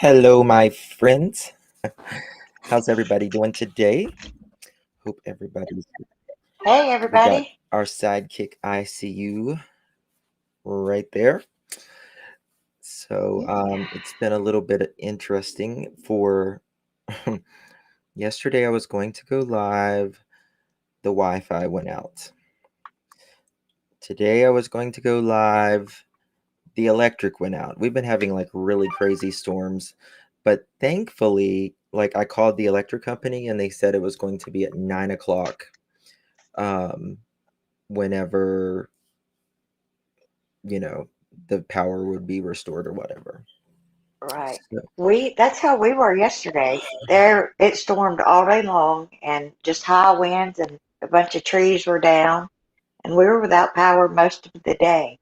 Hello, my friends. How's everybody doing today? Hope everybody's. Hey, We got everybody. our sidekick ICU right there. So it's been a little bit interesting for yesterday. I was going to go live. The Wi-Fi went out. Today I was going to go live. The electric went out. We've been having like really crazy storms, but thankfully, like I called the electric company and they said it was going to be at 9 o'clock. Um, whenever you know the power would be restored or whatever. Right. So, That's how we were yesterday. There it stormed all day long and just high winds and a bunch of trees were down and we were without power most of the day.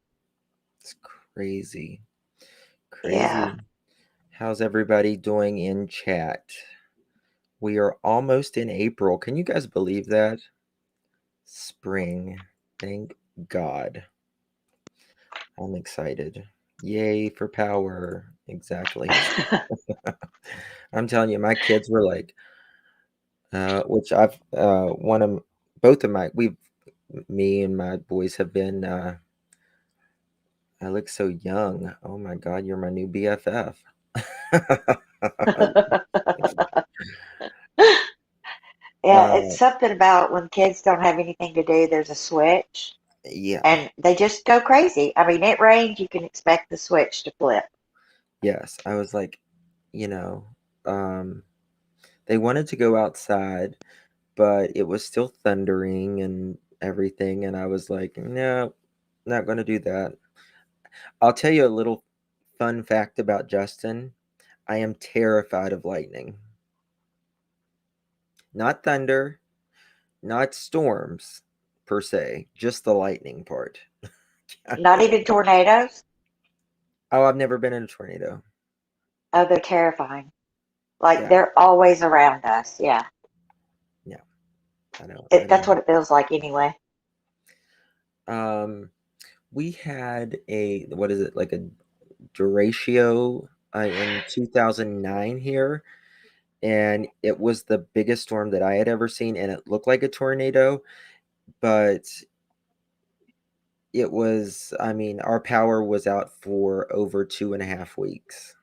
it's crazy, Yeah. crazy. How's everybody doing in chat? We are almost in April. Can you guys believe that? Spring. Thank God. I'm excited. Yay for power. Exactly. I'm telling you, my kids were like, which I've, one of, both of my, me and my boys have been, I look so young. Oh my God, you're my new BFF. Yeah, uh, it's something about when kids don't have anything to do, there's a switch yeah, and they just go crazy. I mean, it rains, you can expect the switch to flip. yes. I was like, you know, um, they wanted to go outside, but it was still thundering and everything. And I was like, no, not going to do that. I'll tell you a little fun fact about Justin. I am terrified of lightning, not thunder, not storms per se, just the lightning part. Not even tornadoes. Oh, I've never been in a tornado. Oh, they're terrifying. Like Yeah, they're always around us. Yeah. yeah, I know, I That's know. what it feels like anyway. Um, we had a what is it like a derecho in 2009 here, and it was the biggest storm that I had ever seen, and it looked like a tornado, but it was. I mean, our power was out for over 2.5 weeks,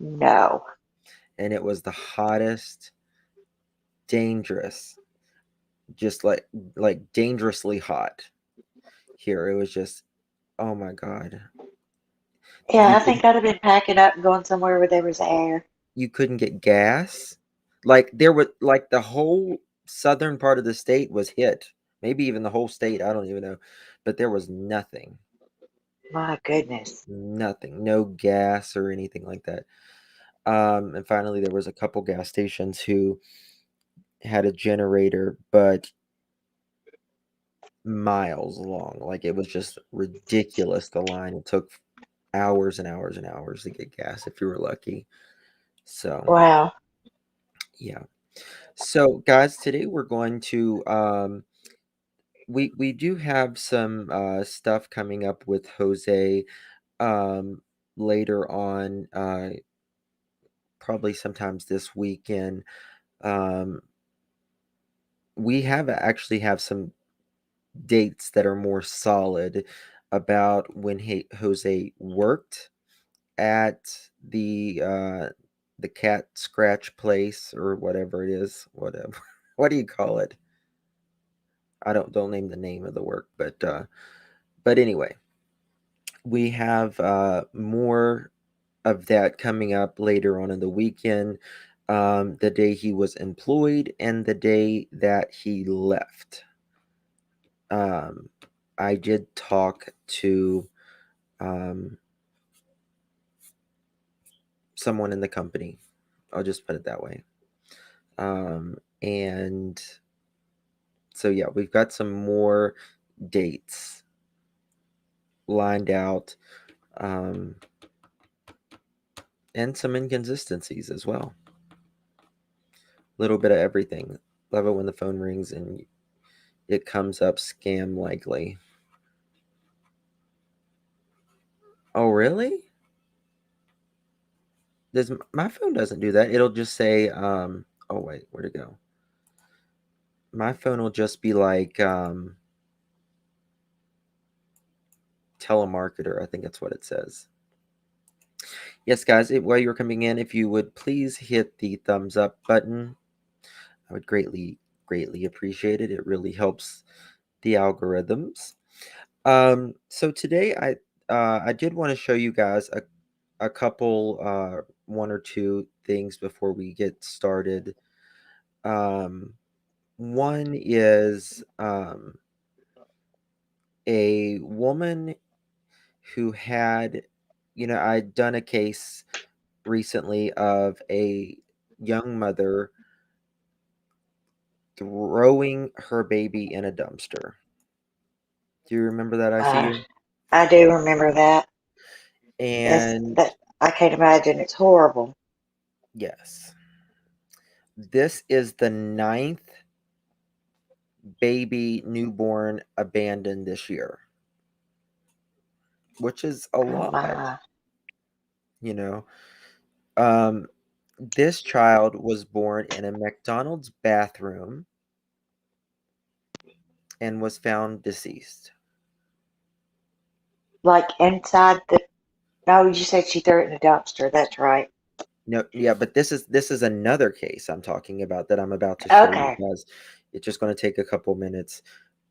No. and it was the hottest, dangerous, just like dangerously hot here. It was just, oh my God. Yeah, You I could think I'd have been packing up and going somewhere where there was air. you couldn't get gas. Like there was like the whole southern part of the state was hit. Maybe even the whole state, I don't even know. But there was nothing. My goodness. Nothing. No gas or anything like that. And finally there was a couple gas stations who had a generator, but miles long. Like it was just ridiculous the line. It took hours and hours and hours to get gas if you were lucky. So, Wow. yeah. So, guys, today we're going to we do have some stuff coming up with Jose um later on, probably sometimes this weekend. Um we have actually have some dates that are more solid about when Jose worked at the cat scratch place or whatever it is, whatever. What do you call it? I don't name the name of the work, but anyway, we have more of that coming up later on in the weekend. The day he was employed and the day that he left. Um, I did talk to um, someone in the company. I'll just put it that way. And so yeah, we've got some more dates lined out, um, and some inconsistencies as well. A little bit of everything. Love it when the phone rings and it comes up scam likely. Oh, really? Does my phone doesn't do that? It'll just say, oh wait, where'd it go? My phone will just be like telemarketer. I think that's what it says. Yes, guys, while you're coming in, if you would please hit the thumbs up button, I would greatly appreciate it. It really helps the algorithms. So today I did want to show you guys a couple one or two things before we get started. One is a woman who had, I'd done a case recently of a young mother throwing her baby in a dumpster. Do you remember that, Uh, ICU? I do remember that. And That I can't imagine. It's horrible. yes, this is the ninth baby newborn abandoned this year, which is a Oh lot, my. you know. Um, this child was born in a McDonald's bathroom and was found deceased. Like inside the. No, you said she threw it in a dumpster. That's right. No, yeah, but this is another case I'm talking about that I'm about to show you Okay. guys. It's just going to take a couple minutes,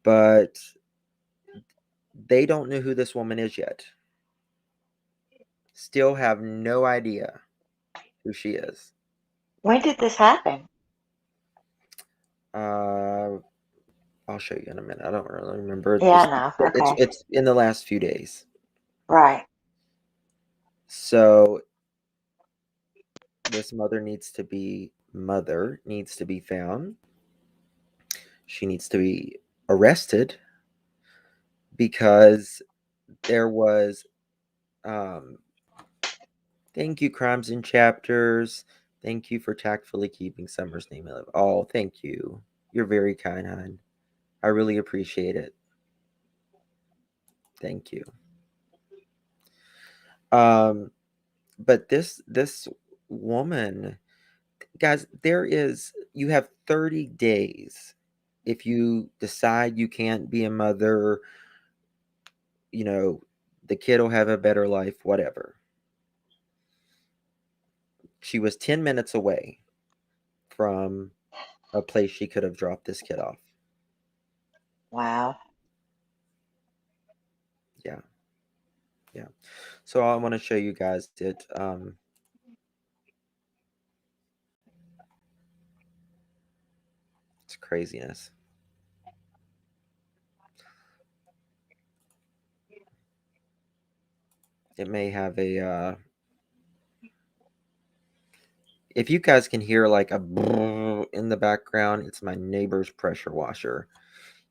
but they don't know who this woman is yet. Still have no idea who she is. When did this happen? Uh, I'll show you in a minute. I don't really remember. Yeah, Just I know. it's Okay. it's in the last few days. Right. So this mother needs to be found. She needs to be arrested because there was um thank you, Crimes and Chapters. Thank you for tactfully keeping Summer's name alive. Oh, thank you. You're very kind, hon. I really appreciate it. Thank you. Um, but this woman, guys, you have 30 days. If you decide you can't be a mother, you know, the kid will have a better life, whatever. She was 10 minutes away from a place she could have dropped this kid off. Wow. Yeah, yeah. So I want to show you guys it. It's craziness. It may have a if you guys can hear like a in the background, it's my neighbor's pressure washer.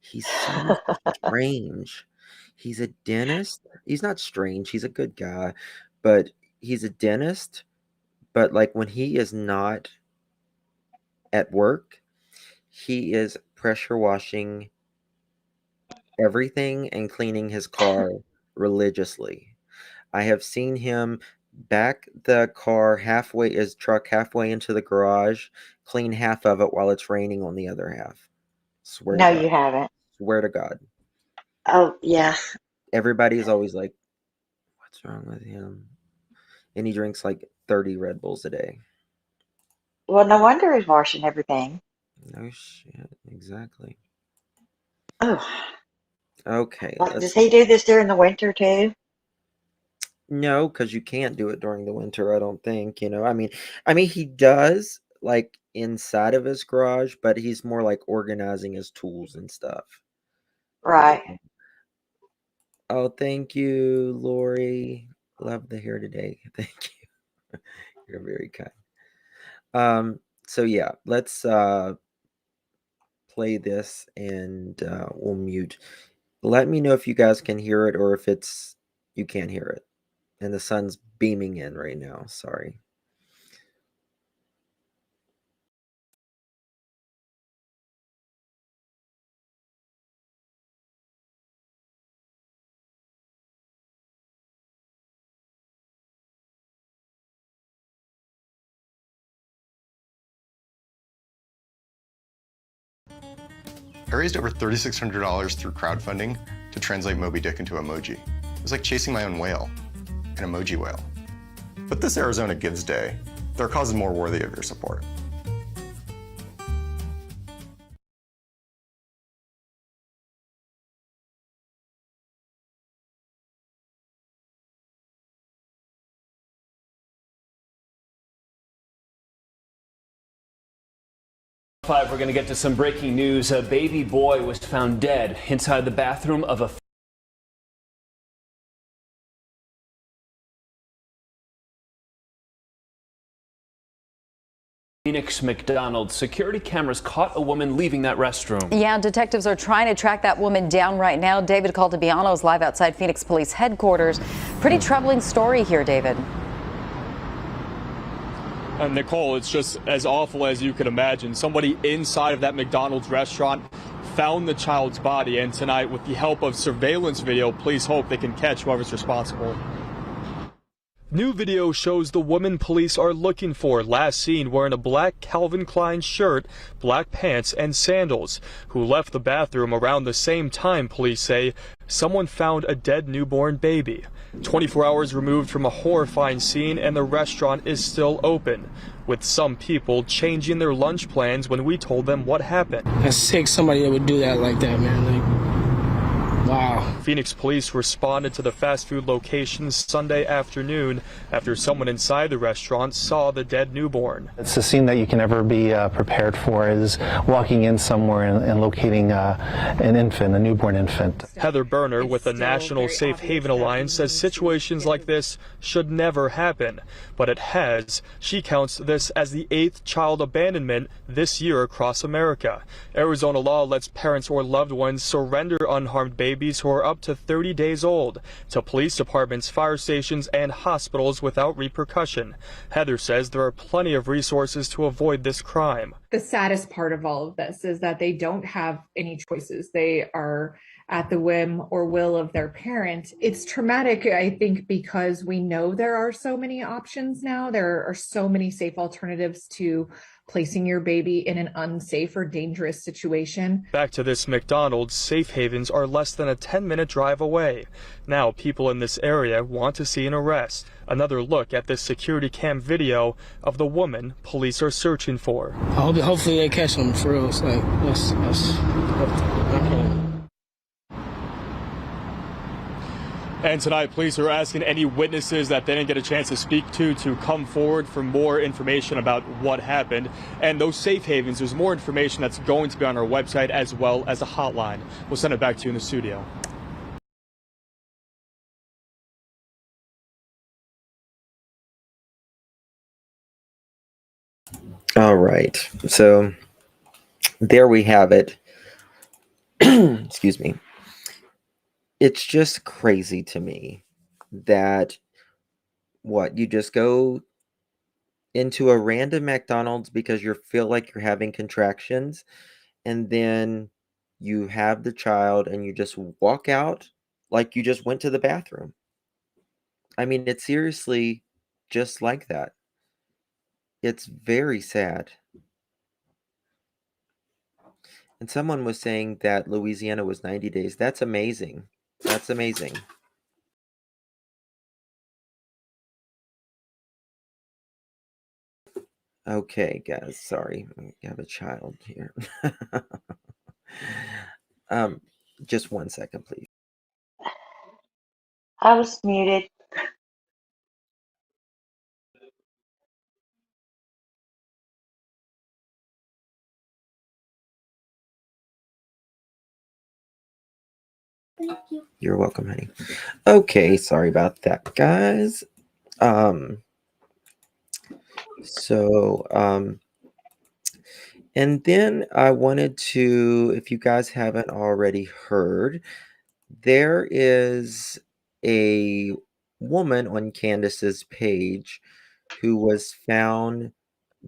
He's so strange. He's a dentist. He's not strange. He's a good guy, but he's a dentist. But like when he is not at work, he is pressure washing everything and cleaning his car religiously. I have seen him back the car halfway, his truck halfway into the garage, clean half of it while it's raining on the other half. Swear to No, God. you haven't. Swear to God. Oh, yeah. Everybody is always like, what's wrong with him? And he drinks like 30 Red Bulls a day. Well, no wonder he's washing everything. No shit. Exactly. Oh, Okay. like, does he do this during the winter too? No, because you can't do it during the winter, I don't think. I mean he does like inside of his garage, but he's more like organizing his tools and stuff. Right. Oh, thank you, Lori. Love the hair today. Thank you. You're very kind. So yeah, let's play this and we'll mute. Let me know if you guys can hear it or if it's you can't hear it. And the sun's beaming in right now. Sorry. I raised over $3,600 through crowdfunding to translate Moby Dick into emoji. It was like chasing my own whale, an emoji whale. But this Arizona Gives Day, there are causes more worthy of your support. We're going to get to some breaking news. A baby boy was found dead inside the bathroom of a Phoenix McDonald's. Security cameras caught a woman leaving that restroom. Yeah, detectives are trying to track that woman down right now. David Caltabiano is live outside Phoenix Police Headquarters. Pretty troubling story here, David. And Nicole, it's just as awful as you could imagine. Somebody inside of that McDonald's restaurant found the child's body, and tonight, with the help of surveillance video, police hope they can catch whoever's responsible. New video shows the woman police are looking for, last seen wearing a black Calvin Klein shirt, black pants, and sandals, who left the bathroom around the same time, police say. Someone found a dead newborn baby. 24 hours removed from a horrifying scene, and the restaurant is still open, with some people changing their lunch plans when we told them what happened. That's sick, somebody that would do that like that, man. Wow. Phoenix police responded to the fast food location Sunday afternoon after someone inside the restaurant saw the dead newborn. It's a scene that you can never be prepared for, is walking in somewhere and locating an infant, a newborn infant. Heather Berner with the National Safe Haven Alliance says situations like this should never happen, but it has. She counts this as the 8th child abandonment this year across America. Arizona law lets parents or loved ones surrender unharmed babies who are up to 30 days old to police departments, fire stations, and hospitals without repercussion. Heather says there are plenty of resources to avoid this crime. The saddest part of all of this is that they don't have any choices. They are at the whim or will of their parent. It's traumatic, I think, because we know there are so many options now. There are so many safe alternatives to placing your baby in an unsafe or dangerous situation. Back to this McDonald's, safe havens are less than a 10-minute drive away. Now people in this area want to see an arrest. Another look at this security cam video of the woman police are searching for. Hopefully they catch them for real. It's like, And tonight, police are asking any witnesses that they didn't get a chance to speak to come forward for more information about what happened. And those safe havens, there's more information that's going to be on our website as well as a hotline. We'll send it back to you in the studio. All right. So there we have it. Excuse me. It's just crazy to me that you just go into a random McDonald's because you feel like you're having contractions, and then you have the child and you just walk out like you just went to the bathroom. I mean, it's seriously just like that. It's very sad. And someone was saying that Louisiana was 90 days. That's amazing. That's amazing. Okay, guys, sorry. I have a child here. Just 1 second, please. I was muted. Thank you. You're welcome, honey. Okay, sorry about that, guys. And then I wanted to, if you guys haven't already heard, there is a woman on Candace's page who was found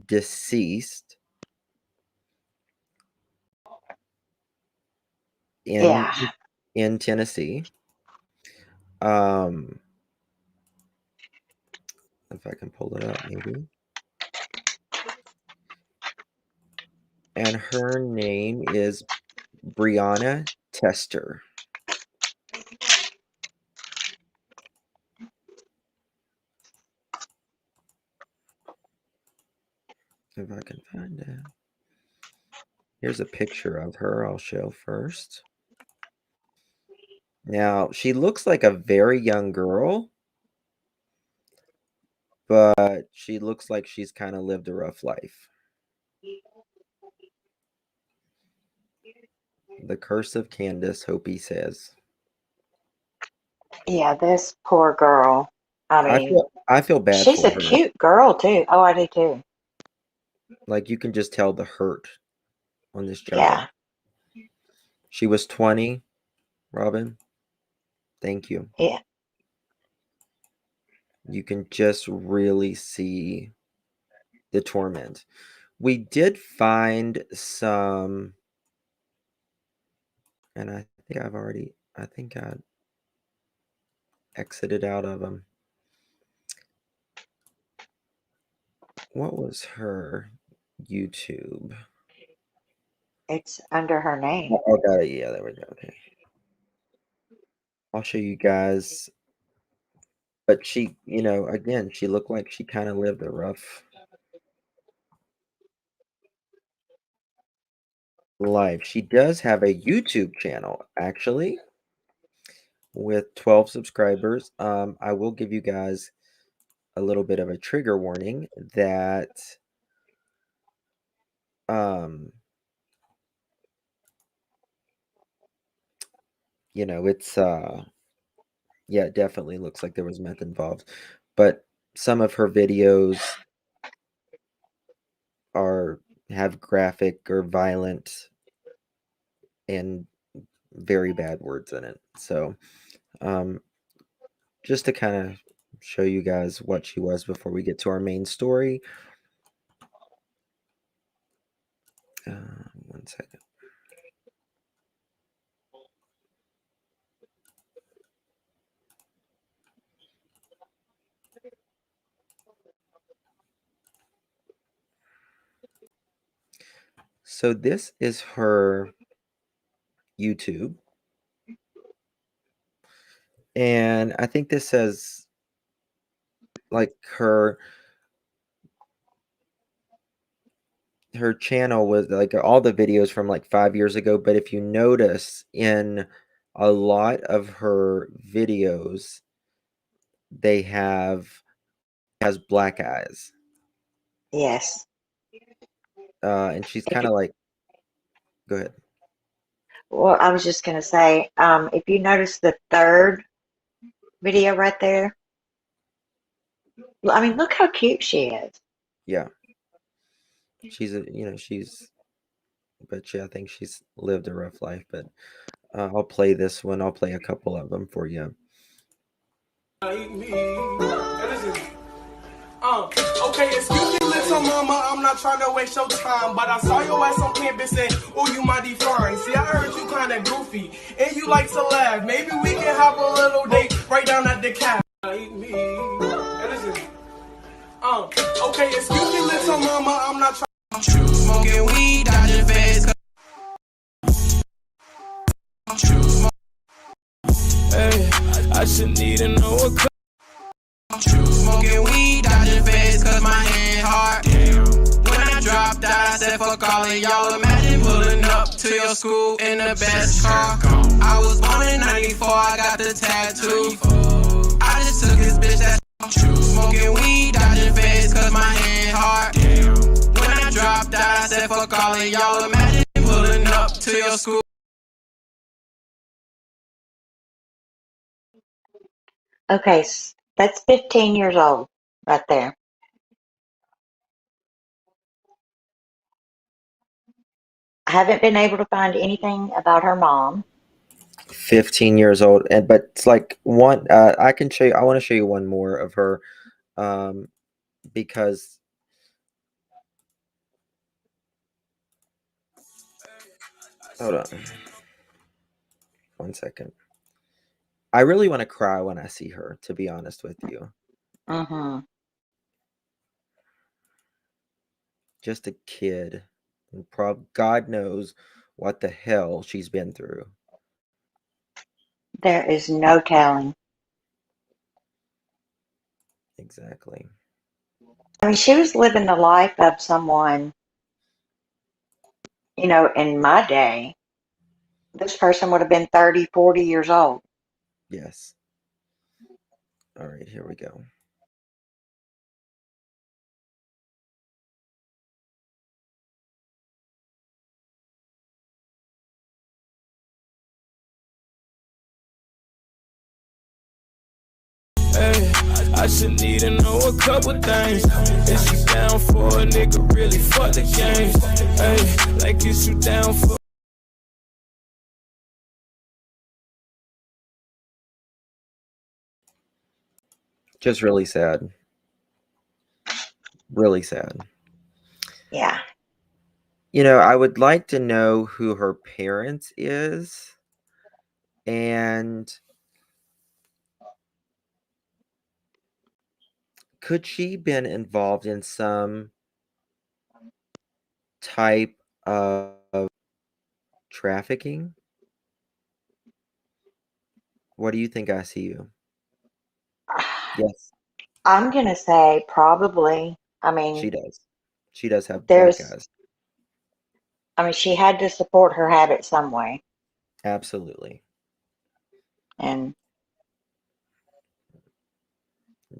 deceased in Tennessee. If I can pull it up, maybe. And her name is Brianna Tester. If I can find it. Here's a picture of her I'll show first. Now, she looks like a very young girl, but she looks like she's kind of lived a rough life. The Curse of Candace, Hopi says. Yeah, this poor girl. I mean, I feel bad she's for a her. cute girl too. Oh, I do too. Like, you can just tell the hurt on this child. Yeah. She was 20, Robin. Thank you. Yeah. You can just really see the torment. We did find some, and I think I exited out of them. What was her YouTube? It's under her name. Oh, got it. Yeah, there we go. Okay. I'll show you guys. But she, again, she looked like she kind of lived a rough life. She does have a YouTube channel, actually, with 12 subscribers. I will give you guys a little bit of a trigger warning that it's yeah, it definitely looks like there was meth involved, but some of her videos have graphic or violent and very bad words in it. So just to kind of show you guys what she was before we get to our main story. One second. So this is her YouTube. And I think this says like her channel was like all the videos from like 5 years ago. But if you notice in a lot of her videos, has black eyes. Yes. And she's kind of like, go ahead. Well, I was just gonna say, if you notice the third video right there, I mean, look how cute she is. Yeah. But yeah, I think she's lived a rough life. But I'll play this one. I'll play a couple of them for you. Okay, excuse me, little mama, I'm not trying to waste your time, but I saw your ass on campus and, oh, you mighty fine. See, I heard you kind of goofy, and you like to laugh. Maybe we can have a little date right down at the cab. Okay, excuse me, little mama, I'm not trying to smoking weed, dodging fast. Hey, I should need to know what. Smoking weed, dodging fast, cause my hand hard. Damn. When I dropped out, I said fuck all of y'all. Imagine pulling up to your school in the best car. I was born in 94, I got the tattoo. I just took this bitch that's true. Smoking weed, dodging fast, cause my hand hard. Damn. When I dropped out, I said fuck all of y'all. Imagine pulling up to your school. Okay, that's 15 years old right there. I haven't been able to find anything about her mom. 15 years old, but it's like one. I can show you. I want to show you one more of her, because hold on, 1 second. I really want to cry when I see her, to be honest with you. Mm-hmm. Just a kid, and God knows what the hell she's been through. There is no telling. Exactly. I mean, she was living the life of someone, in my day, this person would have been 30, 40 years old. Yes. All right, here we go. Hey, I should need to know a couple things. Is you down for a nigga really fuck the game? Hey, like is you down for Just really sad. Really sad. Yeah. I would like to know who her parents is, and could she been involved in some type of trafficking? What do you think, I see you? Yes, I'm going to say probably. I she mean, does. She does have black eyes. she had to support her habit some way. Absolutely. And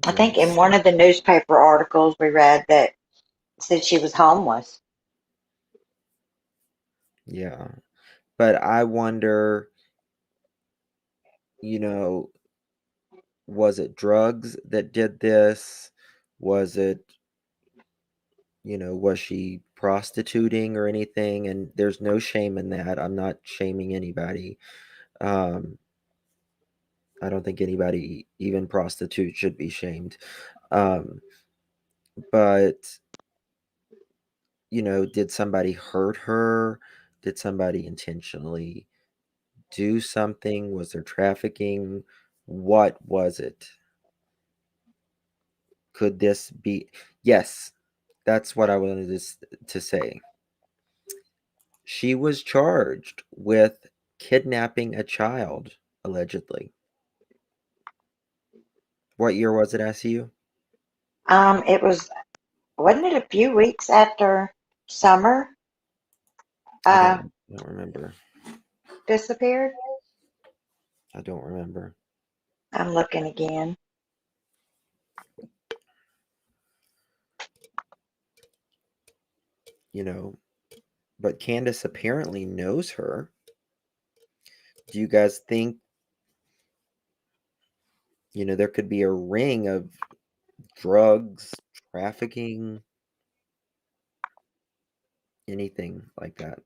I think in Drinks. one of the newspaper articles we read that said she was homeless. Yeah. But I wonder, was it drugs that did this? Was it, was she prostituting or anything? And there's no shame in that. I'm not shaming anybody. I don't think anybody, even prostitute, should be shamed. But, did somebody hurt her? Did somebody intentionally do something? Was there trafficking? What was it? Could this be? Yes, that's what I wanted to say. She was charged with kidnapping a child, allegedly. What year was it, SU? Wasn't it a few weeks after Summer I don't remember. disappeared? I don't remember. I'm looking again. But Candace apparently knows her. Do you guys think, there could be a ring of drugs, trafficking, anything like that?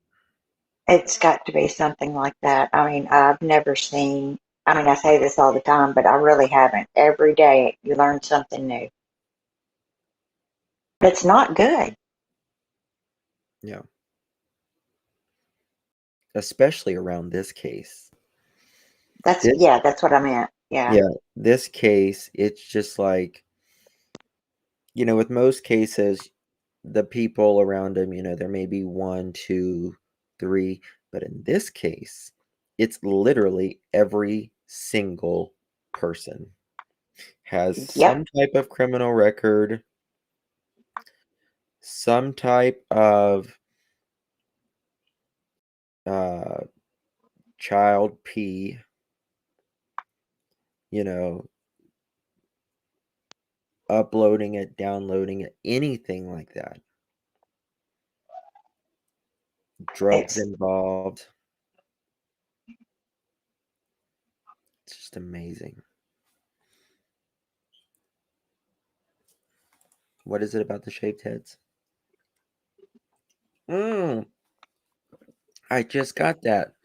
It's got to be something like that. I mean, I've never seen, I say this all the time, but I really haven't. Every day you learn something new. But it's not good. Yeah. Especially around this case. That's what I meant. Yeah. Yeah, this case, it's just like, with most cases, the people around him, there may be 1, 2, 3, but in this case, it's literally every single person has some Yep. type of criminal record, some type of child P, uploading it, downloading it, anything like that. Drugs involved. It's just amazing. What is it about the shaved heads? I just got that.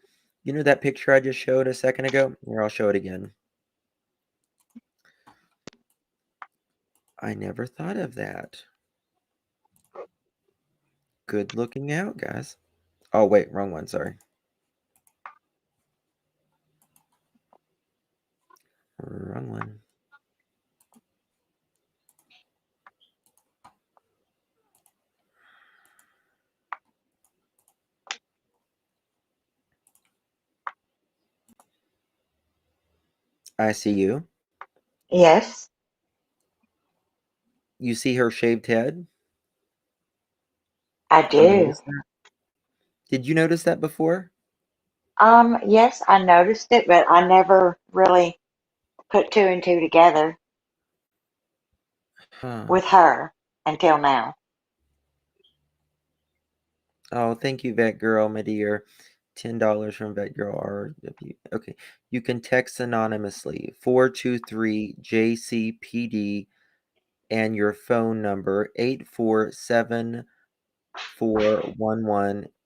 You know that picture I just showed a second ago? Here, I'll show it again. I never thought of that. Good looking out, guys. Oh, wait, wrong one. Sorry. Wrong one. I see you. Yes, You see her shaved head? I Do you do. notice that? Did you notice that before? Yes, I noticed it, but I never really put two and two together Huh. with her until now. Oh, thank you, Vet Girl, my dear. $10 from Vet Girl RW. Okay. You can text anonymously 423 JCPD and your phone number 847411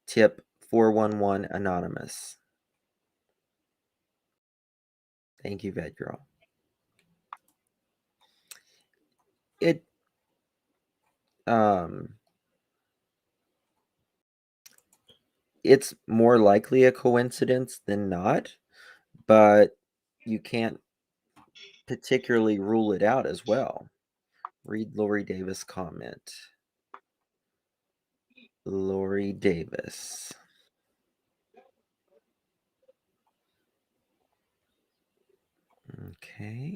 tip 411 anonymous. Thank you, Vet Girl. It it's more likely a coincidence than not, but you can't particularly rule it out as well. Read Lori Davis comment. Lori Davis. Okay.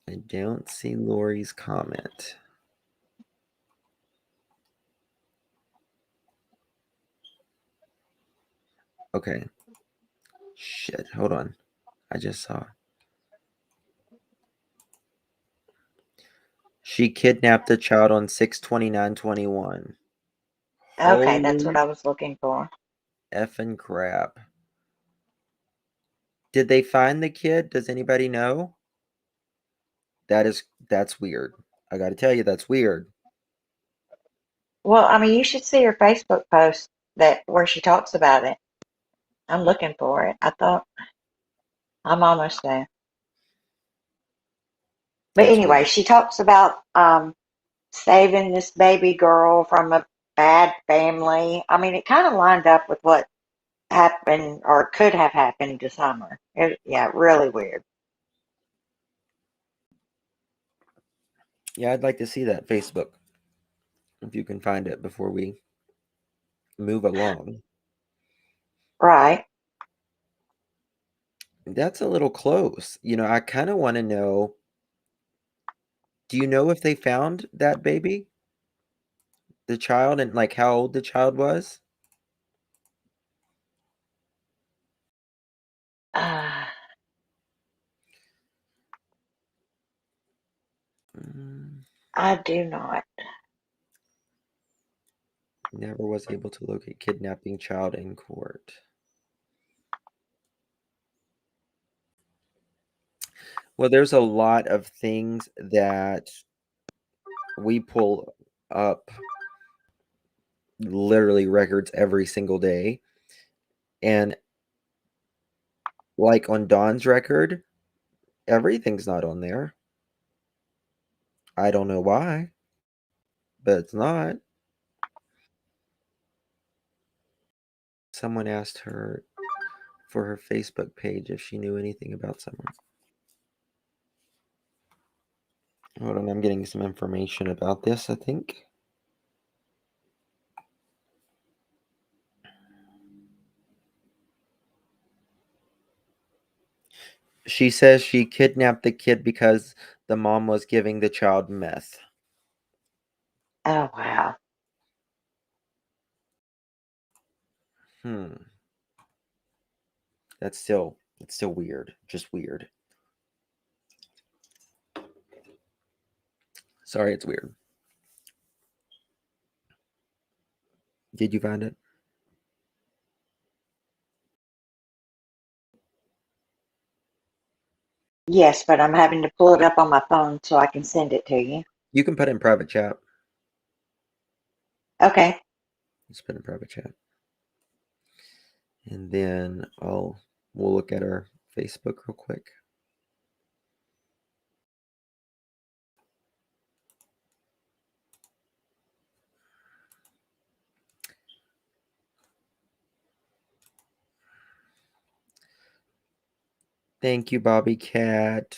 I don't see Lori's comment. Okay. Shit, hold on. I just saw. She kidnapped a child on 6/29/21. Okay, that's what Holy I was looking for. effing crap. Did they find the kid? Does anybody know? That's weird. I got to tell you, that's weird. Well, I mean, you should see her Facebook post that where she talks about it. I'm looking for it. I thought I'm almost there. But That's anyway, weird. she talks about saving this baby girl from a bad family. I mean, it kind of lined up with what happened or could have happened to Summer. Yeah, really weird. Yeah, I'd like to see that Facebook if you can find it before we move along. Right. That's a little close. I kind of want to know, do you know if they found that baby? The child, and like how old the child was? Uh, Mm, I do not. Never was able to locate kidnapping child in court. Well, there's a lot of things that we pull up, literally records every single day. And like on Dawn's record, everything's not on there. I don't know why, but it's not. Someone asked her for her Facebook page if she knew anything about someone. Hold on, I'm getting some information about this, I think. She says she kidnapped the kid because the mom was giving the child meth. Oh, wow. It's still weird. Just weird. Sorry, it's weird. Did you find it? Yes, but I'm having to pull it up on my phone so I can send it to you. You can put it in private chat. Okay. Let's put it in private chat. And then we'll look at our Facebook real quick. Thank you, Bobby Cat.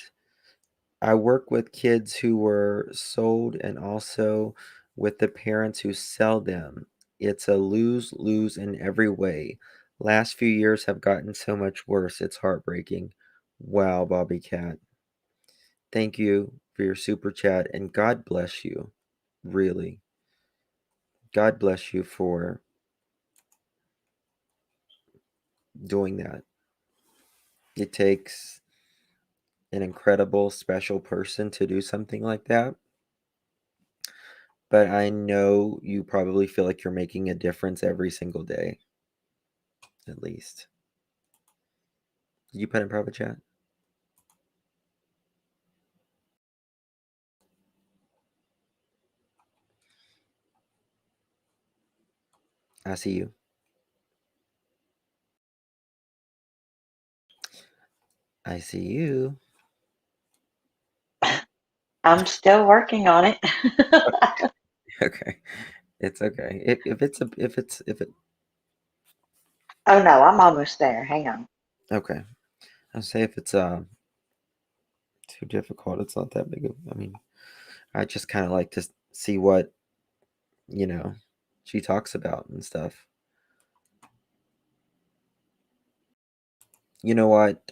I work with kids who were sold and also with the parents who sell them. It's a lose-lose in every way. Last few years have gotten so much worse. It's heartbreaking. Wow, Bobby Cat. Thank you for your super chat, and God bless you. Really. God bless you for doing that. It takes an incredible, special person to do something like that. But I know you probably feel like you're making a difference every single day. At least. Did you put in private chat? I see you. I see you. I'm still working on it. Okay. It's okay. If it Oh no, I'm almost there. Hang on. okay. I'll say if it's too difficult, it's not that big of, I mean, I just kind of like to see what, she talks about and stuff. You know what,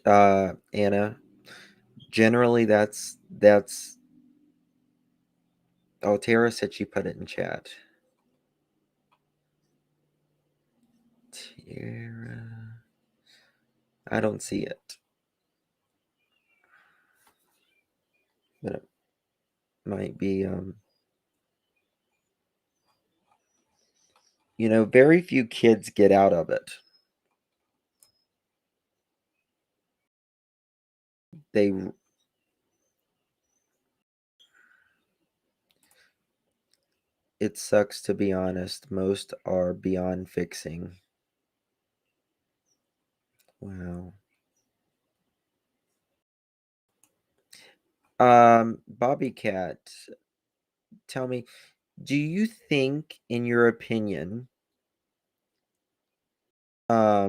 Anna? Generally that's oh, Tara said she put it in chat. Tara, I don't see it. But it might be very few kids get out of it. It sucks to be honest. Most are beyond fixing. Wow. Bobby Cat, tell me, do you think, in your opinion, I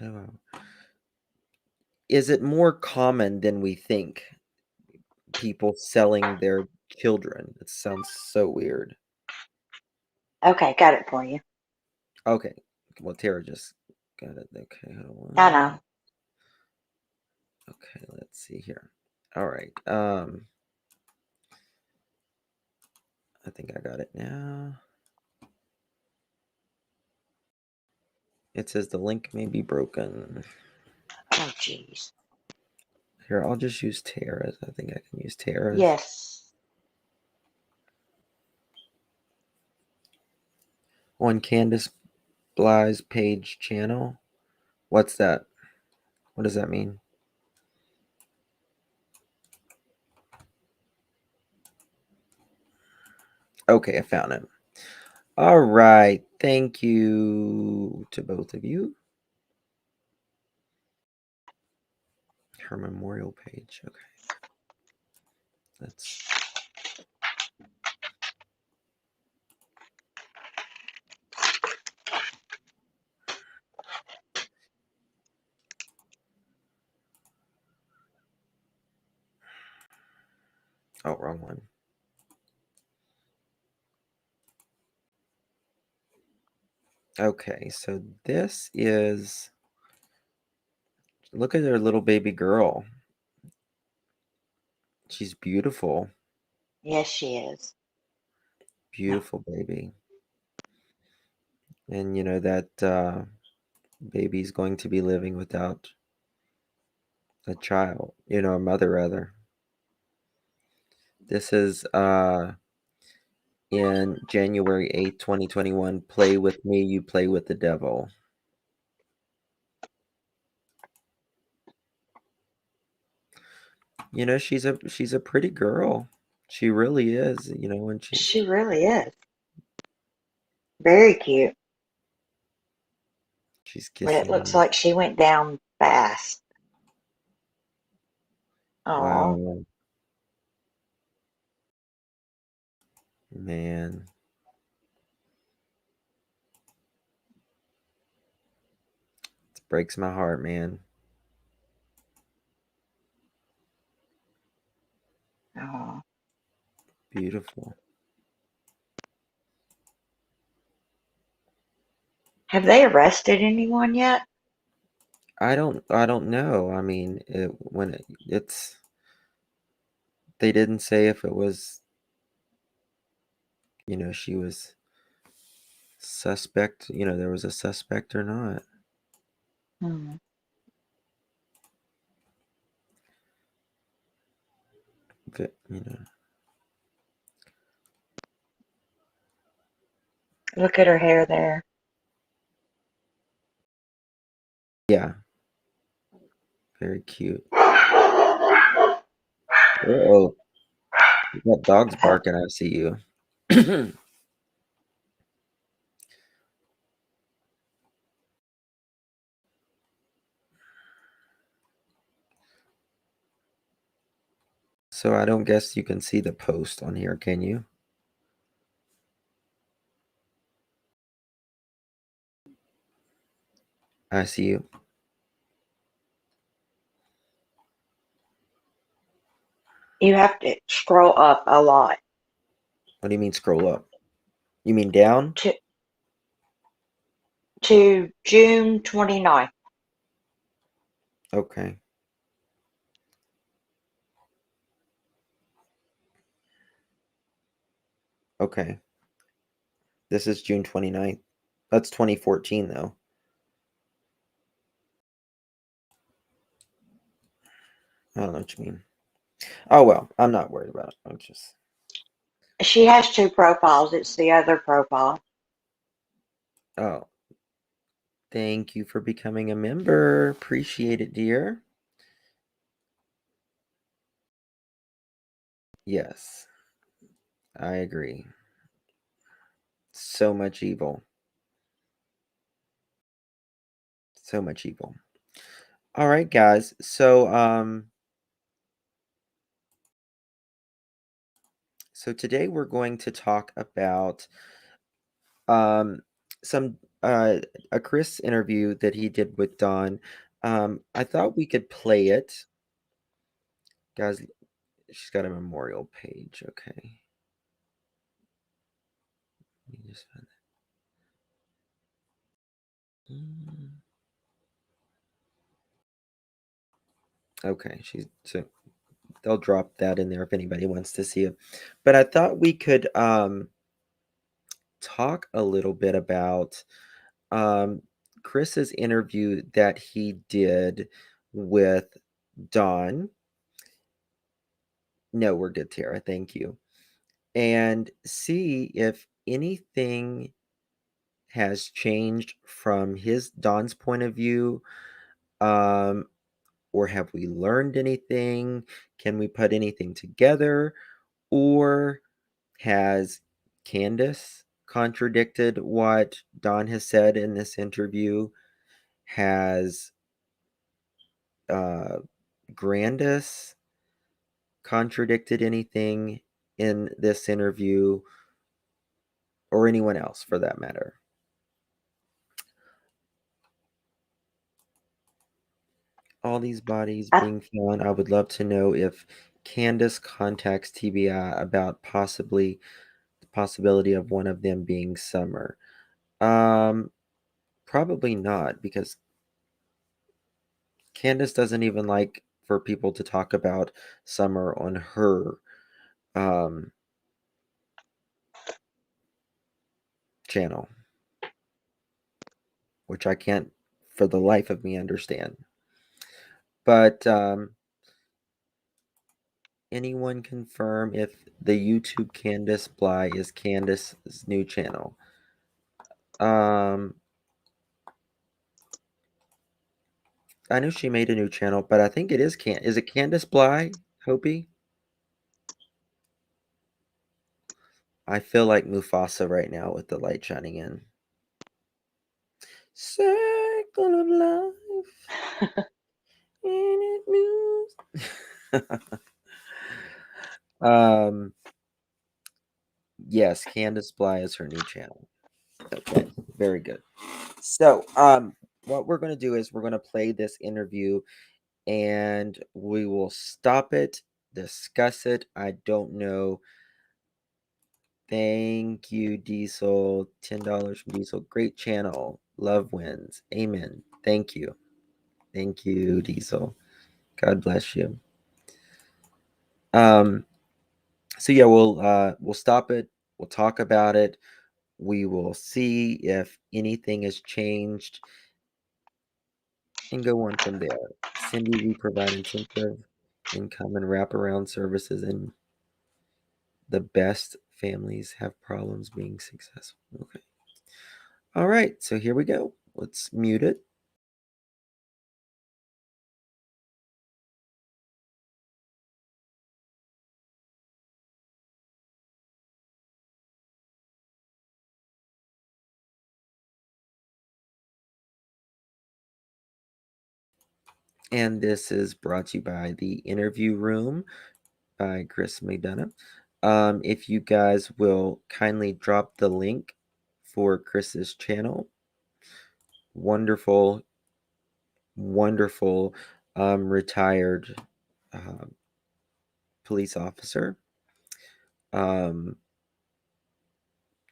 don't know, is it more common than we think? People selling their children. It sounds so weird. Okay, got it for you. Okay. Well, Tara just got it. Okay, hold I on. know. Okay, let's see here. All right. I think I got it now. It says the link may be broken. Oh, jeez. Here, I'll just use Tara's. I think I can use Tara's. Yes. On Candace Bly's page channel. What's that? What does that mean? Okay, I found it. All right. Thank you to both of you. Her memorial page. Okay. Let's. Oh, wrong one. Okay, so this is. Look at her little baby girl. She's beautiful. Yes, she is. Beautiful baby. And that baby's going to be living without a child, a mother rather. This is in January 8th, 2021. Play with me, you play with the devil. She's a pretty girl. She really is, when She really is. Very cute. she's But it kissing looks him. like she went down fast. Oh, Wow. Man. It breaks my heart, man. oh. Beautiful. Have they arrested anyone yet? I don't know. I mean, they didn't say if it was, she was suspect, there was a suspect or not. Hmm. But, Look at her hair there. yeah, very cute. Oh, you got dogs barking. I see you. So I don't guess you can see the post on here, can you? I see you. You have to scroll up a lot. What do you mean scroll up? You mean down? To June 29th. Okay. Okay. This is June 29th. That's 2014, though. I don't know what you mean. Oh, well, I'm not worried about it. I'm just... She has two profiles. It's the other profile. Oh. Thank you for becoming a member. Appreciate it, dear. Yes. I agree. So much evil. So much evil. All right, guys. So today we're going to talk about some a Chris interview that he did with Don. I thought we could play it. Guys, she's got a memorial page. Okay. Let me just find that. Okay, so they'll drop that in there if anybody wants to see it. But I thought we could talk a little bit about Chris's interview that he did with Don. No, we're good, Tara. Thank you. And see if anything has changed from Don's point of view. Or have we learned anything? Can we put anything together? Or has Candace contradicted what Don has said in this interview? Has Grandis contradicted anything in this interview? Or anyone else for that matter? All these bodies being found. I would love to know if Candace contacts TBI about the possibility of one of them being Summer. Probably not, because Candace doesn't even like for people to talk about Summer on her channel, which I can't for the life of me understand. But anyone confirm if the YouTube Candace Bly is Candace's new channel? I know she made a new channel, but I think it is is it Candace Bly, Hopi? I feel like Mufasa right now with the light shining in. Circle of life. And it moves. Yes, Candace Bly is her new channel. Okay, very good. So, what we're going to do is we're going to play this interview and we will stop it, discuss it. I don't know. Thank you, Diesel. $10 from Diesel. Great channel. Love wins. Amen. Thank you. Thank you, Diesel. God bless you. So yeah, we'll stop it. We'll talk about it. We will see if anything has changed and go on from there. Cindy, we provide incentive, income, and wraparound services, and the best families have problems being successful. Okay. All right, so here we go. Let's mute it. And this is brought to you by the Interview Room by Chris McDonough. If you guys will kindly drop the link for Chris's channel. Wonderful, wonderful retired police officer.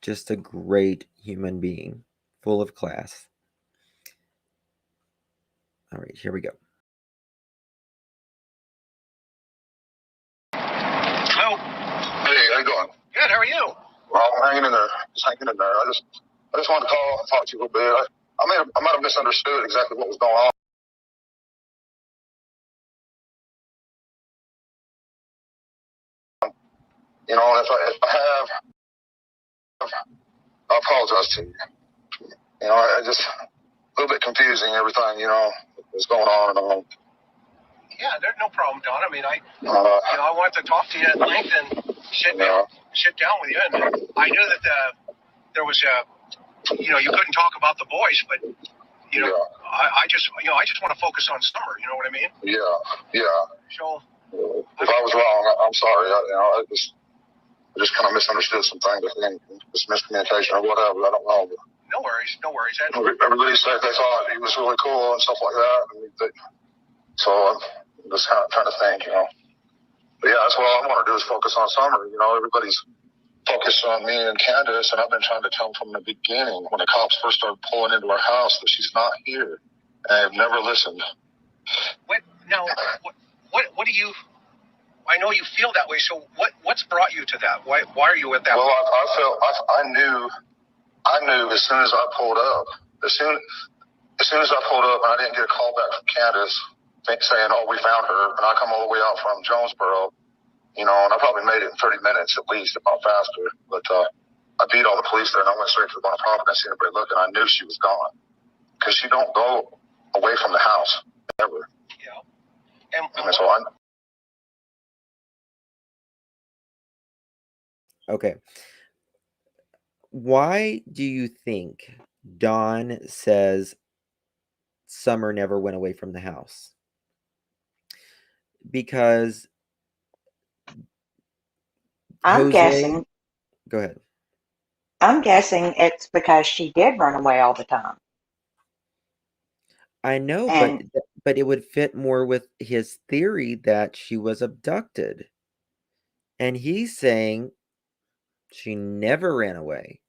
Just a great human being, full of class. All right, here we go. Hello. Hey, how you doing? Good. How are you? Well, I'm hanging in there. Just hanging in there. I just wanted to call and talk to you a little bit. I might have misunderstood exactly what was going on. You know, if I have, I apologize to you. You know, I just a little bit confusing everything. You know, what's going on and all. Yeah, there's no problem, Don. I mean, I wanted to talk to you at length and sit down with you. And I knew that there was you couldn't talk about the boys, but I just want to focus on Summer. You know what I mean? Yeah. So if I was wrong, I'm sorry. I just kind of misunderstood some things. I think just miscommunication or whatever. I don't know. But no worries. everybody said they thought he was really cool and stuff like that. So I'm just kind of trying to think, you know. But yeah, that's what I want to do is focus on Summer. You know, everybody's focused on me and Candace, and I've been trying to tell them from the beginning when the cops first started pulling into our house that she's not here. And I've never listened. What do you? I know you feel that way. So what's brought you to that? Why are you at that? Well, I knew as soon as I pulled up, as soon as I pulled up and I didn't get a call back from Candace saying, "Oh, we found her," and I come all the way out from Jonesboro, you know, and I probably made it in 30 minutes at least, if not faster. But I beat all the police there, and I went straight to the property. I seen everybody looking. I knew she was gone because she don't go away from the house ever. Yeah. And so I. Okay. Why do you think Dawn says Summer never went away from the house? Because I'm guessing. Go ahead. I'm guessing it's because she did run away all the time. I know, but it would fit more with his theory that she was abducted. And he's saying she never ran away.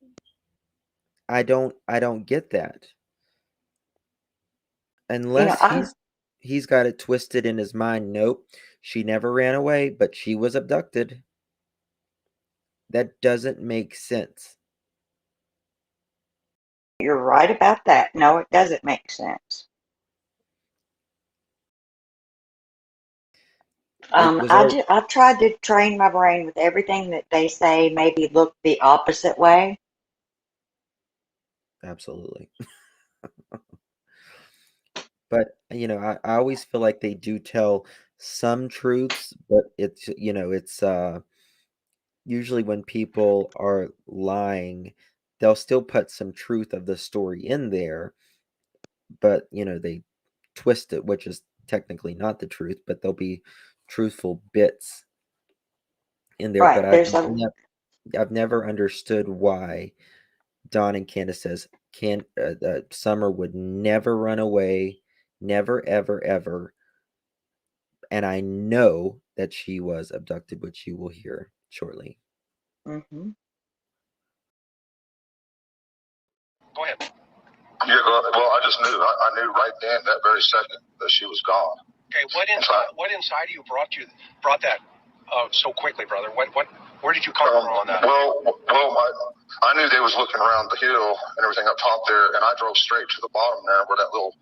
I don't get that. Unless he's got it twisted in his mind. Nope, she never ran away, but she was abducted. That doesn't make sense. You're right about that. No, it doesn't make sense. I've tried to train my brain with everything that they say, maybe look the opposite way. Absolutely. But, you know, I always feel like they do tell some truths, but it's, you know, it's usually when people are lying, they'll still put some truth of the story in there, but, you know, they twist it, which is technically not the truth, but there'll be truthful bits in there. Right, But I've never understood why Dawn and Candace says Summer would never run away, never, ever, ever. And I know that she was abducted, which you will hear shortly. Mm-hmm. Go ahead. Yeah, well, I just knew. I knew right then, that very second, that she was gone. Okay, what inside of you brought that so quickly, brother? Where did you come from on that? I knew they was looking around the hill and everything up top there, and I drove straight to the bottom there where that little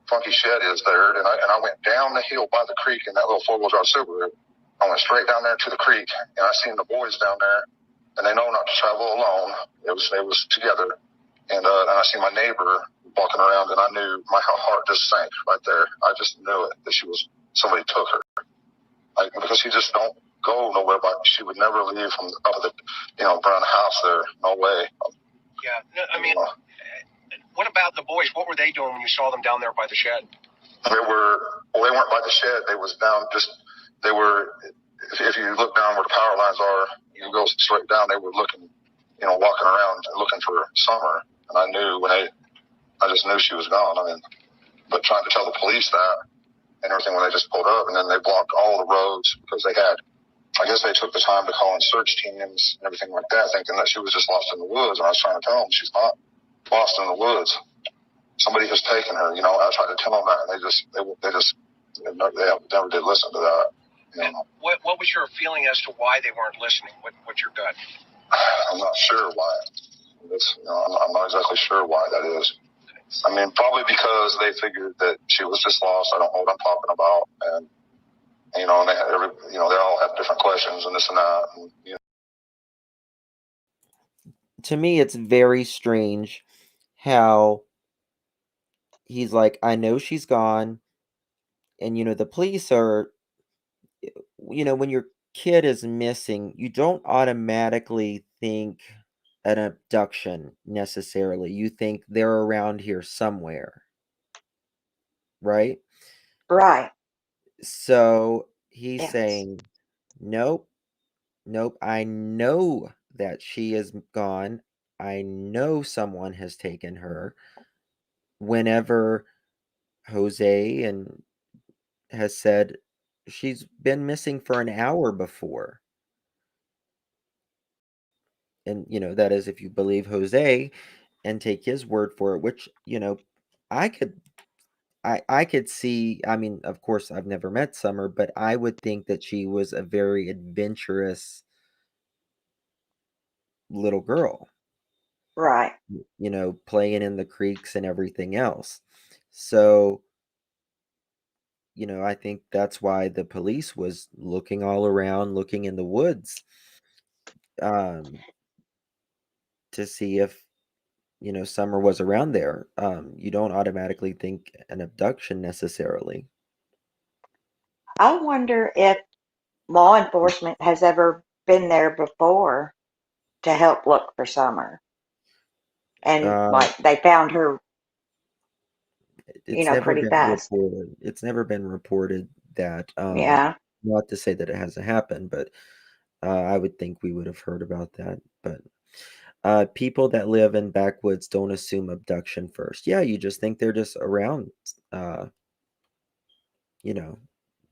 funky shed is there, and I went down the hill by the creek in that little 4-wheel drive Subaru. I went straight down there to the creek, and I seen the boys down there, and they know not to travel alone. They was together, and I seen my neighbor walking around, and I knew my heart just sank right there. I just knew it, that somebody took her, because she just don't go nowhere. But she would never leave from up the, around the house there. No way. Yeah, I mean. What about the boys? What were they doing when you saw them down there by the shed? They weren't by the shed. They was down if you look down where the power lines are, you go straight down, they were looking, walking around looking for Summer. And I knew I just knew she was gone. I mean, but trying to tell the police that and everything when they just pulled up, and then they blocked all the roads because I guess they took the time to call in search teams and everything like that, thinking that she was just lost in the woods. And I was trying to tell them she's not lost in the woods. Somebody has taken her. I tried to tell them that, and they never did listen to that. What was your feeling as to why they weren't listening? What's your gut? I'm not sure why. I'm not exactly sure why that is. I mean, probably because they figured that she was just lost. I don't know what I'm talking about, and and they had they all have different questions and this and that. And, To me, it's very strange how he's like, I know she's gone, and the police are, when your kid is missing, you don't automatically think an abduction necessarily. You think they're around here somewhere, right? Right. So he's Yes. saying, nope, I know that she is gone. I know someone has taken her. Whenever Jose has said she's been missing for an hour before. And, that is if you believe Jose and take his word for it, which, I could see. I mean, of course, I've never met Summer, but I would think that she was a very adventurous little girl, Right. playing in the creeks and everything else. So, I think that's why the police was looking all around, looking in the woods, to see if, Summer was around there. You don't automatically think an abduction necessarily. I wonder if law enforcement has ever been there before to help look for Summer. And they found her, It's never pretty been fast. reported. It's never been reported that, Yeah. not to say that it hasn't happened, but I would think we would have heard about that. But people that live in backwoods don't assume abduction first. Yeah, you just think they're just around,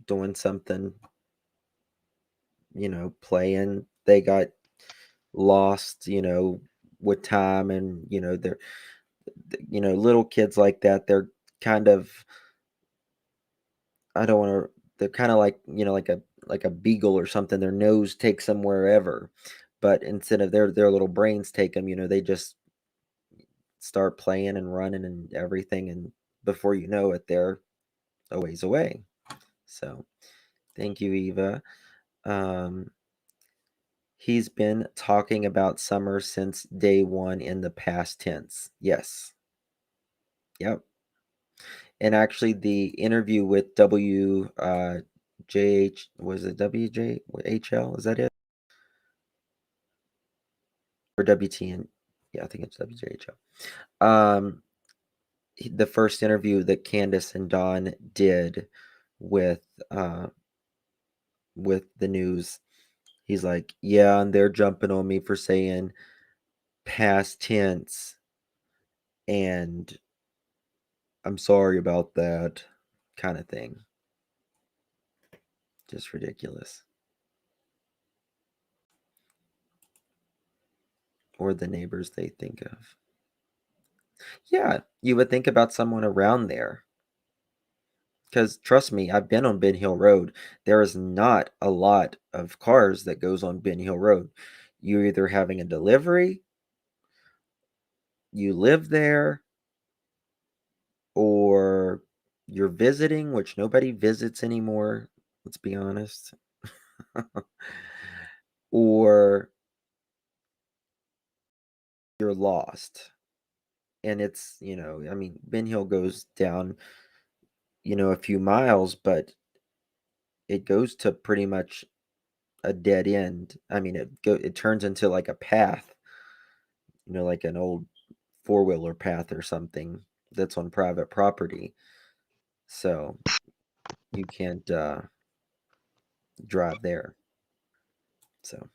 doing something, playing. They got lost, with time, and they're, little kids like that. They're kind of, I don't want to. They're kind of like, like a beagle or something. Their nose takes them wherever, but instead of their little brains take them, they just start playing and running and everything, and before you know it, they're a ways away. So, thank you, Eva. He's been talking about Summer since day one in the past tense. Yes. Yep. And actually, the interview with JH, was it WJHL? Is that it? Or WTN? Yeah, I think it's WJHL. The first interview that Candace and Dawn did with the news, he's like, yeah, and they're jumping on me for saying past tense, and I'm sorry about that, kind of thing. Just ridiculous. Or the neighbors they think of. Yeah, you would think about someone around there. Because trust me, I've been on Ben Hill Road. There is not a lot of cars that goes on Ben Hill Road. You're either having a delivery, you live there, or you're visiting, which nobody visits anymore, let's be honest. Or you're lost. And it's, I mean, Ben Hill goes down, a few miles, but it goes to pretty much a dead end. I mean, it turns into like a path, like an old four-wheeler path or something that's on private property. So you can't drive there. So,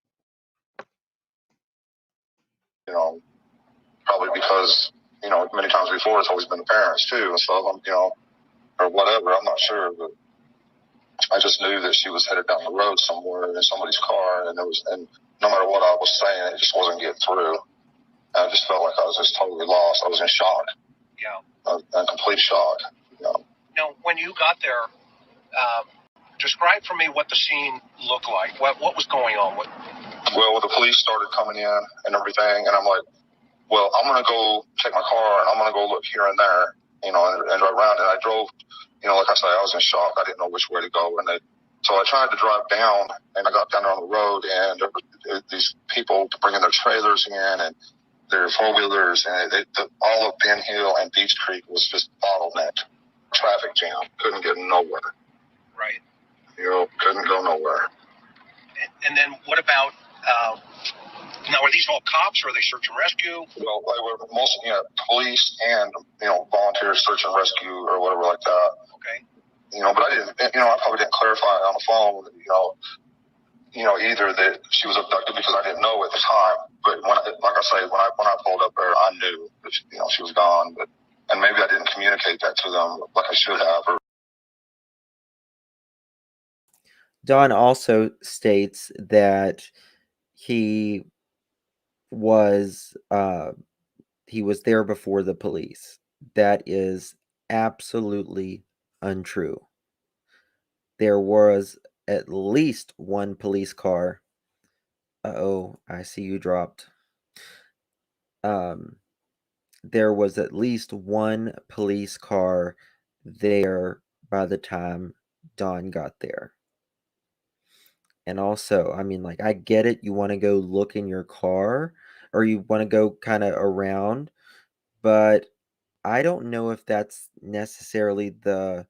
Probably because, many times before it's always been the parents too. And so, or whatever, I'm not sure, but I just knew that she was headed down the road somewhere in somebody's car, and no matter what I was saying, it just wasn't getting through. And I just felt like I was just totally lost. I was in shock. Yeah. A complete shock. Now, when you got there, describe for me what the scene looked like. What was going on? Well, the police started coming in and everything, and I'm like, well, I'm going to go take my car, and I'm going to go look here and there, and drive around. And I drove, like I say, I was in shock. I didn't know which way to go. So I tried to drive down, and I got down there on the road, and there were these people bringing their trailers in and their four-wheelers, and all of Ben Hill and Beach Creek was just bottlenecked. Traffic jam. Couldn't get nowhere. Right. Couldn't go nowhere. And then what about, now are these all cops or are they search and rescue? Well, they were mostly police and, volunteer search and rescue or whatever like that. Okay. But I didn't, I probably didn't clarify on the phone, either that she was abducted because I didn't know at the time. But when I pulled up there, I knew that, she was gone. And maybe I didn't communicate that to them like I should have. Don also states that he was there before the police. That is absolutely untrue. There was at least one police car. I see you dropped. There was at least one police car there by the time Don got there. And also, I mean, like, I get it. You want to go look in your car or you want to go kind of around, but I don't know if that's necessarily the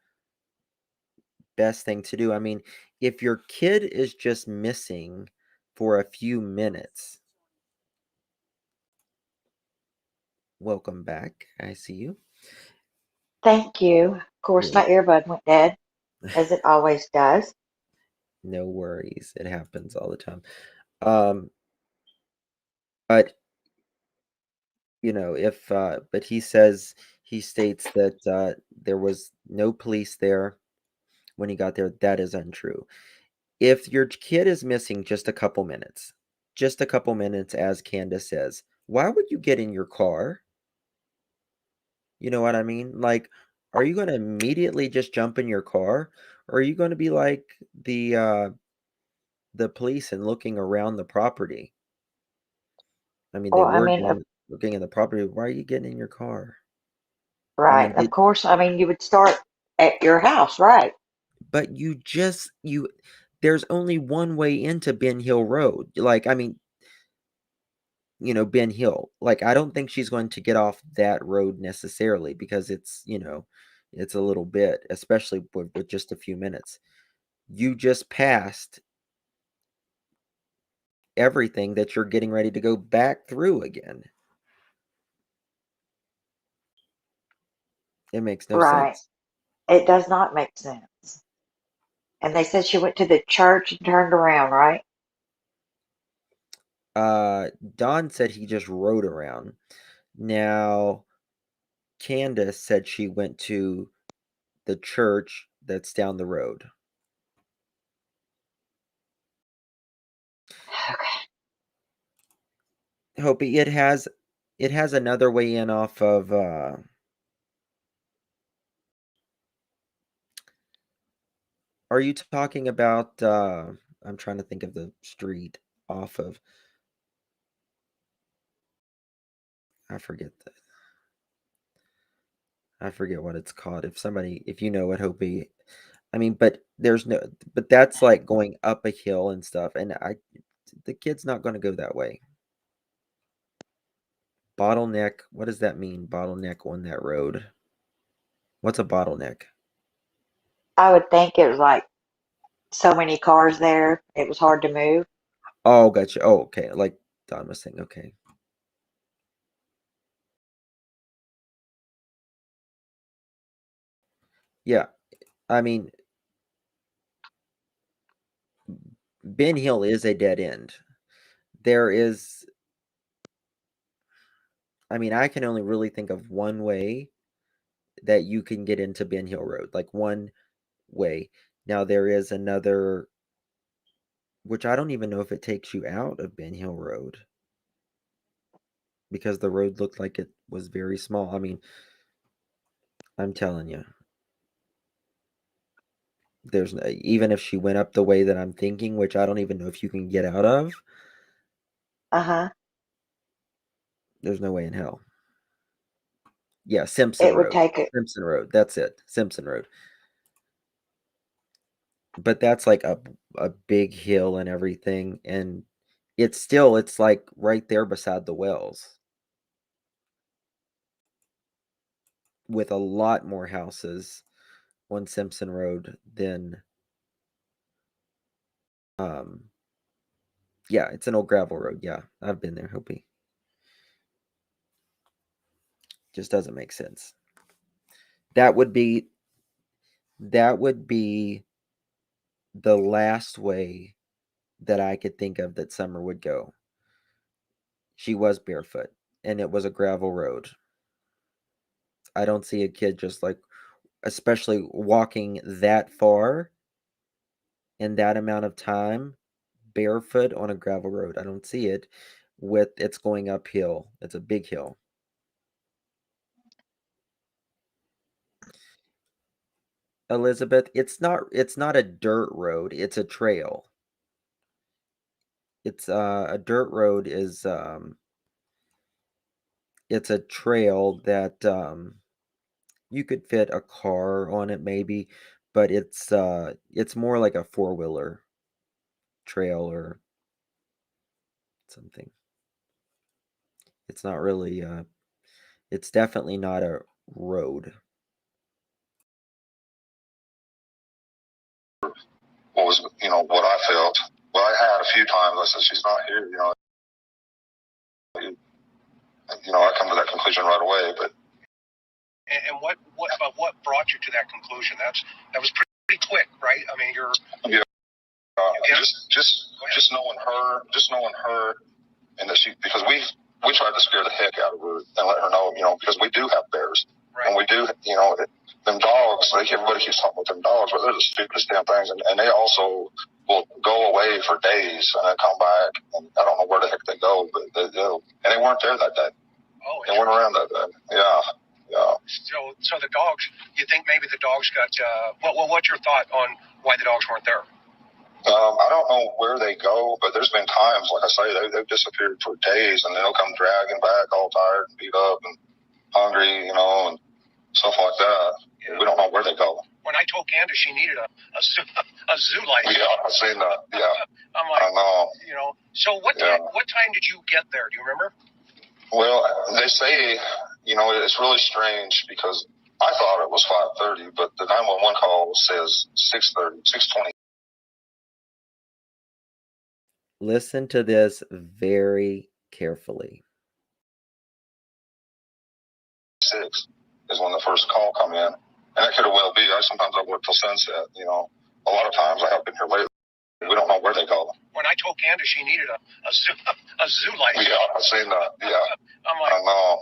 best thing to do. I mean, if your kid is just missing for a few minutes, welcome back. I see you. Thank you. Of course, my earbud went dead, as it always does. No worries. It happens all the time. But but he states that there was no police there when he got there. That is untrue. If your kid is missing just a couple minutes, as Candace says, why would you get in your car? You know what I mean? Like, are you going to immediately just jump in your car? Or are you going to be like the police and looking around the property? I mean, they were looking in the property. Why are you getting in your car? Right. Of course. I mean, you would start at your house, right? But there's only one way into Ben Hill Road. Like, I mean, Ben Hill. Like, I don't think she's going to get off that road necessarily because it's a little bit, especially with just a few minutes. You just passed everything that you're getting ready to go back through again. It makes no sense. It does not make sense. And they said she went to the church and turned around, right? Don said he just rode around. Now, Candace said she went to the church that's down the road. Okay. Hopi, it has It has another way in off of are you talking about I'm trying to think of the street off of I forget what it's called. If you know it, Hopi. I mean, but that's like going up a hill and stuff, and the kid's not going to go that way. Bottleneck, what does that mean? Bottleneck on that road. What's a bottleneck? I would think it was like so many cars there, it was hard to move. Oh, gotcha. Oh, okay. Like Don was saying, okay. Yeah. I mean, Ben Hill is a dead end. I can only really think of one way that you can get into Ben Hill Road, like one way. Now there is another, which I don't even know if it takes you out of Ben Hill Road, because the road looked like it was very small. I mean, I'm telling you, even if she went up the way that I'm thinking, which I don't even know if you can get out of. There's no way in hell. Yeah, Simpson Road. Simpson Road. That's it. Simpson Road. But that's like a big hill and everything, and it's like right there beside the wells, with a lot more houses on Simpson Road than yeah, it's an old gravel road. Yeah, I've been there, Hopi. Just doesn't make sense. That would be the last way that I could think of that Summer would go. She was barefoot, and it was a gravel road. I don't see a kid just like, especially walking that far in that amount of time, barefoot on a gravel road. I don't see it. It's going uphill. It's a big hill. Elizabeth, it's not a dirt road, it's a trail. It's a dirt road is it's a trail that you could fit a car on it maybe, but it's more like a four-wheeler trail or something. It's not really it's definitely not a road. What was, what I felt. Well, I had a few times. I said, she's not here. I come to that conclusion right away. But and what brought you to that conclusion? That was pretty quick, right? I mean, just knowing her, and that because we tried to scare the heck out of her and let her know, because we do have bears, right. And we do, them dogs. Everybody keeps talking about them dogs, but they're the stupidest damn things, and they also will go away for days and then come back, and I don't know where the heck they go, but they do, and they weren't there that day. Oh, they weren't around that day. Yeah. So the dogs. You think maybe the dogs got? What's your thought on why the dogs weren't there? I don't know where they go, but there's been times, like I say, they've disappeared for days, and they'll come dragging back all tired and beat up and hungry, and stuff like that. Yeah. We don't know where they go. When I told Candace she needed a zoo license. Yeah, I've seen that. Yeah. I'm like, I know. So what time did you get there? Do you remember? Well, they say, it's really strange because I thought it was 5:30, but the 911 call says 6:30, 6:20. Listen to this very carefully. 6 is when the first call come in, and that could well be. Sometimes I work till sunset. A lot of times I have been here lately. We don't know where they go. When I told Candace she needed a zoo license. Yeah, I've seen that. Yeah. I'm like, I know.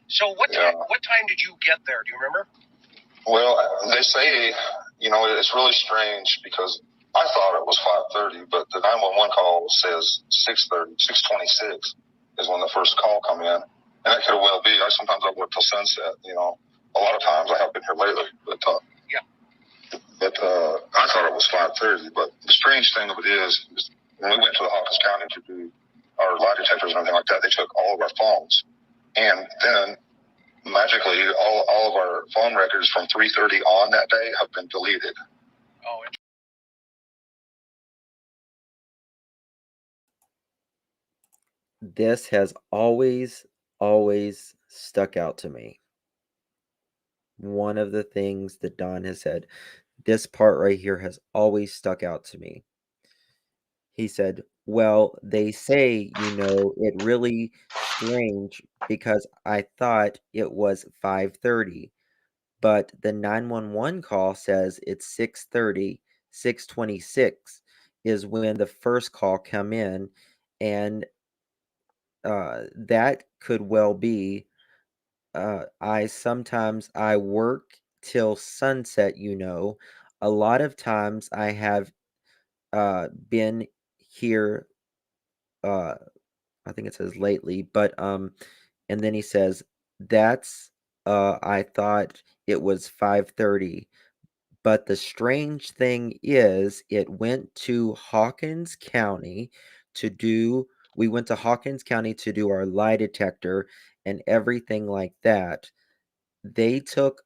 So what time did you get there? Do you remember? Well, they say, it's really strange because I thought it was 5:30, but the 911 call says 6:30, 6:26 is when the first call come in, And that could well be. Sometimes I work till sunset, you know. A lot of times I have been here lately, but I thought it was 5:30. But the strange thing of it is when we went to the Hawkins County to do our lie detectors and everything like that, they took all of our phones. And then magically, all of our phone records from 3:30 on that day have been deleted. Oh, This has always stuck out to me. One of the things that Don has said, this part right here has always stuck out to me. He said, well, they say, it really strange because I thought it was 5:30, but the 911 call says it's 6:30, 6:26 is when the first call come in, and that could well be. I work till sunset, A lot of times I have been here, I think it says lately, but and then he says I thought it was 5:30. But the strange thing is it went to Hawkins County we went to Hawkins County to do our lie detector and everything like that. They took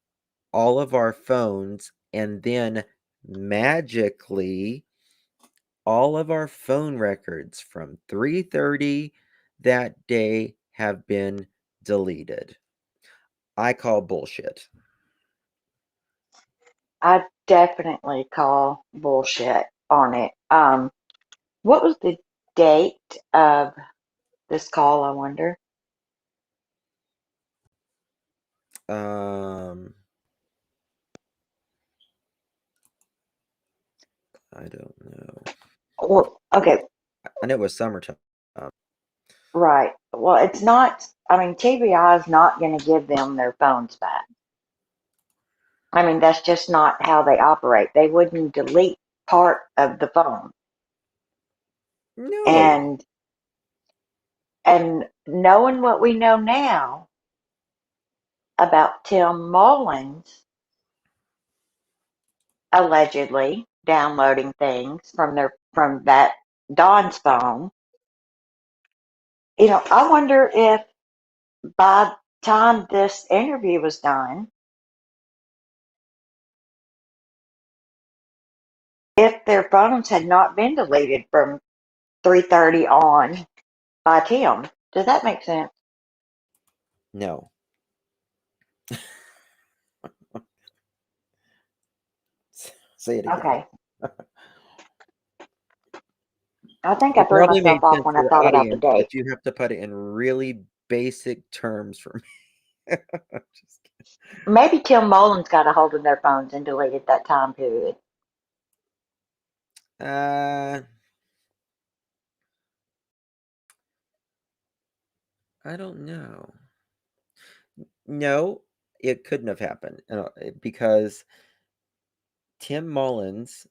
all of our phones, and then magically all of our phone records from 3:30 that day have been deleted. I call bullshit. I definitely call bullshit on it. What was the date of this call, I wonder? I don't know. Well, okay. I know it was summertime. Right. Well, it's not, TBI is not going to give them their phones back. That's just not how they operate. They wouldn't delete part of the phone. No. And knowing what we know now about Tim Mullins allegedly downloading things from that Dawn's phone, I wonder if by the time this interview was done, if their phones had not been deleted from 3:30 on by Tim. Does that make sense? No. Say it again. Okay. I think I threw myself off when I thought about the date. But you have to put it in really basic terms for me. Maybe Tim Mullins got a hold of their phones and deleted that time period. I don't know. No, it couldn't have happened because Tim Mullins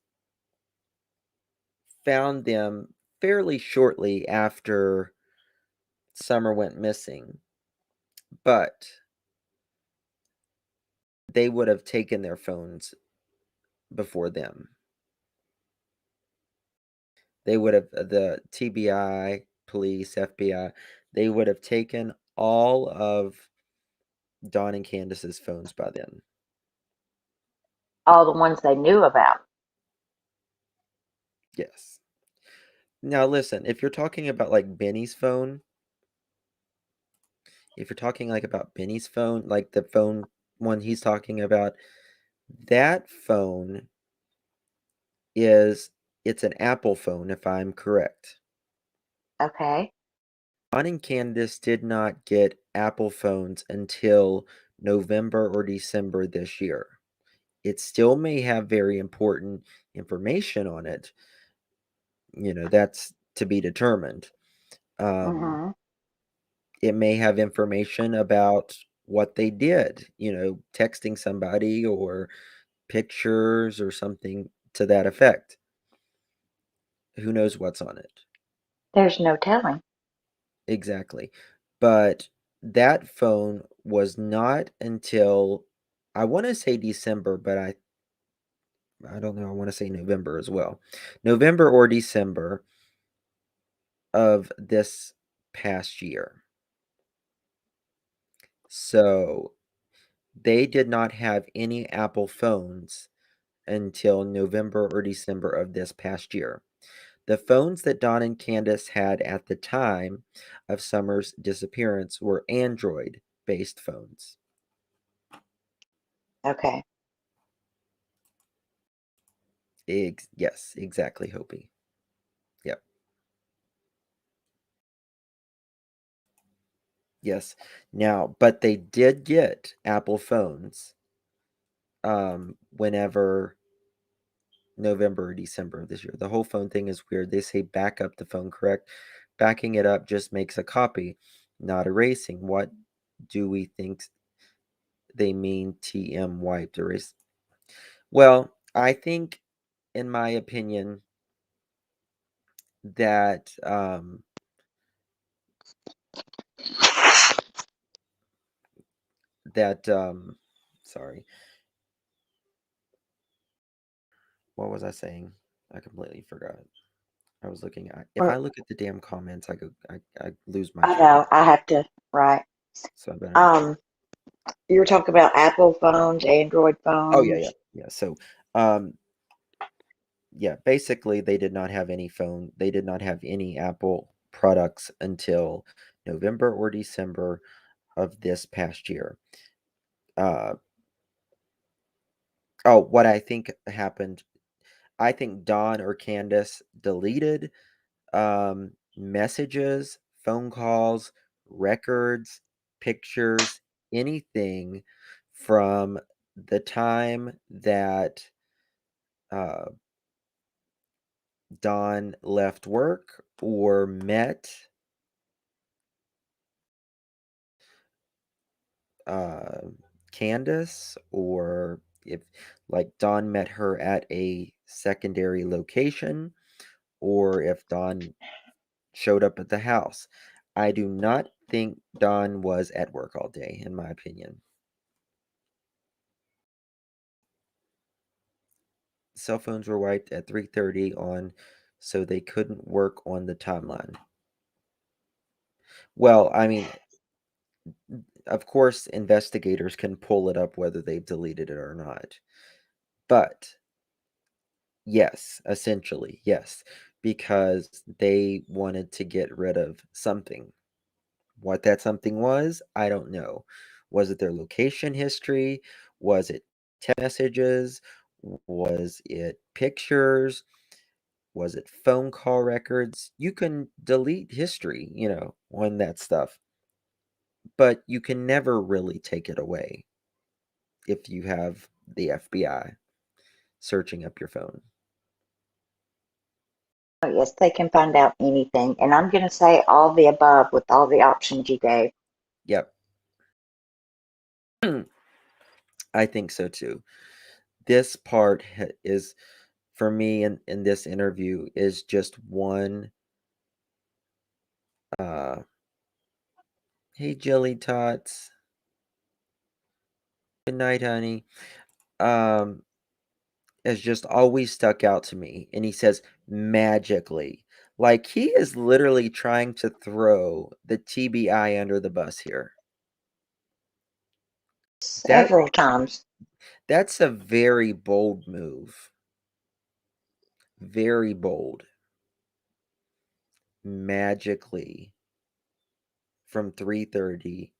found them fairly shortly after Summer went missing, but they would have taken their phones before them. They would have, the TBI, police, FBI, they would have taken all of Dawn and Candace's phones by then. All the ones they knew about. Yes. Now listen, if you're talking about like Benny's phone, like the phone one he's talking about, that phone it's an Apple phone, if I'm correct. Okay. Dawn and Candace did not get Apple phones until November or December this year. It still may have very important information on it. That's to be determined. It may have information about what they did, texting somebody or pictures or something to that effect. Who knows what's on it? There's no telling. Exactly. But that phone was not until, I want to say December, but I don't know. I want to say November as well. November or December of this past year. So they did not have any Apple phones until November or December of this past year. The phones that Don and Candace had at the time of Summer's disappearance were Android-based phones. Okay. Yes, exactly, Hopi. Yep. Yes. Now, but they did get Apple phones whenever November or December of this year. The whole phone thing is weird. They say back up the phone, correct? Backing it up just makes a copy, not erasing. What do we think they mean TM wiped erase? Well, I think, in my opinion, that sorry. What was I saying? I completely forgot. I was looking at, if I look at the damn comments, I lose my I know. I have to, right. So I better. You were talking about Apple phones, Android Oh, yeah. phones. So, yeah, basically they did not have any phone. They did not have any Apple products until November or December of this past year. What I think happened, I think Don or Candace deleted messages, phone calls, records, pictures, anything from the time that Don left work or met Candace, or if like Don met her at a secondary location, or if Don showed up at the house. I do not think Don was at work all day, in my opinion. Cell phones were wiped at 3:30 on, so they couldn't work on the timeline. Well, I mean, of course, investigators can pull it up whether they've deleted it or not. But yes, essentially, yes, because they wanted to get rid of something. What that something was, I don't know. Was it their location history? Was it text messages? Was it pictures? Was it phone call records? You can delete history, on that stuff. But you can never really take it away if you have the FBI searching up your phone. Oh, yes, they can find out anything. And I'm going to say all the above with all the options you gave. Yep. I think so too. This part is, for me, in this interview, is just one. Hey, Jelly Tots. Good night, honey. Has just always stuck out to me. And he says magically. Like, he is literally trying to throw the TBI under the bus here. Several times. That's a very bold move. Very bold. Magically. From 3:30.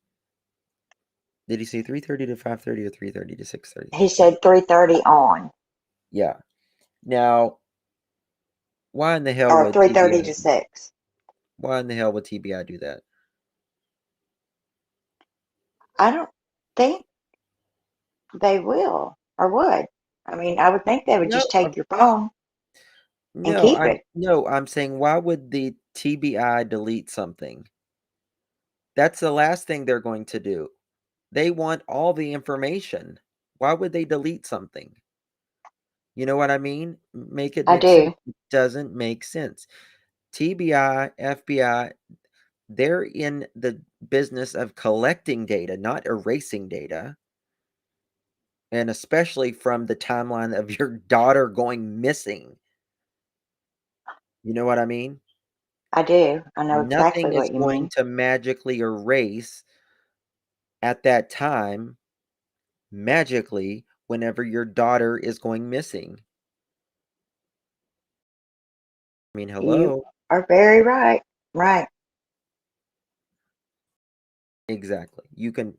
Did he say 3:30 to 5:30 or 3:30 to 6:30? He said 3:30 on. Yeah. Now, why in the hell Or would 3:30 TBI to 6. Why in the hell would TBI do that? I don't think they will or would. I mean, I would think they would just take your phone and keep it. No, I'm saying, why would the TBI delete something? That's the last thing they're going to do. They want all the information. Why would they delete something? You know what I mean? Make it I make sense. do. It doesn't make sense. TBI, FBI, They're in the business of collecting data, not erasing data. And especially from the timeline of your daughter going missing. You know what I mean? I do. I know exactly Nothing is what you going mean. to magically erase at that time, magically, whenever your daughter is going missing. I mean, You hello? are very right. Right. Exactly. You can,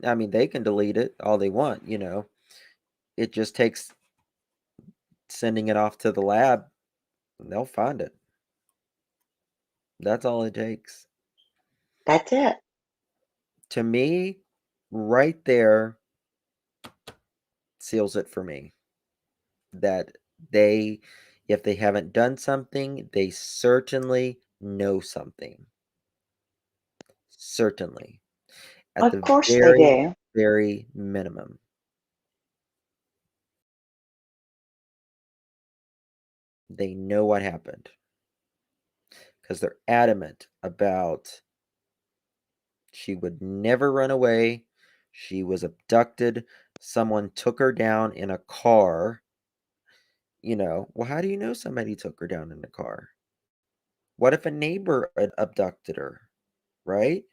I mean, they can delete it all they want, you know. It just takes sending it off to the lab, and they'll find it. That's all it takes. That's it. To me, right there seals it for me. That they, if they haven't done something, they certainly know something. Certainly. At Of the course they very, do. very minimum. They know what happened. Because they're adamant about she would never run away. She was abducted. Someone took her down in a car. You know, well, how do you know somebody took her down in a car? What if a neighbor abducted her, right?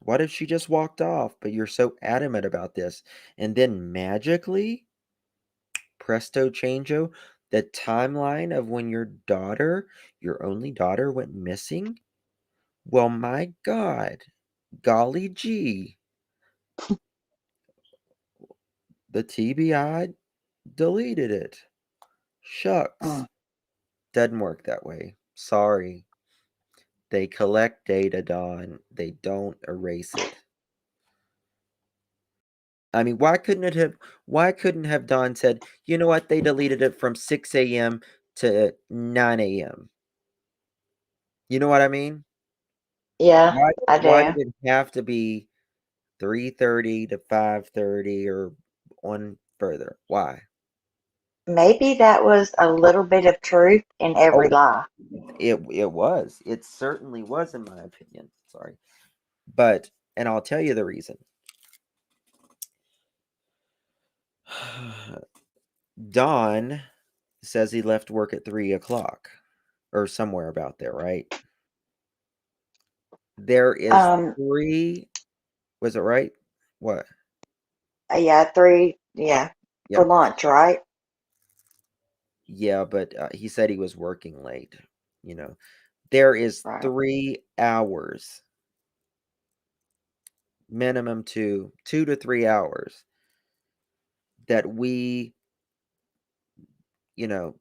What if she just walked off, but you're so adamant about this? And then magically, presto changeo, the timeline of when your daughter, your only daughter, went missing? Well, my God, golly gee, the TBI deleted it. Shucks. Doesn't work that way. Sorry. They collect data, Don. They don't erase it. I mean, why couldn't have Don said, you know what, they deleted it from 6 a.m. to 9 a.m. You know what I mean? Yeah, I Why do. did it have to be 3:30 to 5:30 or on further? Why? Maybe that was a little bit of truth in every Oh, lie. it was. It certainly was, in my opinion. Sorry. But, and I'll tell you the reason. Don says he left work at 3 o'clock or somewhere about there, right? There is 3, was it right? What? Yeah, 3, Yeah. for lunch, right? Yeah, but he said he was working late, you know. There is Right. 3 hours, minimum 2 to 3 hours that we, you know,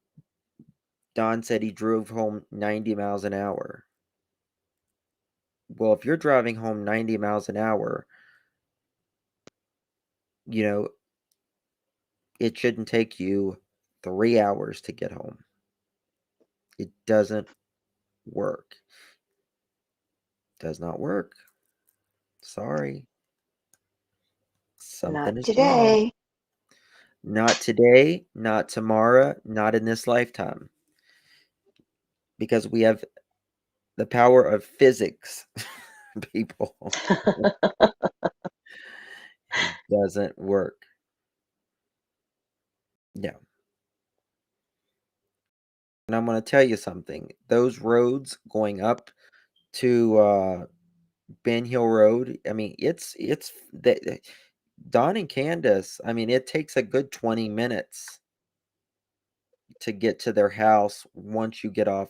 Don said he drove home 90 miles an hour. Well, if you're driving home 90 miles an hour, you know, it shouldn't take you 3 hours to get home. It doesn't work. Does not work. Sorry. Something Not is wrong. today. Not today, not tomorrow, not in this lifetime. Because we have the power of physics, people. It doesn't work. No. And I'm going to tell you something. Those roads going up to Ben Hill Road, I mean, it's Don and Candace, I mean, it takes a good 20 minutes to get to their house once you get off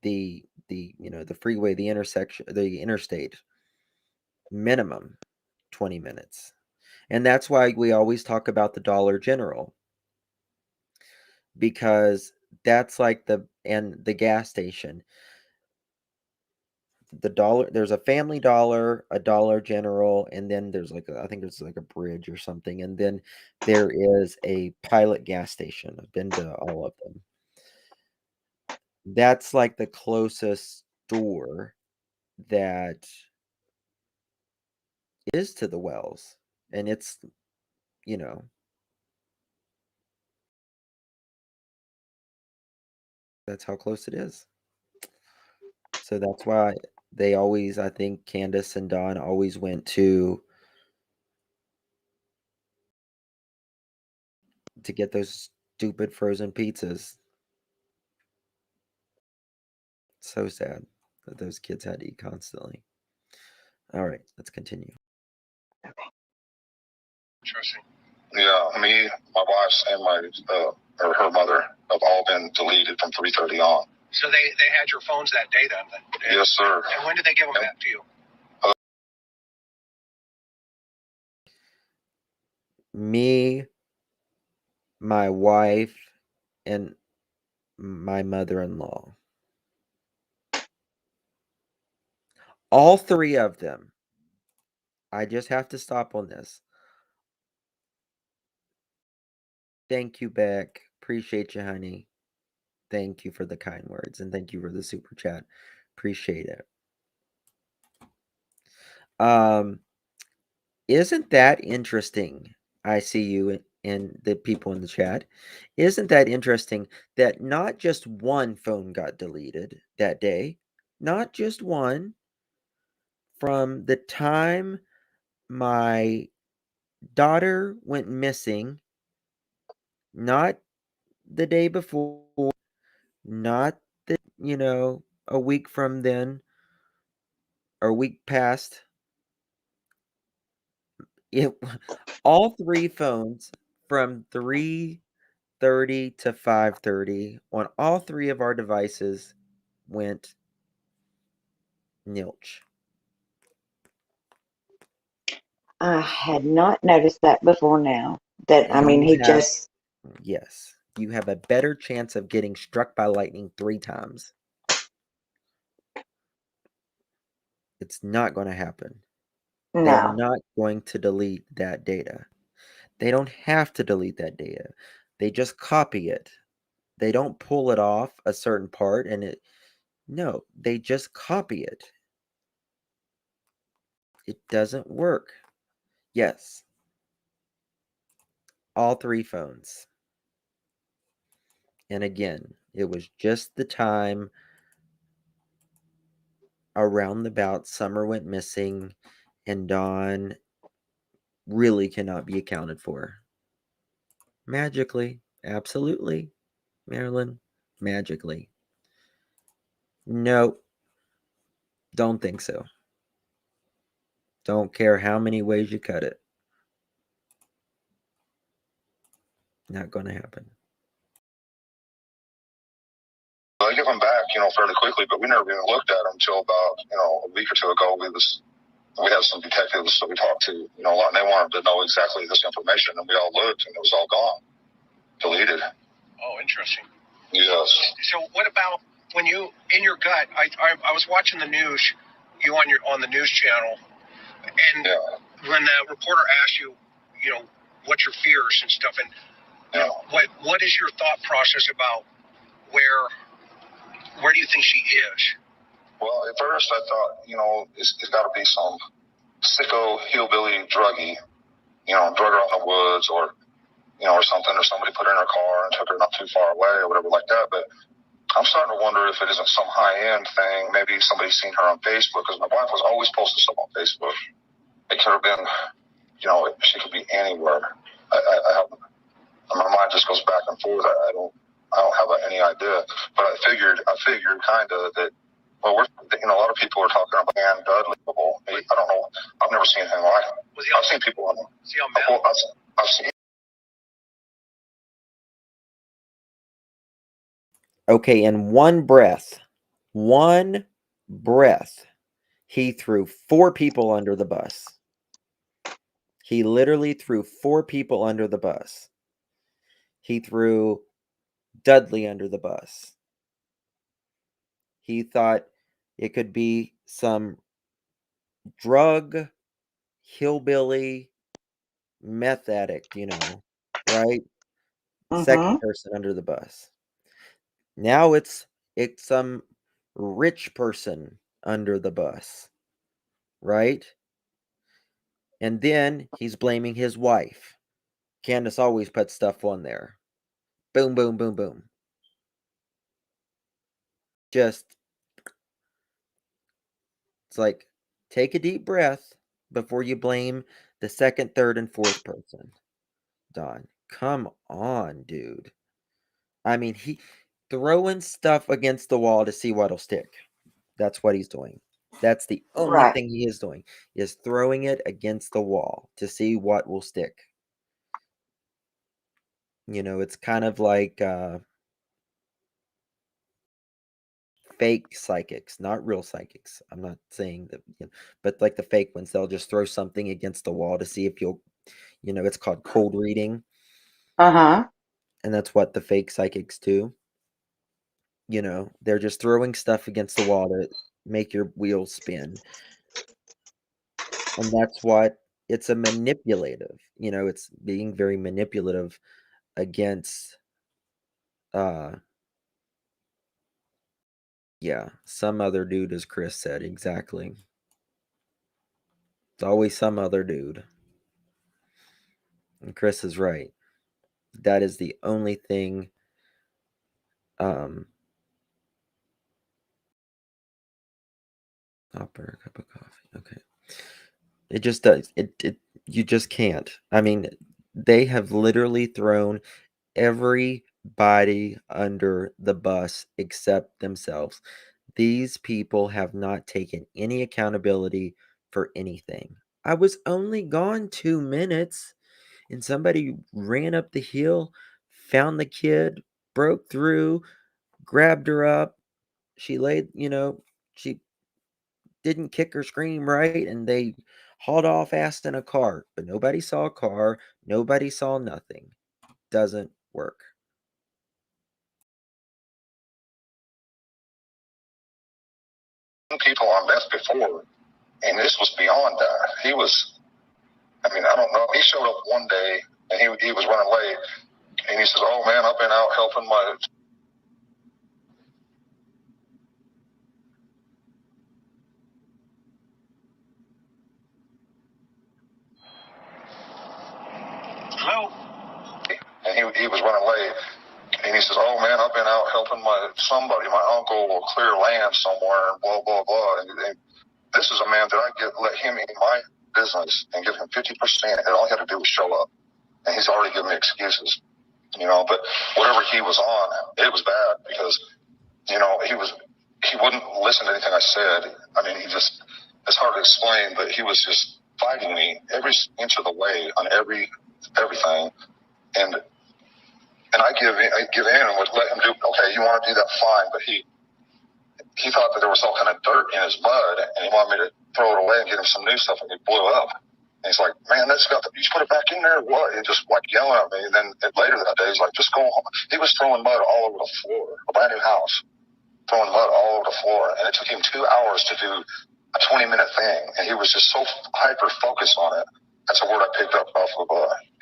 the the freeway, the intersection, the interstate. Minimum 20 minutes. And that's why we always talk about the Dollar General, because that's like the gas station. There's a Family Dollar, a Dollar General, and then there's I think there's like a Bridge or something, and then there is a Pilot gas station. I've been to all of them. That's like the closest store that is to the wells, and it's, you know, that's how close it is. So that's why They always, I think Candace and Dawn always went to get those stupid frozen pizzas. So sad that those kids had to eat constantly. All right, let's continue. Interesting. Yeah, me, my wife, and or her mother have all been deleted from 3:30 on. So they had your phones that day then? Yes, sir. And when did they give them back to you? Me, my wife, and my mother-in-law. All three of them. I just have to stop on this. Thank you, Beck. Appreciate you, honey. Thank you for the kind words, and thank you for the super chat. Appreciate it. Isn't that interesting? I see you and the people in the chat. Isn't that interesting that not just one phone got deleted that day? Not just one. From the time my daughter went missing, not the day before, not the, a week from then, or a week past. All three phones from 3:30 to 5:30 on all three of our devices went nilch. I had not noticed that before now. Yes, you have a better chance of getting struck by lightning 3 times. It's not going to happen. No. They're not going to delete that data. They don't have to delete that data. They just copy it. They don't pull it off a certain part no, they just copy it. It doesn't work. Yes. All three phones. And again, it was just the time around about Summer went missing and Dawn really cannot be accounted for. Magically. Absolutely. Marilyn. Magically. No. Don't think so. Don't care how many ways you cut it. Not going to happen. I give them back, fairly quickly, but we never even looked at them until about, a week or two ago. We had some detectives that we talked to, a lot, and they wanted to know exactly this information, and we all looked, and it was all gone, deleted. Oh, interesting. Yes. So what about when you, in your gut, I was watching the news, you on the news channel, and when the reporter asked you, what's your fears and stuff, and what is your thought process about where do you think she is? Well, at first I thought, it's got to be some sicko hillbilly druggie, drug her out in the woods or something, or somebody put her in her car and took her not too far away or whatever like that. But I'm starting to wonder if it isn't some high-end thing. Maybe somebody's seen her on Facebook, because my wife was always posting stuff on Facebook. It could have been, she could be anywhere. My mind just goes back and forth. I don't have any idea. But I figured kind of that. Well, a lot of people are talking about Ann Dudley. I don't know. I've never seen anything like it. I've seen people on. I've seen. Okay, in one breath, he threw 4 people under the bus. He literally threw 4 people under the bus. He threw Dudley under the bus. He thought it could be some drug hillbilly meth addict, right? Second person under the bus. Now it's some rich person under the bus, right? And then he's blaming his wife. Candace always puts stuff on there. Boom, boom, boom, boom. Just It's like, take a deep breath before you blame the second, third, and fourth person. Don, come on, dude. I mean, he throwing stuff against the wall to see what'll stick. That's what he's doing. That's the only Right. thing he is doing, is throwing it against the wall to see what will stick. You know, it's kind of like fake psychics, not real psychics. I'm not saying that, but like the fake ones, they'll just throw something against the wall to see if you'll, it's called cold reading. Uh-huh. And that's what the fake psychics do. They're just throwing stuff against the wall to make your wheels spin. And that's what it's a manipulative, it's being very manipulative against some other dude, as Chris said. Exactly. It's always some other dude. And Chris is right. That is the only thing I'll pour a cup of coffee. Okay. It just does. It you just can't. I mean, they have literally thrown everybody under the bus except themselves. These people have not taken any accountability for anything. I was only gone 2 minutes and somebody ran up the hill, found the kid, broke through, grabbed her up. She laid, she didn't kick or scream right, and they hauled off fast in a car. But nobody saw a car. Nobody saw nothing. Doesn't work. People on death before, and this was beyond that. He was, I don't know. He showed up one day, and he was running late, and he says, "Oh man, I've been out helping my." Hello. And he was running late, and he says, "Oh man, I've been out helping my uncle clear land somewhere, and blah blah blah." And this is a man that I let him in my business and give him 50%, and all he had to do was show up, and he's already given me excuses, But whatever he was on, it was bad because, he wouldn't listen to anything I said. It's hard to explain, but he was just fighting me every inch of the way on everything, and I give in and would let him do. Okay, you want to do that, fine, but he thought that there was all kind of dirt in his mud, and he wanted me to throw it away and get him some new stuff, and he blew it up. And he's like, "Man, you put it back in there, what?" And just like yelling at me. And then later that day, he's like, "Just go home." He was throwing mud all over the floor, a brand new house, throwing mud all over the floor. And it took him 2 hours to do a 20-minute thing. And he was just so hyper-focused on it. That's a word I picked up off of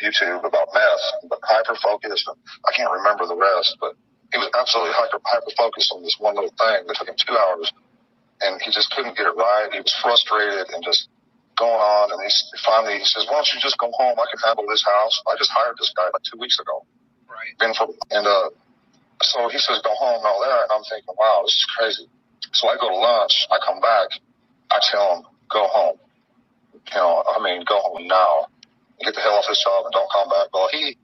YouTube about meth, but hyper-focused. I can't remember the rest, but he was absolutely hyper-focused on this one little thing that took him 2 hours. And he just couldn't get it right. He was frustrated and just going on, and finally he says, "Why don't you just go home? I can handle this house. I just hired this guy like 2 weeks ago." Right. So he says, "Go home," and all that, and I'm thinking, wow, this is crazy. So I go to lunch, I come back, I tell him, "Go home. Go home now. Get the hell off this job and don't come back." Well, he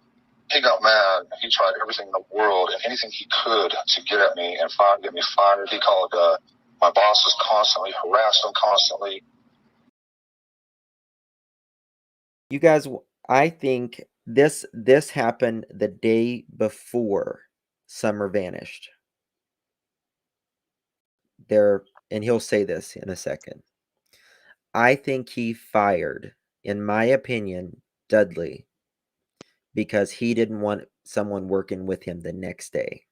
got mad. He tried everything in the world and anything he could to get at me and get me fired. He called my bosses constantly, harassed him constantly. You guys, I think this happened the day before Summer vanished. And he'll say this in a second. I think he fired, in my opinion, Dudley, because he didn't want someone working with him the next day.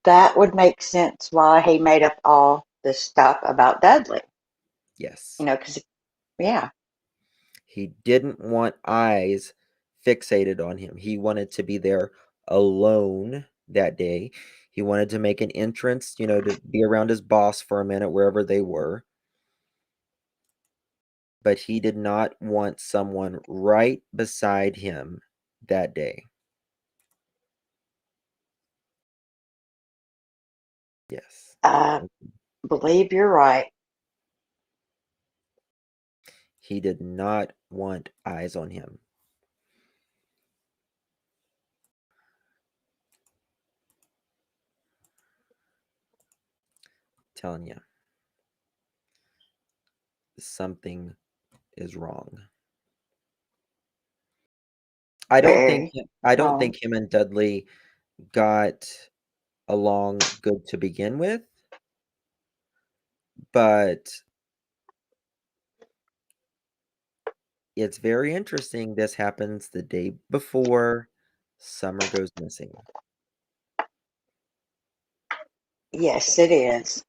That would make sense why he made up all this stuff about Dudley. Yes. Because, yeah. He didn't want eyes fixated on him. He wanted to be there alone that day. He wanted to make an entrance, to be around his boss for a minute, wherever they were. But he did not want someone right beside him that day. Yes. Believe you're right. He did not want eyes on him. Telling you, something is wrong. I don't think him and Dudley got along good to begin with, but it's very interesting. This happens the day before Summer goes missing. Yes, it is.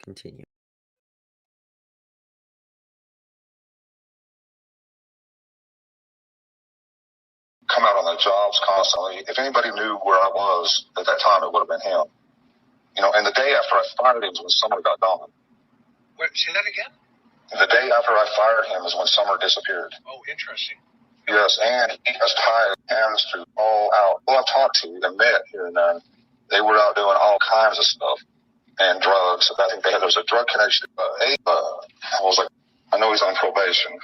Continue. Come out on their jobs constantly. If anybody knew where I was at that time, it would have been him. You know, and the day after I fired him is when Summer got gone. Wait, say that again? The day after I fired him is when Summer disappeared. Oh, interesting. Yes, and he has tied hands to all out. Well, I've talked to them, met here and there. They were out doing all kinds of stuff and drugs. I think there was a drug connection. I was like, I know he's on probation.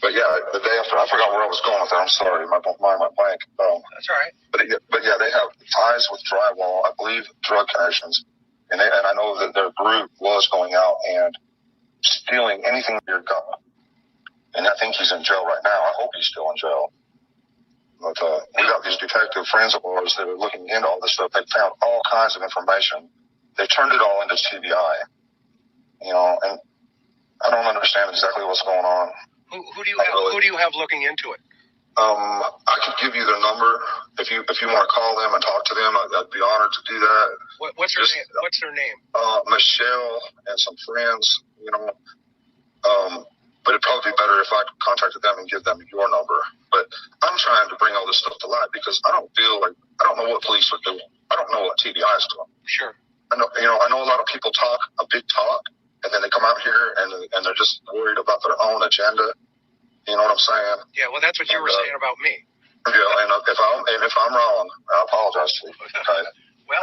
But yeah, the day after, I forgot where I was going with that. I'm sorry, my mind went blank. That's all right. But yeah, they have ties with Drywall. I believe drug connections, and I know that their group was going out and stealing anything with your gun. And I think he's in jail right now. I hope he's still in jail. But we got these detective friends of ours that are looking into all this stuff. They found all kinds of information. They turned it all into TBI. You know, and I don't understand exactly what's going on. Who do you have looking into it? I could give you their number if you want to call them and talk to them. I'd be honored to do that. What's their name? What's their name? Michelle and some friends. You know, but it'd probably be better if I contacted them and give them your number. But I'm trying to bring all this stuff to light because I don't know what police are doing. I don't know what TBI is doing. Sure. I know a lot of people talk a big talk, and then they come out here and they're just worried about their own agenda. You know what I'm saying? Yeah, well, that's what you were saying about me. Yeah, and if I'm wrong, I apologize to you. Okay? Well,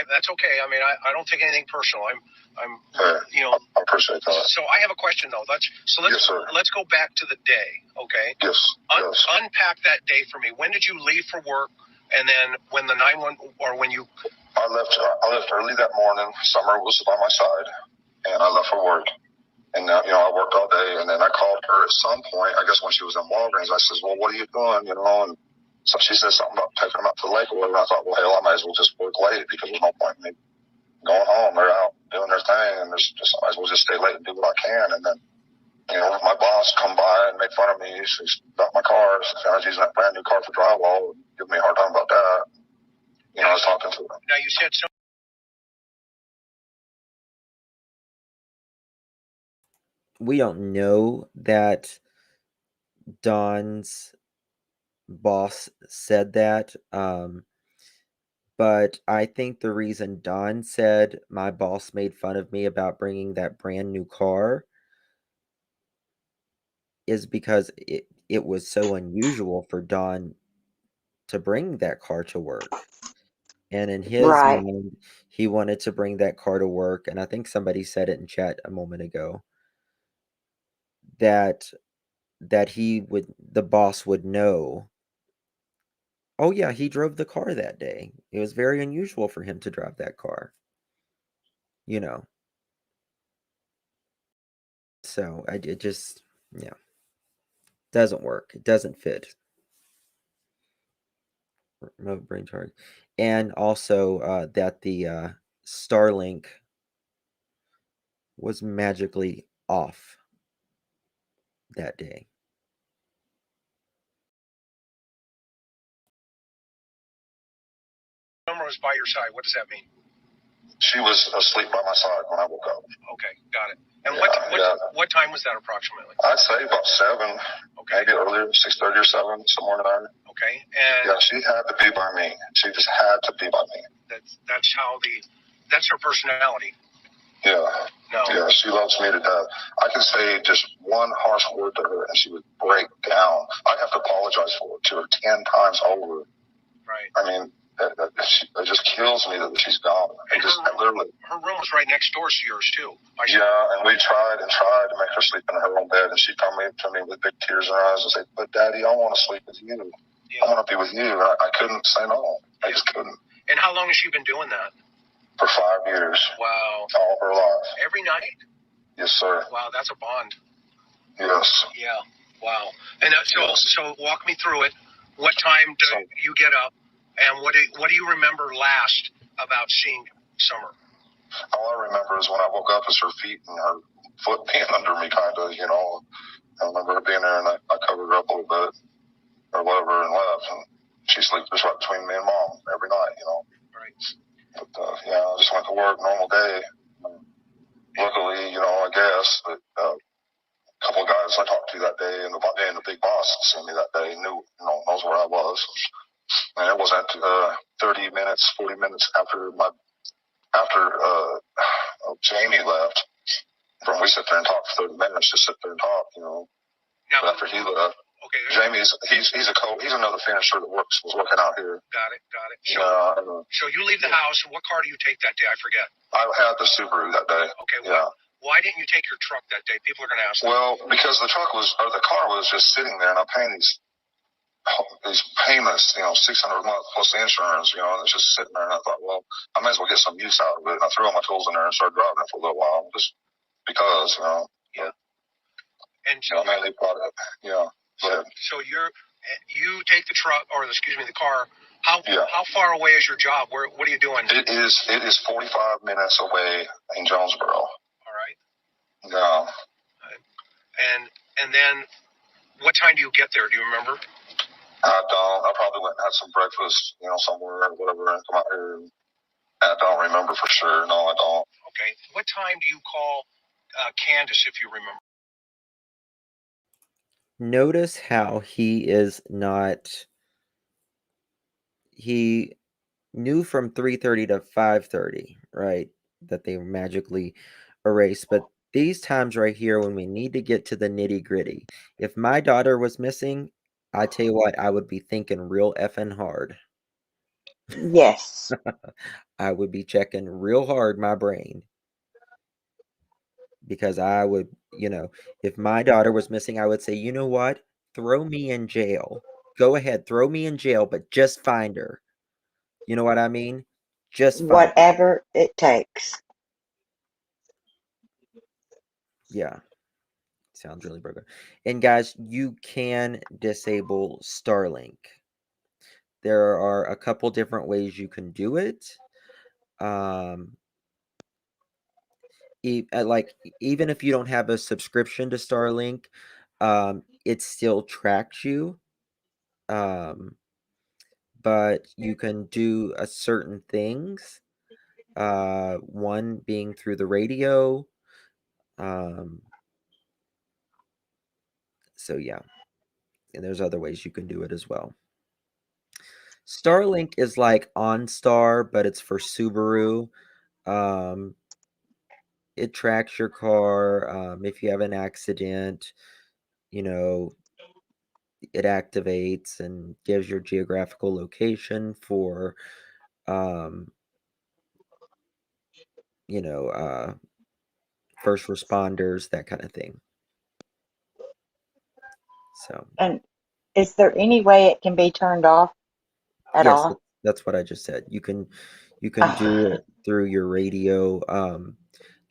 that's okay. I mean, I don't take anything personal. I appreciate that. So I have a question though. Let's go back to the day, okay? Yes. Unpack that day for me. When did you leave for work? And then when the 911 or when you? I left early that morning. Summer was by my side, and I left for work. And I worked all day, and then I called her at some point. I guess when she was in Walgreens, I says, "Well, what are you doing?" And so she said something about taking them out to the lake or whatever. I thought, well, hell, I might as well just work late because there's no point in me going home. They're out doing their thing, and I might as well just stay late and do what I can. And then, my boss come by and make fun of me. She stopped my car. I was using that brand new car for Drywall and give me a hard time about that. I was talking to her. Now you said so. We don't know that Don's boss said that, but I think the reason Don said my boss made fun of me about bringing that brand new car is because it was so unusual for Don to bring that car to work. And in his mind, he wanted to bring that car to work, and I think somebody said it in chat a moment ago, that the boss would know, oh yeah, he drove the car that day. It was very unusual for him to drive that car. So it just, doesn't work. It doesn't fit. Remote brain charge. And also that the Starlink was magically off that day. Summer was by your side. What does that mean? She was asleep by my side when I woke up. Okay, got it. And what time was that approximately? I'd say about 7. Okay. Maybe earlier, 6:30 or 7, somewhere in there. Okay. And yeah, she had to be by me. She just had to be by me. That's her personality. Yeah. No. Yeah, she loves me to death. I can say just one harsh word to her and she would break down. I'd have to apologize to her 10 times over. Right. I mean, it just kills me that she's gone. And Literally. Her room was right next door to yours too. Yeah, and we tried to make her sleep in her own bed, and she'd come in to me with big tears in her eyes and say, "But Daddy, I want to sleep with you. Yeah. I want to be with you." And I couldn't say no. I just couldn't. And how long has she been doing that? For 5 years. Wow. All her life. Every night? Yes, sir. Wow, that's a bond. Yes. Yeah. Wow. And so walk me through it. What time do you get up, and what do you remember last about seeing Summer? All I remember is when I woke up is her feet and her foot being under me, kind of, you know. I remember her being there, and I covered her up a little bit or whatever and left. And she sleeps just right between me and Mom every night, you know. Right. But, yeah, I just went to work, normal day. Luckily, you know, I guess, that a couple of guys I talked to that day, and the big boss seen me that day, knows where I was. And it wasn't 30 minutes, 40 minutes after Jamie left. We sit there and talk for 30 minutes, just sit there and talk, you know. Now, but after he left, okay, Jamie's he's another finisher that was working out here. Got it. So you leave the house, and what car do you take that day? I forget. I had the Subaru that day. Okay. Yeah. Why didn't you take your truck that day? People are going to ask. Well, because the car was just sitting there, and I'm paying these payments, you know, $600 a month plus the insurance, you know, and it's just sitting there. And I thought, well, I may as well get some use out of it. And I threw all my tools in there and started driving it for a little while, just because, you know. Yeah. And so, I mainly bought it. Yeah. So you take the truck, or the car. How far away is your job? What are you doing? It is 45 minutes away in Jonesboro. All right. Yeah. And then, what time do you get there? Do you remember? I don't. I probably went and had some breakfast, you know, somewhere or whatever, and come out here. And I don't remember for sure. No, I don't. Okay. What time do you call Candace, if you remember? Notice how he is not. He knew from 3:30 to 5:30, right? That they magically erased. But these times right here, when we need to get to the nitty gritty, if my daughter was missing, I tell you what, I would be thinking real effing hard. Yes. I would be checking real hard my brain. Because I would, you know, if my daughter was missing, I would say, you know what? Throw me in jail. Go ahead, throw me in jail, but just find her. You know what I mean? Just find whatever it takes. Yeah. Sounds really broken. And guys, you can disable Starlink. There are a couple different ways you can do it. Even if you don't have a subscription to Starlink, it still tracks you. But you can do certain things. One being through the radio. So yeah, and there's other ways you can do it as well. Starlink is like OnStar, but it's for Subaru. It tracks your car. If you have an accident, you know, it activates and gives your geographical location for, you know, first responders, that kind of thing. So. And is there any way it can be turned off at all? Yes, that's what I just said. You can do it through your radio.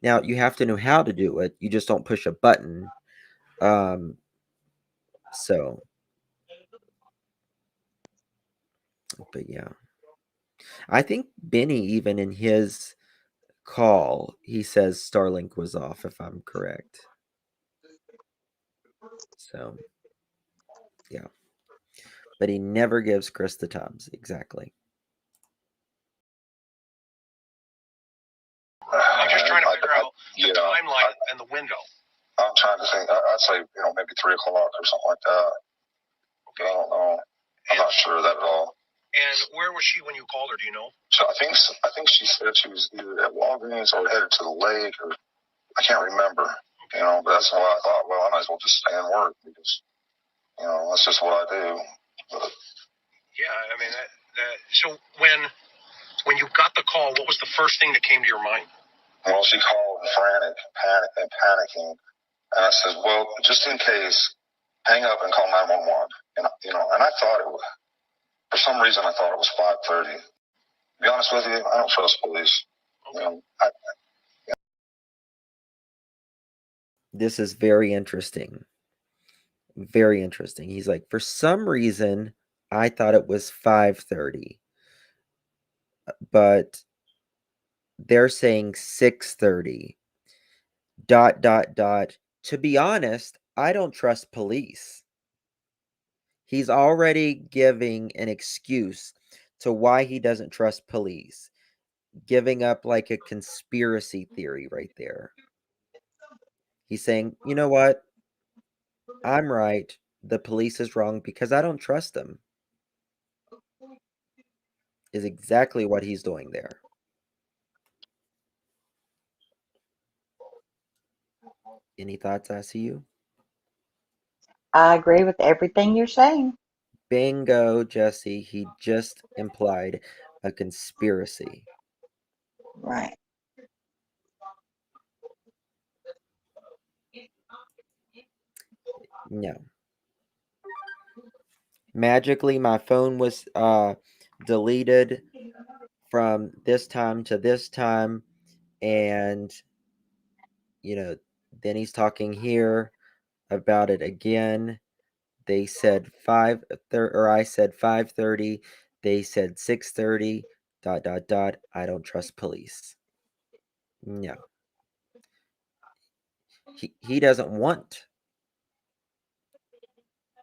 Now you have to know how to do it. You just don't push a button. So, but yeah, I think Benny, even in his call, he says Starlink was off, if I'm correct. So, yeah, but he never gives Chris the tubs. Exactly. I'm just trying to figure out the timeline and the window. I'm trying to think. I'd say, you know, maybe 3 o'clock or something like that. Okay. I don't know. I'm not sure of that at all. And where was she when you called her? Do you know? So I think she said she was either at Walgreens or headed to the lake, or I can't remember. Okay. You know, but that's why I thought, well, I might as well just stay and work because, you know, that's just what I do. But, yeah, I mean So when you got the call, what was the first thing that came to your mind? Well, she called panicking. And I said, well, just in case, hang up and call 911. And, and I thought it was, for some reason, I thought it was 5:30. To be honest with you, I don't trust police. This is very interesting. Very interesting. He's like, for some reason, I thought it was 5:30. But they're saying 6:30. ... To be honest, I don't trust police. He's already giving an excuse to why he doesn't trust police, giving up like a conspiracy theory right there. He's saying, you know what? I'm right. The police is wrong because I don't trust them. Is exactly what he's doing there. Any thoughts, ICU? I agree with everything you're saying. Bingo, Jesse. He just implied a conspiracy. Right. No. Magically, my phone was deleted from this time to this time. And, then he's talking here about it again. They said 5:30, or I said 5:30. They said 6:30. ... I don't trust police. No. He doesn't want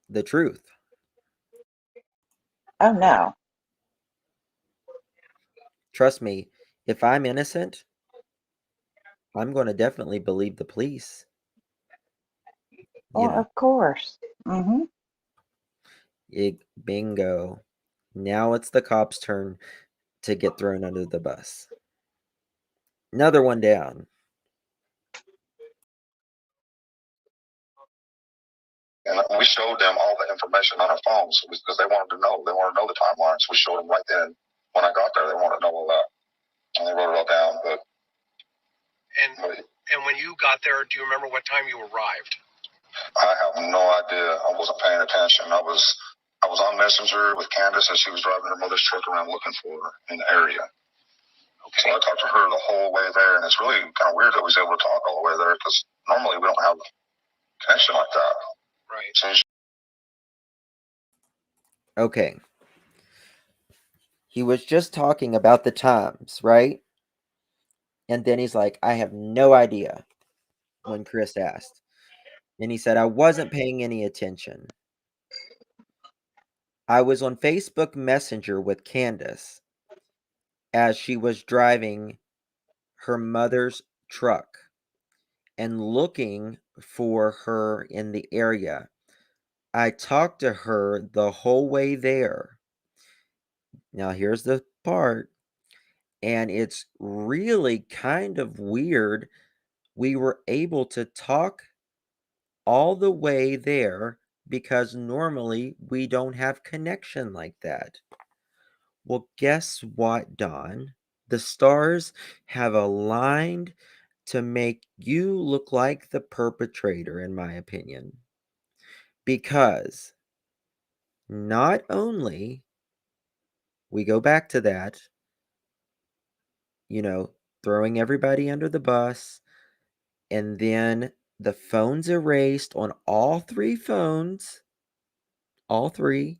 the truth. Oh, no. Trust me, if I'm innocent, I'm going to definitely believe the police. Well, of course. Mm-hmm. Bingo. Now it's the cops' turn to get thrown under the bus. Another one down. And we showed them all the information on our phones because they wanted to know. They wanted to know the timelines. We showed them right then. When I got there, they wanted to know all that. And they wrote it all down. And when you got there, do you remember what time you arrived? I have no idea. I wasn't paying attention. I was on Messenger with Candace as she was driving her mother's truck around looking for her in the area. Okay. So I talked to her the whole way there, and it's really kind of weird that we was able to talk all the way there because normally we don't have a connection like that. Right. Okay. He was just talking about the times, right? And then he's like, I have no idea, when Chris asked. And he said, I wasn't paying any attention. I was on Facebook Messenger with Candace as she was driving her mother's truck and looking for her in the area. I talked to her the whole way there. Now, here's the part, and it's really kind of weird. We were able to talk all the way there because normally we don't have connection like that. Well, guess what, Don? The stars have aligned to make you look like the perpetrator, in my opinion. Because not only we go back to that, throwing everybody under the bus, and then the phones erased on all three phones, all three,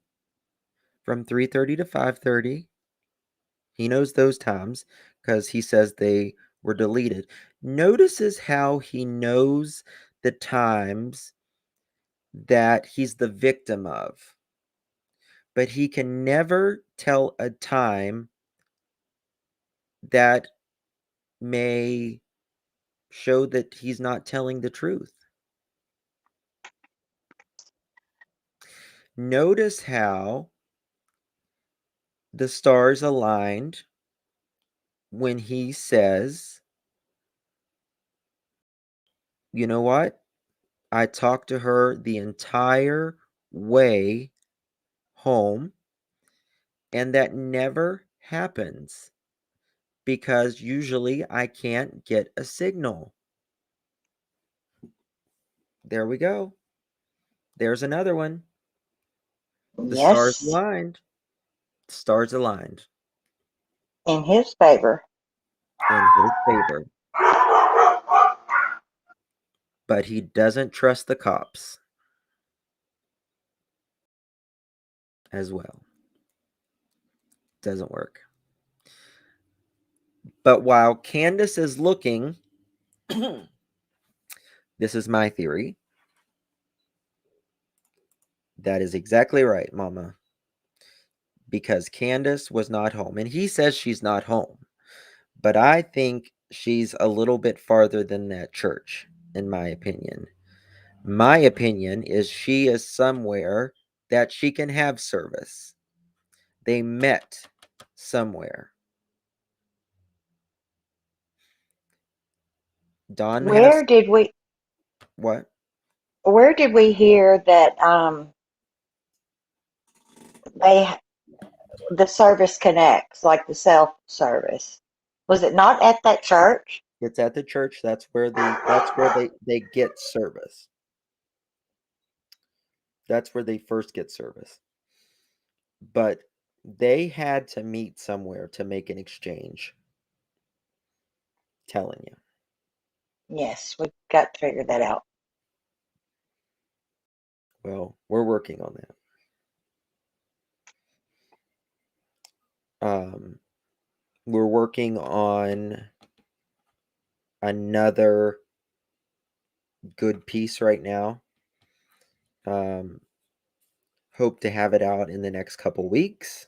from 3:30 to 5:30. He knows those times because he says they were deleted. Notices how he knows the times that he's the victim of, but he can never tell a time that may show that he's not telling the truth. Notice how the stars aligned when he says, you know what? I talked to her the entire way home. And that never happens because usually I can't get a signal. There we go. There's another one. The stars Yes, aligned. Stars aligned in his favor. in his favor. But he doesn't trust the cops as well. Doesn't work. But while Candace is looking, this is my theory. That is exactly right, Mama. Because Candace was not home. And he says she's not home. But I think she's a little bit farther than that church, in my opinion. My opinion is she is somewhere that she can have service. They met somewhere. Don has Where did we what? where did we hear that they the service connects, like the self service? Was it not at that church? It's at the church. That's where they get service. That's where they first get service. But they had to meet somewhere to make an exchange. Telling you. Yes, we've got to figure that out. Well, we're working on that. We're working on another good piece right now. Hope to have it out in the next couple weeks.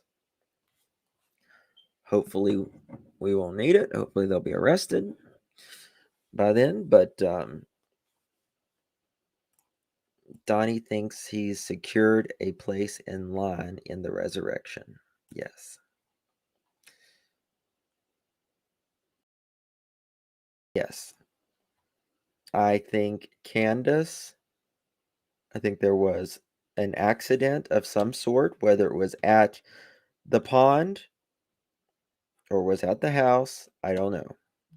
Hopefully we won't need it. Hopefully they'll be arrested by then. But Donnie thinks he's secured a place in line in the resurrection. Yes. Yes. I think Candace, I think there was an accident of some sort, whether it was at the pond or was at the house. I don't know.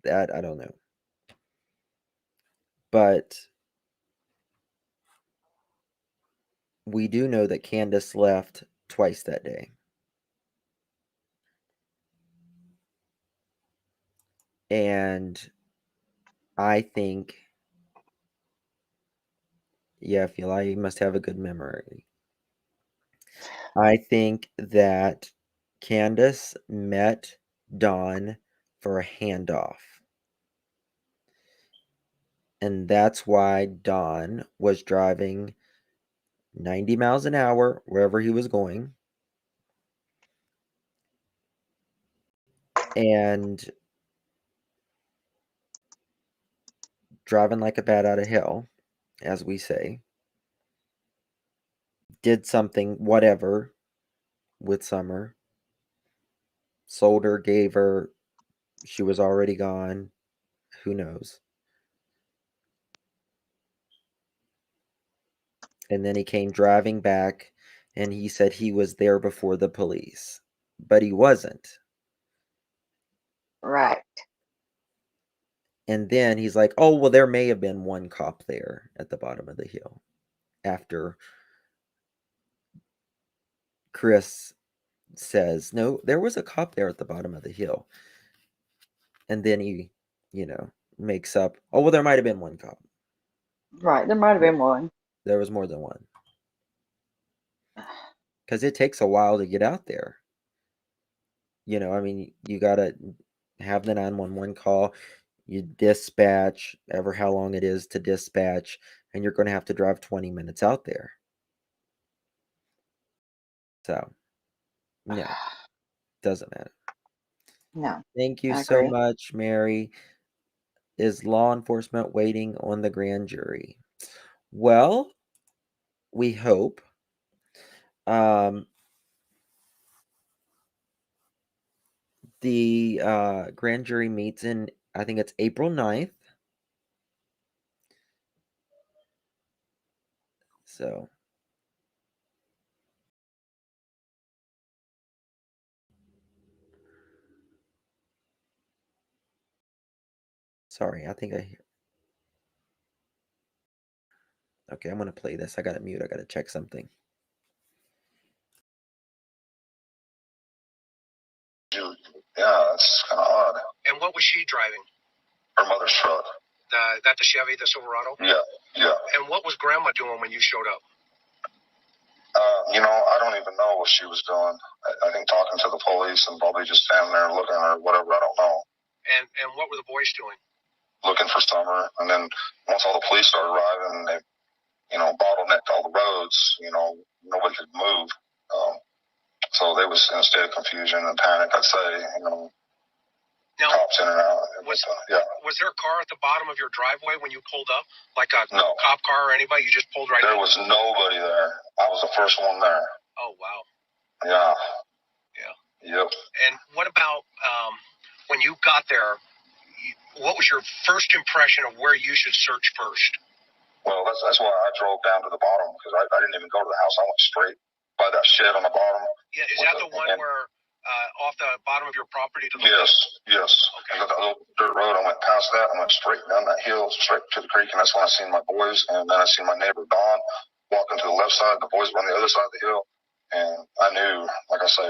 That I don't know. But we do know that Candace left twice that day. And I think, yeah, if you lie, you must have a good memory. I think that Candace met Don for a handoff. And that's why Don was driving 90 miles an hour wherever he was going. And driving like a bat out of hell, as we say. Did something, whatever, with Summer. Sold her, gave her. She was already gone. Who knows? And then he came driving back and he said he was there before the police. But he wasn't. Right. And then he's like, oh, well, there may have been one cop there at the bottom of the hill after Chris says, no, there was a cop there at the bottom of the hill. And then he, makes up, oh, well, there might have been one cop. Right. There might have been one. There was more than one. Because it takes a while to get out there. You got to have the 911 call. You dispatch, ever how long it is to dispatch, and you're going to have to drive 20 minutes out there. So, no, doesn't matter. No. Thank you I so agree. much, Mary. Is law enforcement waiting on the grand jury? Well, we hope. The grand jury meets in, I think it's April 9th. So Sorry, I think I hear. Okay, I'm gonna play this. I gotta mute. I gotta check something. Yeah, it's kind of odd. And what was she driving? Her mother's truck. That the Chevy, the Silverado? Yeah, yeah. And what was Grandma doing when you showed up? I don't even know what she was doing. I think talking to the police and probably just standing there looking or whatever. I don't know. And what were the boys doing? Looking for Summer. And then once all the police started arriving, they, bottlenecked all the roads. Nobody could move. So they was in a state of confusion and panic, I'd say. Now, cops in and out. Was there a car at the bottom of your driveway when you pulled up? Like a cop car or anybody? You just pulled right There in? was nobody there. I was the first one there. Oh, wow. Yeah. Yeah. Yep. And what about when you got there, what was your first impression of where you should search first? Well, that's why I drove down to the bottom, because I didn't even go to the house. I went straight by that shed on the bottom. Yeah, is that the one where off the bottom of your property to the Yes. Okay. I got that little dirt road. I went past that and went straight down that hill, straight to the creek, and that's when I seen my boys, and then I seen my neighbor Don walking to the left side. The boys were on the other side of the hill, and I knew, like I say,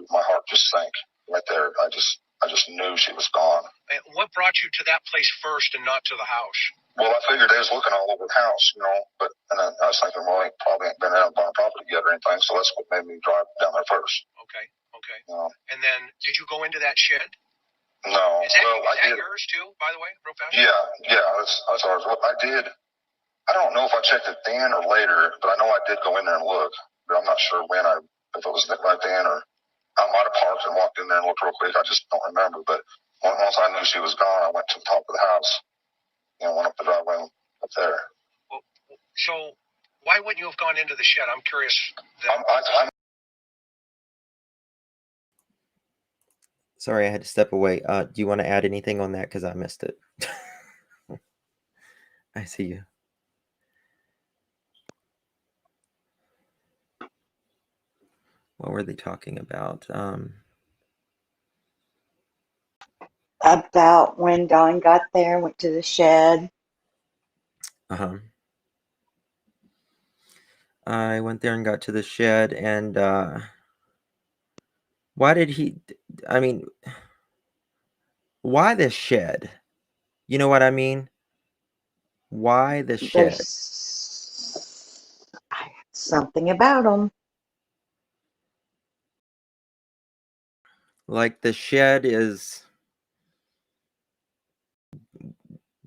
my heart just sank right there. I just knew she was gone. And what brought you to that place first and not to the house? Well, I figured they was looking all over the house, but I was thinking, well, he probably ain't been out on property yet or anything, so that's what made me drive down there first. Okay. And then, did you go into that shed? No. Is that yours too, by the way, real fast? Yeah, that's ours. What I did, I don't know if I checked it then or later, but I know I did go in there and look, but I'm not sure if it was right then or I might have parked and walked in there and looked real quick. I just don't remember, but once I knew she was gone, I went to the top of the house. Went up the driveway up there. Well, so why wouldn't you have gone into the shed? I'm curious. Sorry, I had to step away. Do you want to add anything on that? Because I missed it. I see you. What were they talking about? About when Dawn got there, went to the shed. I went there and got to the shed, and why did he? I mean, why the shed? You know what I mean? Why the shed? There's something about them. Like the shed is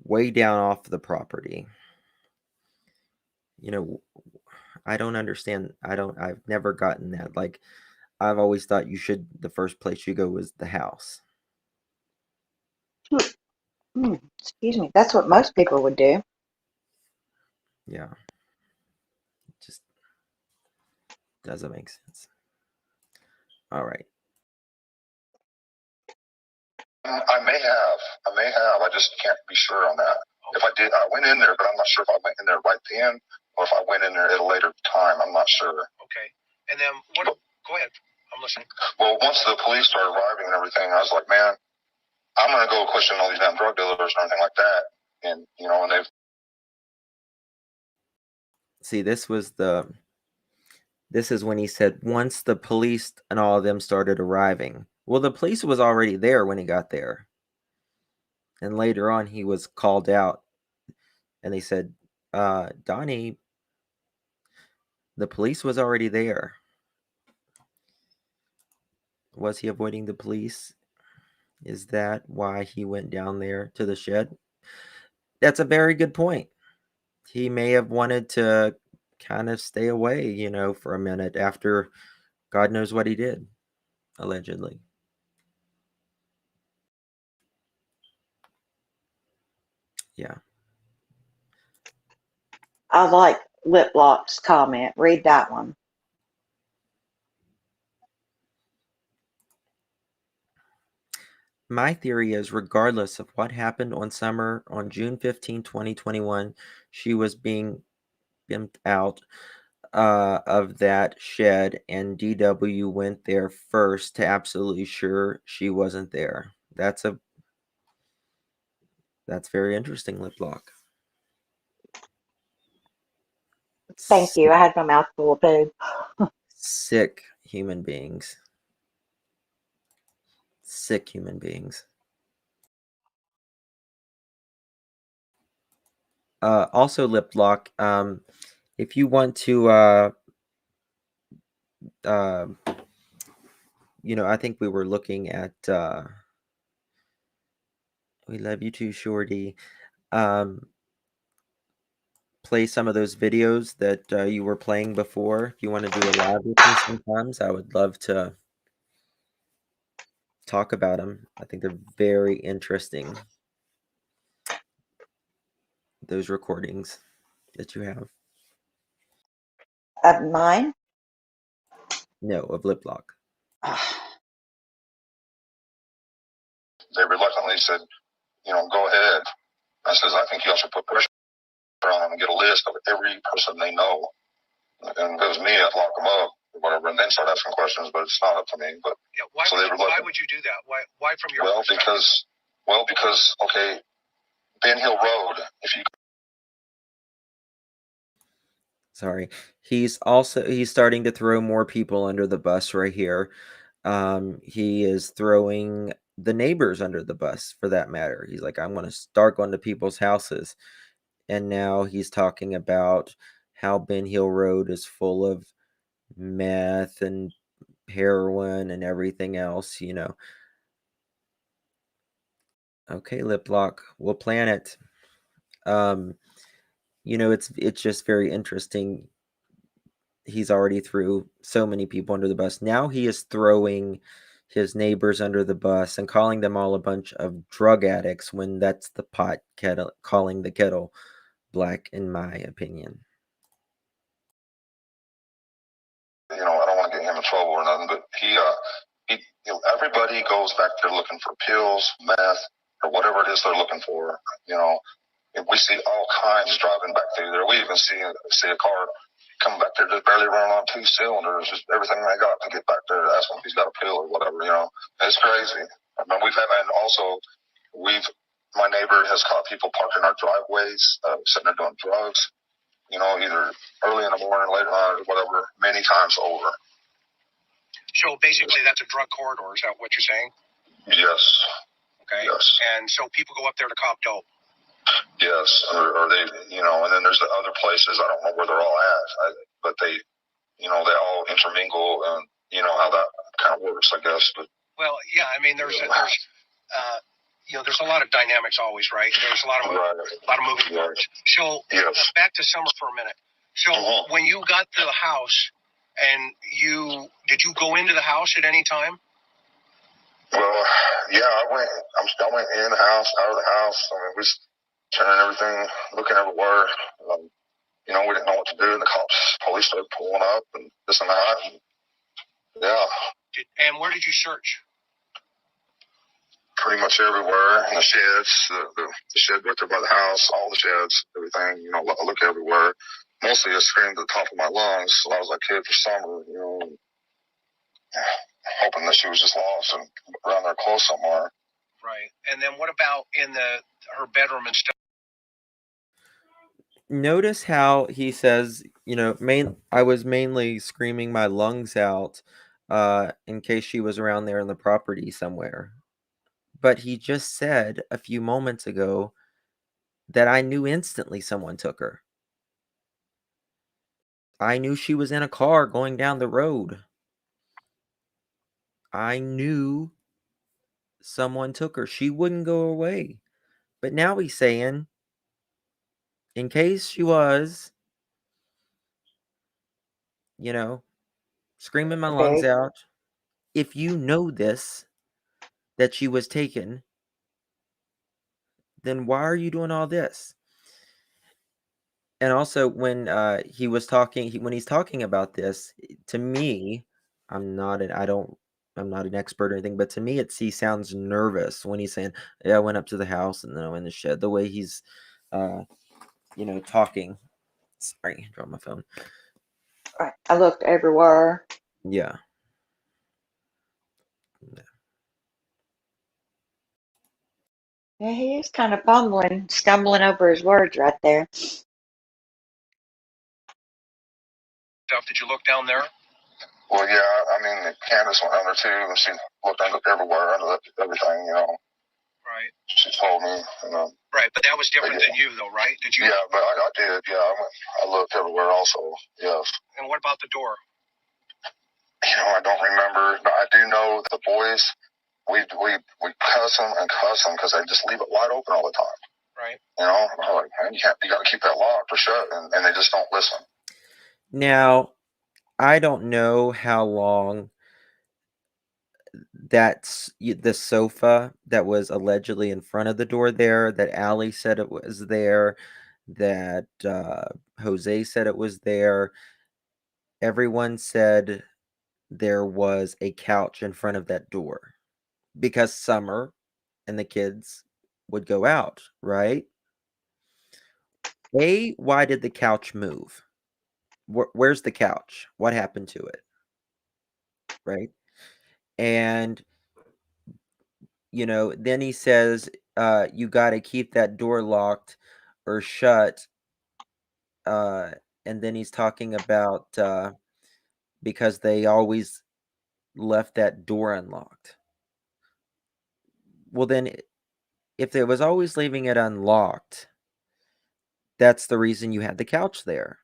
way down off the property. I don't understand. I've never gotten that. Like, I've always thought the first place you go is the house. Excuse me. That's what most people would do. Yeah. It just doesn't make sense. All right. I may have. I just can't be sure on that. If I did, I went in there, but I'm not sure if I went in there right then or if I went in there at a later time. I'm not sure. Okay. And then go ahead. I'm listening. Well, once the police started arriving and everything, I was like, man, I'm going to go question all these damn drug dealers and everything like that. And, and they've. See, this is when he said, once the police and all of them started arriving. Well, the police was already there when he got there. And later on, he was called out. And they said, Donnie, the police was already there. Was he avoiding the police? Is that why he went down there to the shed? That's a very good point. He may have wanted to kind of stay away, for a minute after God knows what he did, allegedly. Yeah. I like Liplock's comment. Read that one. My theory is, regardless of what happened on Summer on June 15, 2021, she was being pimped out of that shed, and DW went there first to absolutely sure she wasn't there. That's That's very interesting, Lip Lock. Thank you. I had my mouth full of food. Sick human beings. Sick human beings. Also, Lip Lock, if you want to, you know, I think we were looking at, we love you too, Shorty. Play some of those videos that you were playing before. If you want to do a live with me sometimes, I would love to talk about them. I think they're very interesting. Those recordings that you have. Of mine? No, of Lip Lock. They reluctantly said, you know, go ahead. I says, I think you should put pressure on them and get a list of every person they know. And if it was me, I'd lock them up or whatever, and then start asking questions, but it's not up to me. But Yeah, why would you do that? Why from your perspective? Because okay, Ben Hill Road, if you Sorry. He's starting to throw more people under the bus right here. He is throwing the neighbors under the bus, for that matter. He's like, I'm going to start going to people's houses. And now he's talking about how Ben Hill Road is full of meth and heroin and everything else, you know. Okay, Lip Lock, we'll plan it. You know, it's just very interesting. He's already threw so many people under the bus. Now he is throwing his neighbors under the bus and calling them all a bunch of drug addicts when that's the pot kettle calling the kettle black, in my opinion. you know, I don't want to get him in trouble or nothing, but he you know, everybody goes back there looking for pills, meth, or whatever it is they're looking for. You know, we see all kinds driving back through there. We even see a car come back there just barely running on 2 cylinders, just everything they got to get back there to ask him if he's got a pill or whatever. You know, it's crazy. I mean, and also my neighbor has caught people parked in our driveways, sitting there doing drugs. You know, either early in the morning, late at night, or whatever, many times over. So basically, that's a drug corridor. Is that what you're saying? Yes. Okay. Yes. And so people go up there to cop dope. Yes, or they, you know, and then there's the other places. I don't know where they're all at, but they, you know, they all intermingle, and you know how that kind of works, I guess. But well, yeah, I mean, there's you know, there's a lot of dynamics always, right? There's a lot of moving parts. So back to Summer for a minute. So when you got to the house, and did you go into the house at any time? Well, yeah, I went in the house, out of the house. I mean, we was turning everything, looking everywhere. You know, we didn't know what to do, and the police started pulling up, and this and that. And, yeah. And where did you search? Pretty much everywhere, in the sheds, the shed right there by the house, all the sheds, everything. You know, I look everywhere. Mostly I screamed at the top of my lungs. So I was like, kid for Summer, you know, hoping that she was just lost and around there close somewhere. Right. And then what about in her bedroom and stuff? Notice how he says, you know, I was mainly screaming my lungs out in case she was around there in the property somewhere. But he just said a few moments ago that I knew instantly someone took her. I knew she was in a car going down the road. I knew someone took her. She wouldn't go away. But now he's saying, in case she was, you know, screaming my lungs out, if you know this, that she was taken, then why are you doing all this? And also, when he's talking about this, to me, I'm not an expert or anything, but to me, he sounds nervous when he's saying, "Yeah, I went up to the house and then I went in the shed." The way he's, you know, talking. Sorry, I dropped my phone. I looked everywhere. Yeah. Yeah, he is kind of fumbling, stumbling over his words right there. Stuff. Did you look down there? Well, yeah, I mean, Candace went under too, and she looked under everywhere, under everything, you know. Right. She told me, you know. Right, but that was different than you, though, right? Did you? Yeah, but I did. Yeah, I looked everywhere also. Yes. And what about the door? You know, I don't remember. But I do know the boys. We cuss them because they just leave it wide open all the time. Right. You know, I'm like, man, you got to keep that locked or shut, and they just don't listen. Now, I don't know how long that's the sofa that was allegedly in front of the door there, that Allie said it was there, that Jose said it was there. Everyone said there was a couch in front of that door because Summer and the kids would go out, right? Why did the couch move? Where's the couch? What happened to it? Right? And, you know, then he says, you got to keep that door locked or shut. And then he's talking about because they always left that door unlocked. Well, then, if it was always leaving it unlocked, that's the reason you had the couch there.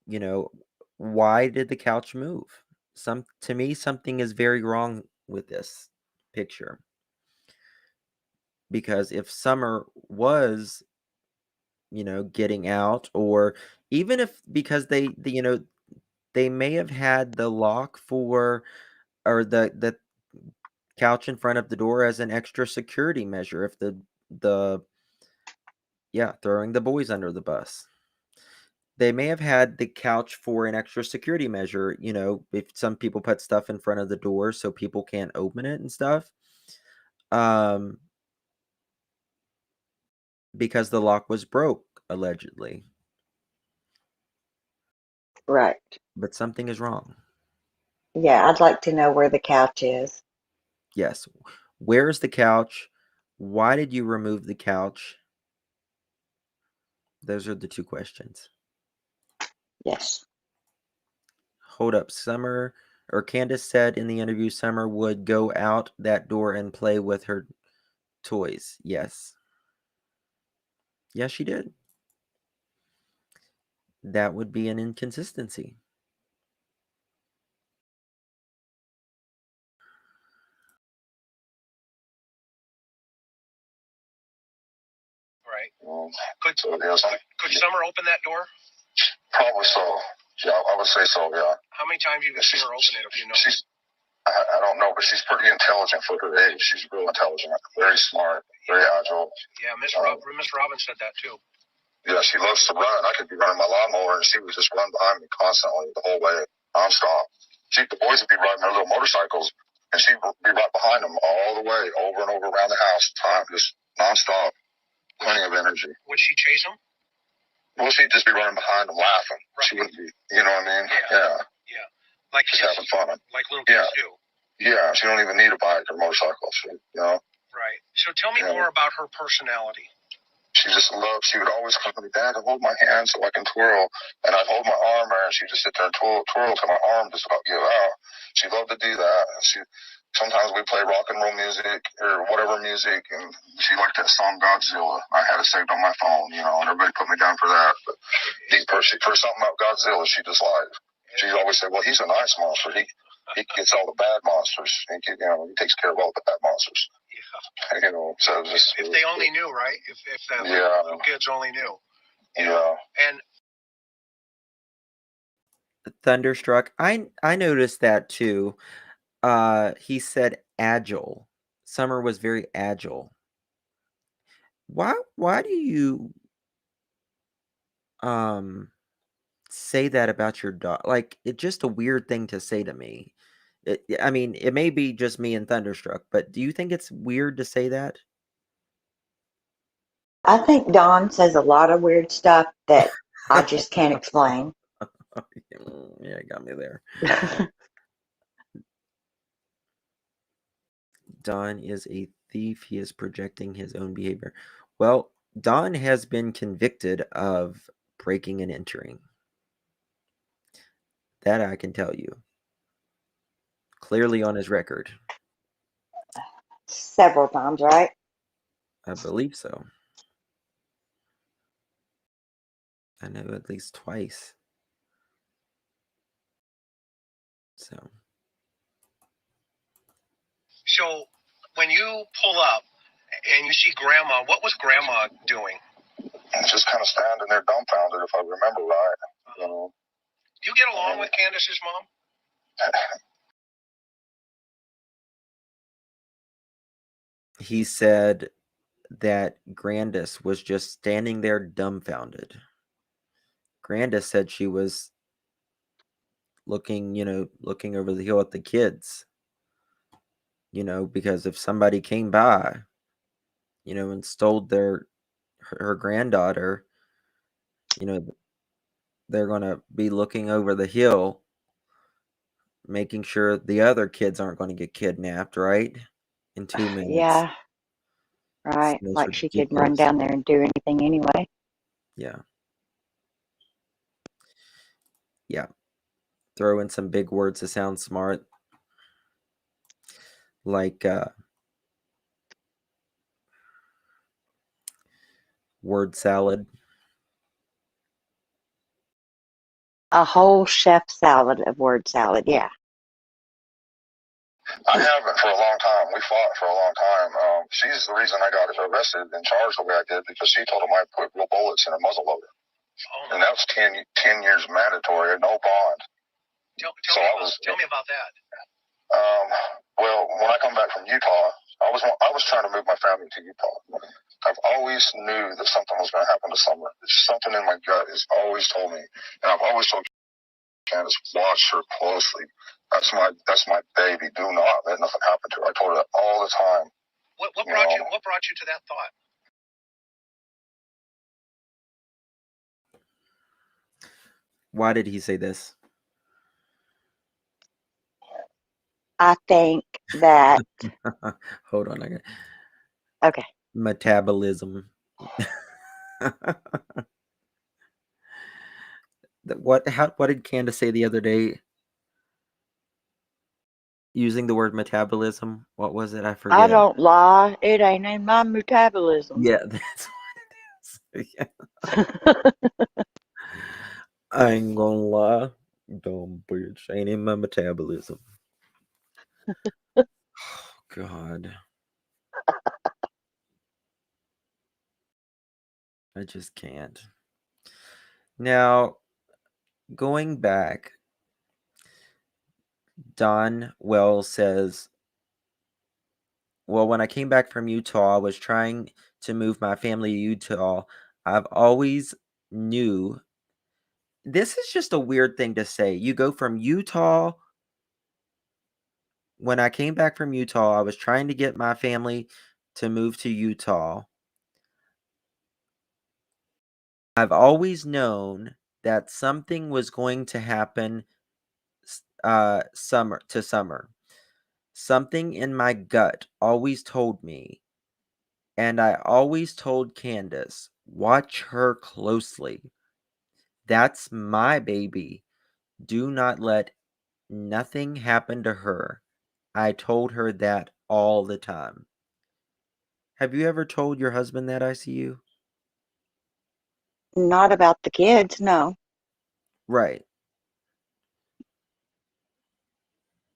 You know, why did the couch move? To me, something is very wrong with this picture. Because if Summer was, you know, getting out, or even if because they you know, they may have had the lock for, or the couch in front of the door as an extra security measure, if throwing the boys under the bus. They may have had the couch for an extra security measure, you know, if some people put stuff in front of the door so people can't open it and stuff. Because the lock was broke, allegedly. Right. But something is wrong. Yeah, I'd like to know where the couch is. Yes. Where is the couch? Why did you remove the couch? Those are the two questions. Yes. Hold up. Summer, or Candace said in the interview, Summer would go out that door and play with her toys. Yes. Yes, she did. That would be an inconsistency. Right. Could Could Summer open that door? Probably so. Yeah, I would say so. Yeah. How many times you can see her open it, if you know? I don't know, but she's pretty intelligent for her age. She's real intelligent, very smart, very agile. Yeah, Miss Robbins said that too. Yeah, she loves to run. I could be running my lawnmower, and she would just run behind me constantly the whole way, nonstop. The boys would be riding their little motorcycles, and she'd be right behind them all the way, over and over around the house, just nonstop. Plenty of energy. Would she chase them? Well, she'd just be running behind them, laughing. Right. She wouldn't be, you know what I mean? Yeah. Like just kids, having fun. Like little kids do. Yeah, she don't even need a bike or motorcycle. You know. Right. So tell me more about her personality. She just loved. She would always come to me, Dad, and hold my hand so I can twirl, and I'd hold my arm there, and she'd just sit there and twirl till my arm just about give out. She loved to do that. And sometimes we play rock and roll music or whatever music, and she liked that song Godzilla. I had it saved on my phone, you know, and everybody put me down for that. But for something about Godzilla, she just liked. She always said, "Well, he's a nice monster. He gets all the bad monsters. He takes care of all the bad monsters." Yeah. You know, so just if they only knew, right? If the little kids only knew. Yeah. And Thunderstruck. I noticed that too. He said agile. Summer was very agile. Why do you say that about your dog? Like, it's just a weird thing to say to me. I mean, it may be just me and Thunderstruck, but do you think it's weird to say that? I think Don says a lot of weird stuff that I just can't explain. Yeah, got me there. Don is a thief. He is projecting his own behavior. Well, Don has been convicted of breaking and entering. That I can tell you. Clearly on his record. Several times, right? I believe so. I know at least twice. So when you pull up and you see Grandma, what was Grandma doing? Just kind of standing there dumbfounded, if I remember right. You know. Do you get along with Candace's mom? he said that Grandis was just standing there dumbfounded. Grandis said she was looking over the hill at the kids, because if somebody came by, and stole her granddaughter, they're going to be looking over the hill, making sure the other kids aren't going to get kidnapped, right? In 2 minutes. Yeah. Right. Like she could run down there and do anything anyway. Yeah. Yeah. Throw in some big words to sound smart. Like word salad. A whole chef salad of word salad, yeah. I haven't for a long time. We fought for a long time. She's the reason I got arrested and charged the way I did, because she told him I put real bullets in a muzzle loader. Oh. And that was 10 years mandatory, no bond. Tell me about that. Well, when I come back from Utah, I was trying to move my family to Utah. I've always knew that something was going to happen to Summer. It's something in my gut has always told me, and I've always told Candace, watch her closely. That's my baby. Do not let nothing happen to her. I told her that all the time. What brought you to that thought? Why did he say this? I think that. Hold on. Okay. Metabolism. What did Candace say the other day? Using the word metabolism. What was it? I forget. I don't lie. It ain't in my metabolism. Yeah, that's what it is. Yeah. I ain't gonna lie. Dumb bitch. Ain't in my metabolism. Oh, God. I just can't. Now, going back, Don Wells says, well, when I came back from Utah, I was trying to move my family to Utah. I've always knew. This is just a weird thing to say. You go from Utah. When I came back from Utah, I was trying to get my family to move to Utah. I've always known that something was going to happen summer. Something in my gut always told me, and I always told Candace, watch her closely. That's my baby. Do not let nothing happen to her. I told her that all the time. Have you ever told your husband that, ICU? Not about the kids, no. Right.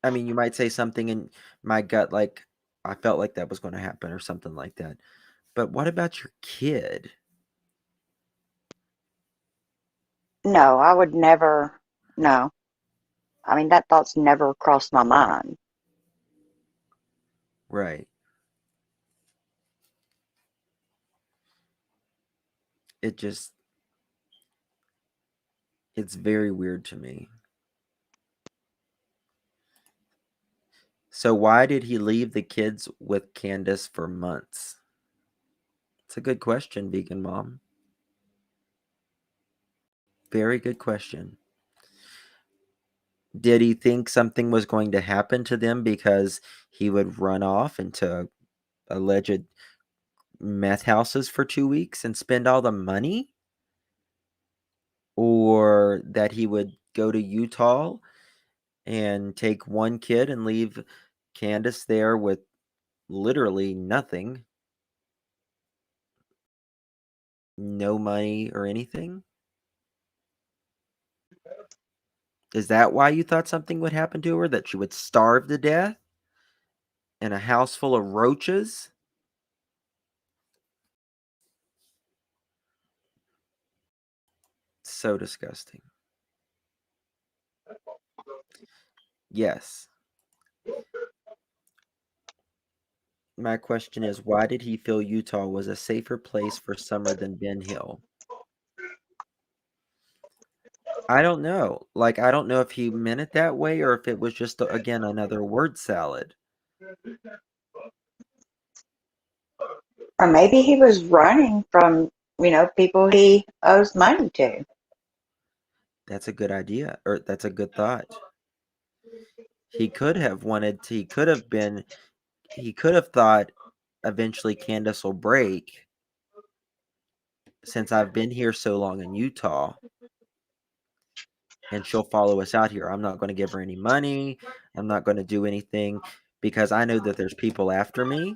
I mean, you might say something in my gut like, I felt like that was going to happen or something like that. But what about your kid? No, I would never. No. I mean, that thought's never crossed my mind. Right. It's very weird to me. So why did he leave the kids with Candace for months? It's a good question, Vegan Mom. Very good question. Did he think something was going to happen to them because he would run off into alleged meth houses for 2 weeks and spend all the money? Or that he would go to Utah and take one kid and leave Candace there with literally nothing? No money or anything? Is that why you thought something would happen to her? That she would starve to death in a house full of roaches? So disgusting. Yes. My question is, why did he feel Utah was a safer place for Summer than Ben Hill? I don't know. Like, I don't know if he meant it that way or if it was just, again, another word salad. Or maybe he was running from, people he owes money to. That's a good idea, or that's a good thought. He could have thought eventually Candace will break since I've been here so long in Utah and she'll follow us out here. I'm not going to give her any money. I'm not going to do anything because I know that there's people after me.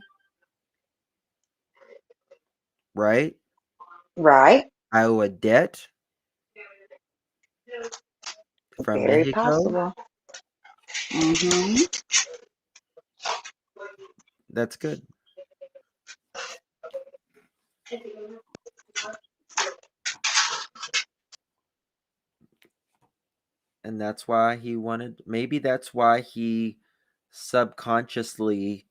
Right? Right. I owe a debt from Very Mexico. possible. Mm-hmm. That's good. And that's why maybe that's why he subconsciously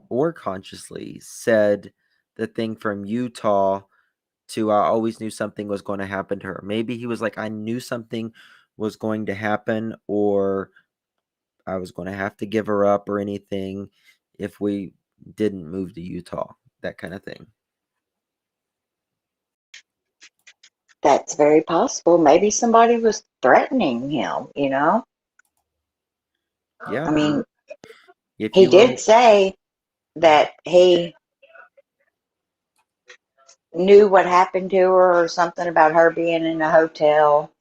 or consciously said the thing from Utah to I always knew something was going to happen to her. Maybe he was like, I knew something was going to happen, or I was going to have to give her up or anything if we didn't move to Utah, that kind of thing. That's very possible. Maybe somebody was threatening him, Yeah. I mean, if he you did say that he knew what happened to her or something about her being in a hotel.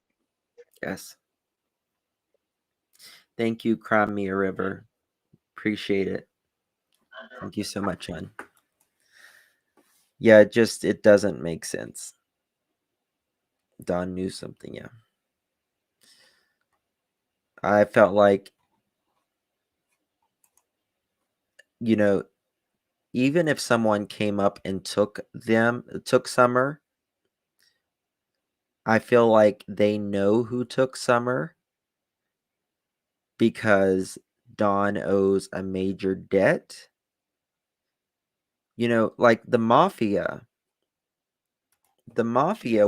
Yes. Thank you, Crimea River. Appreciate it. Thank you so much, hon. Yeah, it doesn't make sense. Don knew something, yeah. I felt like, even if someone came up and took Summer, I feel like they know who took Summer because Don owes a major debt. Like the mafia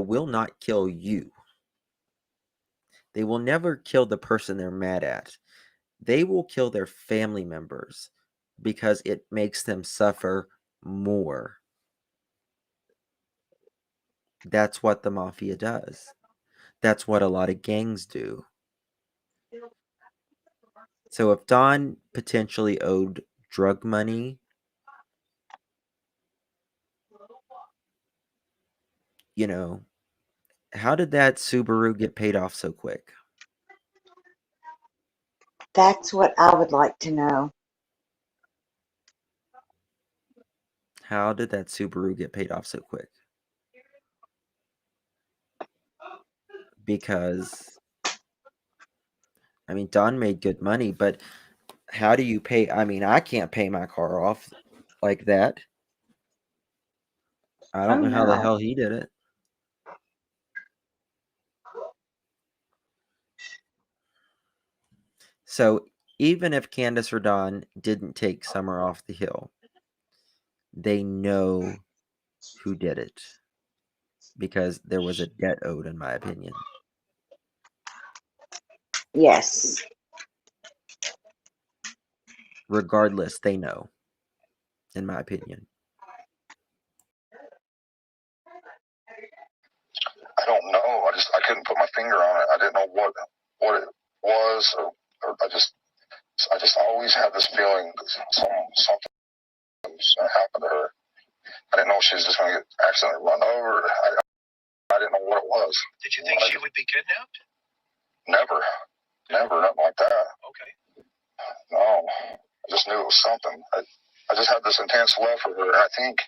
will not kill you. They will never kill the person they're mad at. They will kill their family members because it makes them suffer more. That's what the mafia does. That's what a lot of gangs do. So if Don potentially owed drug money, how did that Subaru get paid off so quick? That's what I would like to know. How did that Subaru get paid off so quick? Because, Don made good money, but how do you pay? I can't pay my car off like that. I don't know how the hell he did it. So even if Candace or Don didn't take Summer off the hill, they know who did it because there was a debt owed, in my opinion. Yes. Regardless, they know, in my opinion. I don't know. I couldn't put my finger on it. I didn't know what it was, or I just always had this feeling that something was going to happen to her. I didn't know she was just going to get accidentally run over. I didn't know what it was. Did you think she would be kidnapped? Never, nothing like that. Okay. No, I just knew it was something. I just had this intense love for her. And I think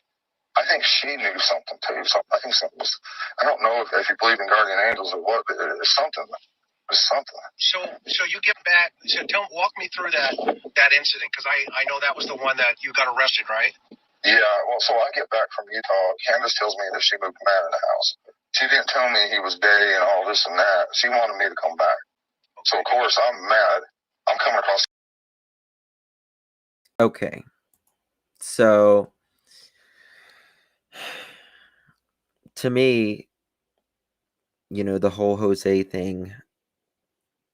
she knew something too. I think something was. I don't know if you believe in guardian angels or what, but it's something. It's something. So you get back. So walk me through that incident, because I know that was the one that you got arrested, right? Yeah. Well, so I get back from Utah. Candace tells me that she moved a man in the house. She didn't tell me he was gay and all this and that. She wanted me to come back. So of course I'm mad. I'm coming across. Okay. So to me, the whole Jose thing,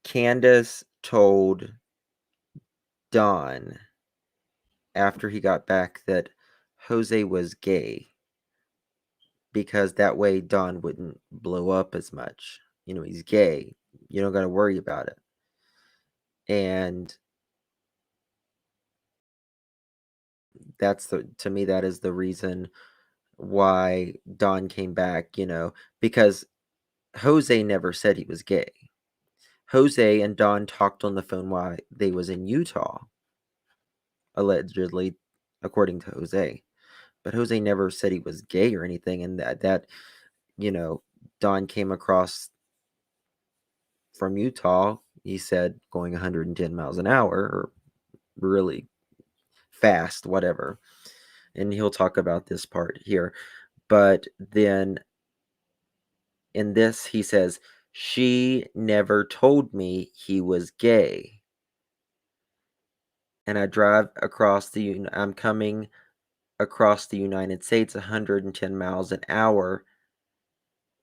Candace told Don after he got back that Jose was gay, because that way Don wouldn't blow up as much. He's gay. You don't got to worry about it. And to me, that is the reason why Don came back, because Jose never said he was gay. Jose and Don talked on the phone while they was in Utah, allegedly, according to Jose. But Jose never said he was gay or anything, and that Don came across from Utah, he said, going 110 miles an hour, or really fast, whatever. And he'll talk about this part here. But then in this, he says, she never told me he was gay. And I'm coming across the United States 110 miles an hour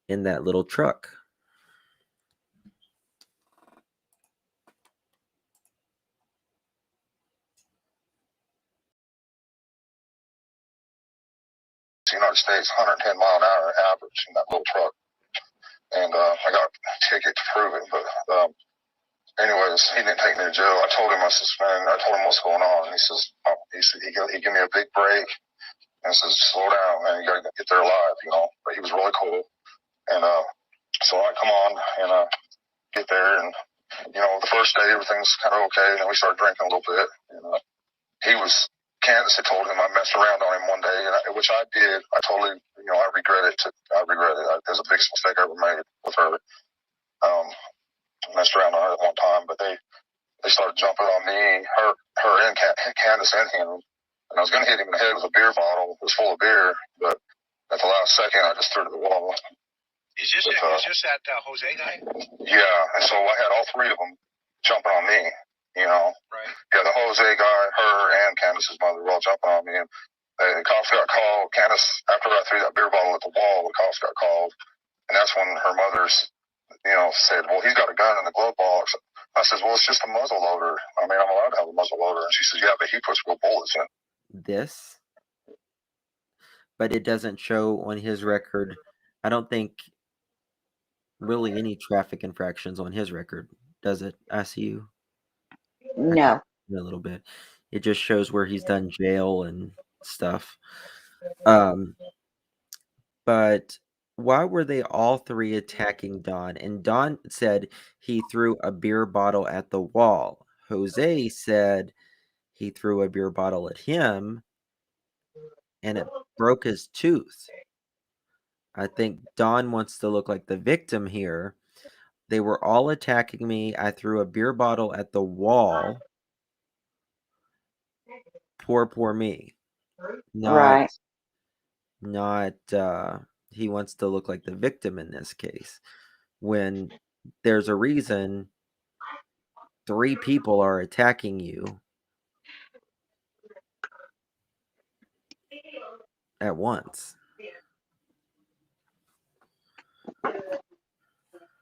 in that little truck. United States, 110 mile an hour average in that little truck. And I got a ticket to prove it. But anyways, he didn't take me to jail. I told him, I told him what's going on. And he says, he gave me a big break and says, slow down, man. You got to get there alive, But he was really cool. And so I come on and get there. And, the first day, everything's kind of okay. And then we started drinking a little bit. And Candace had told him I messed around on him one day, which I did. I totally, I regret it. I regret it. It was the biggest mistake I ever made with her. Messed around on her at one time, but they started jumping on me, her and Candace and him. And I was going to hit him in the head with a beer bottle. It was full of beer, but at the last second, I just threw it to the wall. Is this that Jose guy? Yeah, and so I had all three of them jumping on me. Right. Yeah, the Jose guy, her, and Candace's mother were all jumping on me. And the cops got called. Candace, after I threw that beer bottle at the wall, the cops got called. And that's when her mother's, said, well, he's got a gun in the glove box. I said, well, it's just a muzzle loader. I mean, I'm allowed to have a muzzle loader. And she says, yeah, but he puts real bullets in. This, but it doesn't show on his record. I don't think really any traffic infractions on his record, does it? ICU? No. A little bit. It just shows where he's done jail and stuff. But why were they all three attacking Don? And Don said he threw a beer bottle at the wall. Jose said he threw a beer bottle at him and it broke his tooth. I think Don wants to look like the victim here. They were all attacking me. I threw a beer bottle at the wall. Poor me. Right. Not he wants to look like the victim in this case, when there's a reason 3 people are attacking you at once.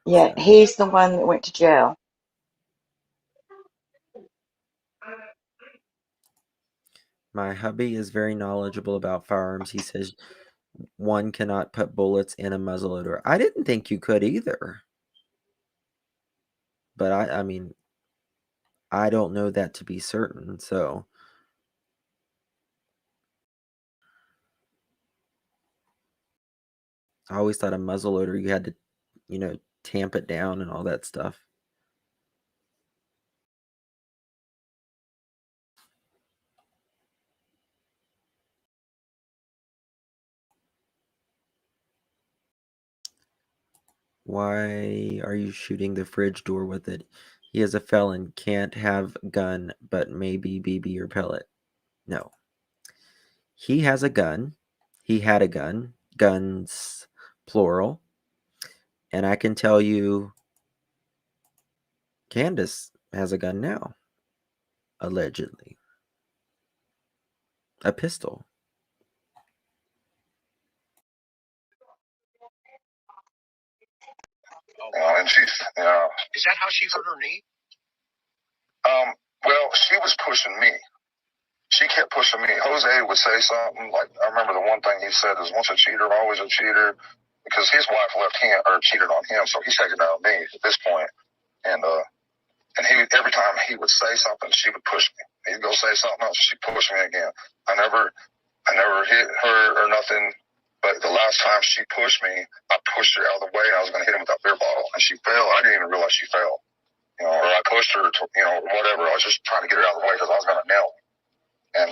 Yeah, he's the one that went to jail. My hubby is very knowledgeable about firearms. He says one cannot put bullets in a muzzleloader. I didn't think you could either. But I mean, I don't know that to be certain, so I always thought a muzzle loader, you had to, tamp it down and all that stuff. Why are you shooting the fridge door with it? He is a felon, can't have gun, but maybe BB or pellet. No. He has a gun. He had a gun. Guns, plural. And I can tell you, Candace has a gun now. Allegedly. A pistol. And she's, Is that how she hurt her knee? Well, she was pushing me. She kept pushing me. Jose would say something like, I remember the one thing he said is, once a cheater, always a cheater, because his wife left him or cheated on him, so he's taking out on me at this point. And he, every time he would say something, she would push me. He'd go say something else, she'd push me again. I never hit her or nothing, but the last time she pushed me, I pushed her out of the way, and I was going to hit him with that beer bottle, and she fell. I didn't even realize she fell. Or I pushed her to, whatever. I was just trying to get her out of the way because I was going to nail her. And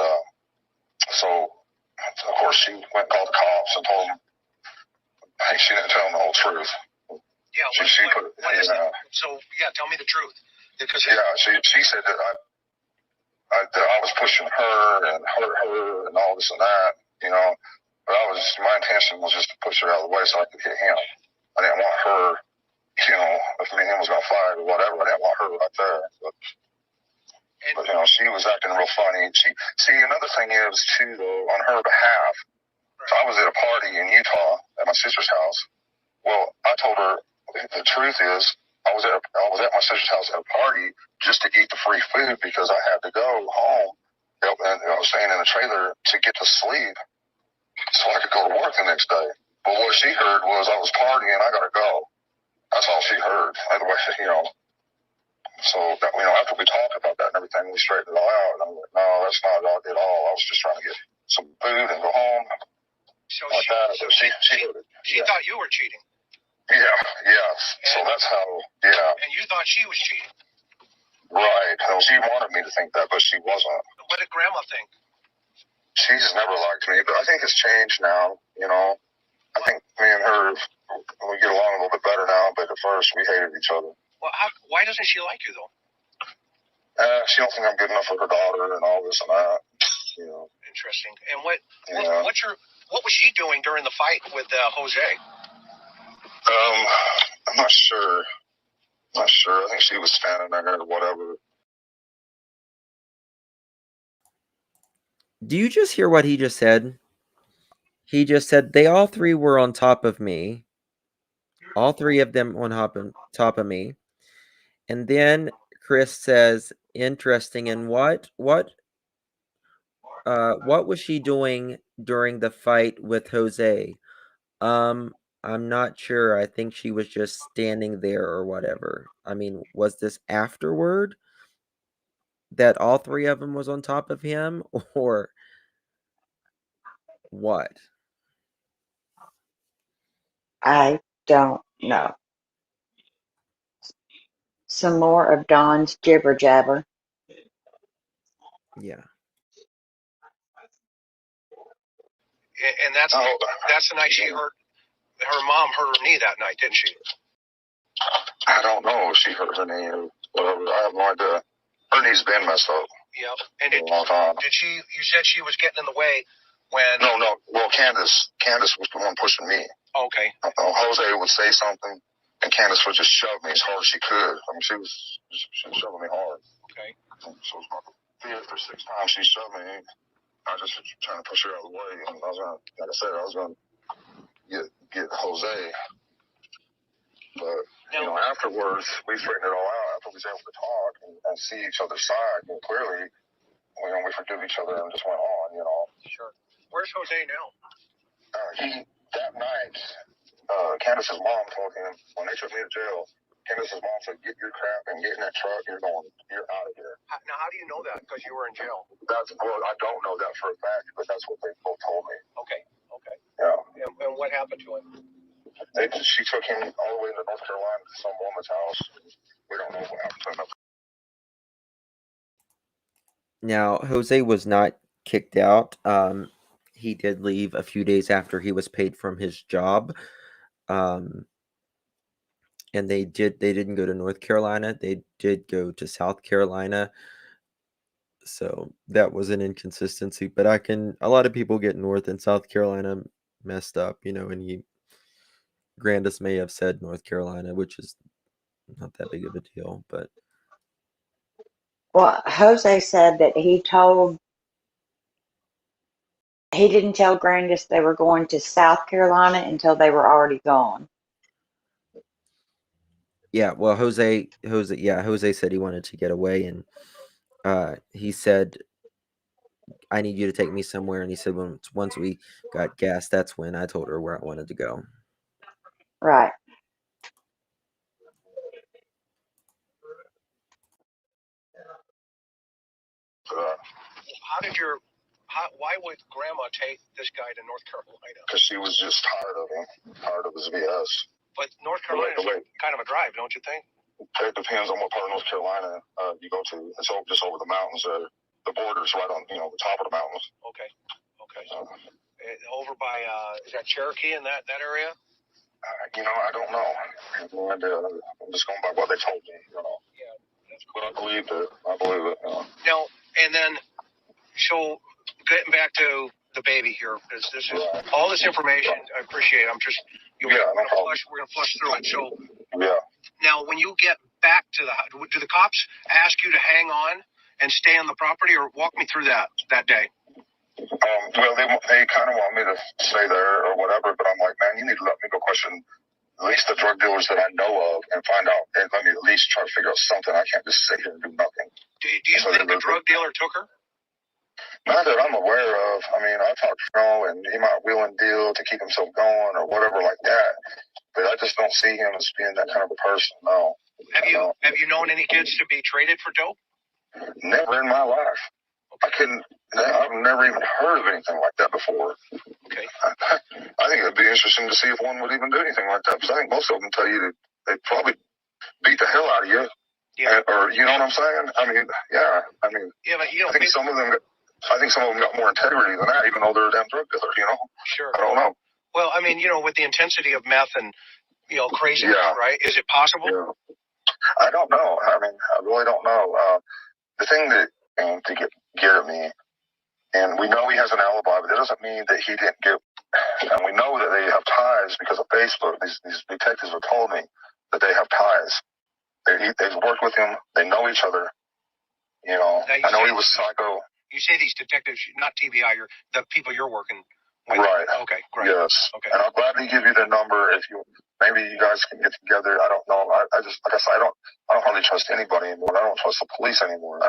so, of course, she went and called the cops and told them, hey, she didn't tell them the whole truth. Yeah, what is that? So, yeah, tell me the truth. Because she said that I was pushing her and hurt her and all this and that, But my intention was just to push her out of the way so I could hit him. I didn't want her, if me and him was going to fight or whatever, I didn't want her right there. But she was acting real funny. See, another thing is, too, though, on her behalf, so I was at a party in Utah at my sister's house. Well, I told her the truth is I was at my sister's house at a party just to eat the free food because I had to go home. And I was staying in a trailer to get to sleep so I could go to work the next day. But what she heard was I was partying, I got to go. That's all she heard. Otherwise, So, after we talked about that and everything, we straightened it all out. And I'm like, no, that's not at all. I was just trying to get some food and go home. So she thought you were cheating. Yeah. So that's how, And you thought she was cheating. Right. Well, she wanted me to think that, but she wasn't. What did Grandma think? She just never liked me, but I think it's changed now, I think me and her, we get along a little bit better now, but at first we hated each other. Well, why doesn't she like you, though? She don't think I'm good enough for her daughter and all this and that, Interesting. And what was she doing during the fight with Jose? I'm not sure. I think she was standing there or whatever. Do you just hear what he just said? He just said they all three were on top of me. All three of them on top of me. And then Chris says, interesting. And what was she doing during the fight with Jose? I'm not sure. I think she was just standing there or whatever. I mean, was this afterward that all three of them was on top of him, or what? I don't know. Some more of Dawn's jibber jabber. Yeah. And that's the night she hurt. Her mom hurt her knee that night, didn't she? I don't know if she hurt her knee or whatever. I have no idea. Her knee's been messed up. Yeah. And for a long time. Did she? You said she was getting in the way when. No. Well, Candace was the one pushing me. Okay. Jose would say something, and Candace would just shove me as hard as she could. I mean, she was shoving me hard. Okay. So it was my fifth or sixth time she shoved me. I just was trying to push her out of the way, and I was going, like I said, I was going to get Jose. But afterwards, we straightened it all out. After we was able to talk and see each other's side, and clearly, we forgive each other and just went on. Sure. Where's Jose now? That night, Candace's mom told him when they took me to jail. Candace's mom said, "Get your crap and get in that truck. You're out of here." Now, how do you know that? Because you were in jail. I don't know that for a fact, but that's what they both told me. Okay. Yeah. And what happened to him? She took him all the way to North Carolina to some woman's house. We don't know what happened to him. Now, Jose was not kicked out. He did leave a few days after he was paid from his job. And they didn't go to North Carolina. They did go to South Carolina. So that was an inconsistency. But a lot of people get North and South Carolina messed up, and Grandis may have said North Carolina, which is not that big of a deal, but. Well, Jose said that he didn't tell Grandis they were going to South Carolina until they were already gone. Yeah, well, Jose said he wanted to get away, and he said, "I need you to take me somewhere." And he said, once we got gas, that's when I told her where I wanted to go. Right. Why would Grandma take this guy to North Carolina? Because she was just tired of him, tired of his BS. But North Carolina is kind of a drive, don't you think? It depends on what part of North Carolina you go to. It's just over the mountains. The border's right on, the top of the mountains. Okay. Over by, is that Cherokee in that area? I don't know. I have no idea. I'm just going by what they told me, Yeah, that's cool. But I believe it. Now, and then, so getting back to the baby here, because this is all this information. I appreciate it. We're gonna flush through it. So, now when you get back to do the cops ask you to hang on and stay on the property, or walk me through that day? Well, they kind of want me to stay there or whatever, but I'm like, man, you need to let me go question at least the drug dealers that I know of and find out, and let me at least try to figure out something. I can't just sit here and do nothing. Do you think the drug dealer took her? Not that I'm aware of. I mean, I talked to him, and he might wheel and deal to keep himself going or whatever like that. But I just don't see him as being that kind of a person. No. Have you known any kids to be traded for dope? Never in my life. I've never even heard of anything like that before. Okay. I think it'd be interesting to see if one would even do anything like that, because I think most of them tell you that they'd probably beat the hell out of you. Yeah. Or you know what I'm saying? I mean, yeah. I mean, yeah, but I think some of them got more integrity than that, even though they're a damn drug dealer. Sure. I don't know. Well, I mean, with the intensity of meth and craziness, right? Is it possible? Yeah. I don't know. I mean, I really don't know. The thing that to get at me, and we know he has an alibi, but that doesn't mean that he didn't get. And we know that they have ties because of Facebook. These detectives have told me that they have ties. They've worked with him. They know each other. I know he was psycho. You say these detectives, not TBI, the people you're working with. Right. Okay, great. Yes. Okay. And I'll gladly give you their number if maybe you guys can get together. I don't know. I just, like I said, I don't hardly trust anybody anymore. I don't trust the police anymore.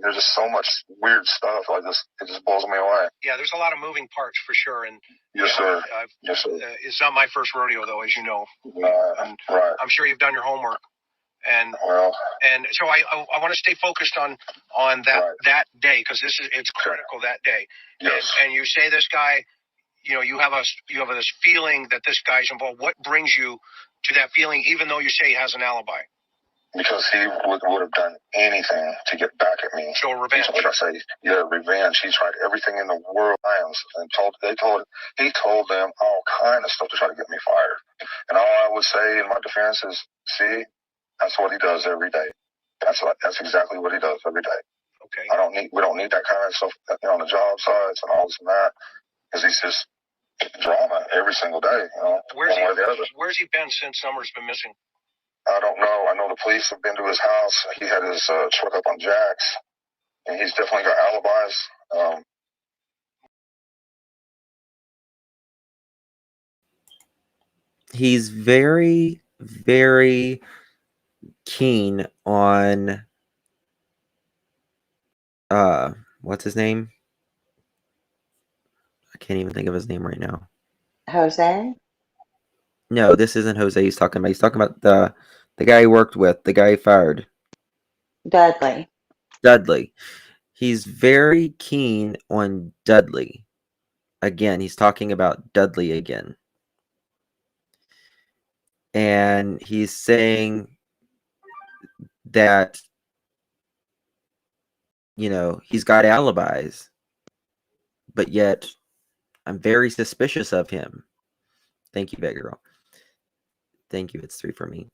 There's just so much weird stuff. It just blows me away. Yeah, there's a lot of moving parts for sure. And yes, sir. Yes, sir. It's not my first rodeo, though, as you know. Right. I'm sure you've done your homework. And so I want to stay focused on that day, because it's critical that day. Yes. And you say this guy, you have this feeling that this guy's involved. What brings you to that feeling, even though you say he has an alibi? Because he would have done anything to get back at me. So revenge. Like I say, revenge. He tried everything in the world, and he told them all kind of stuff to try to get me fired. And all I would say in my defense is, see, that's what he does every day. That's exactly what he does every day. Okay. We don't need that kind of stuff on the job sites and all this and that, because he's just drama every single day. Where's he been since Summer's been missing? I don't know. I know the police have been to his house. He had his truck up on jacks, and he's definitely got alibis. He's very, very keen on what's his name? I can't even think of his name right now. Jose? No, this isn't Jose he's talking about. He's talking about the guy he worked with, the guy he fired. Dudley. He's very keen on Dudley. Again, he's talking about Dudley again. And he's saying that, he's got alibis, but yet I'm very suspicious of him. Thank you, Batgirl. Thank you. It's 3 for me.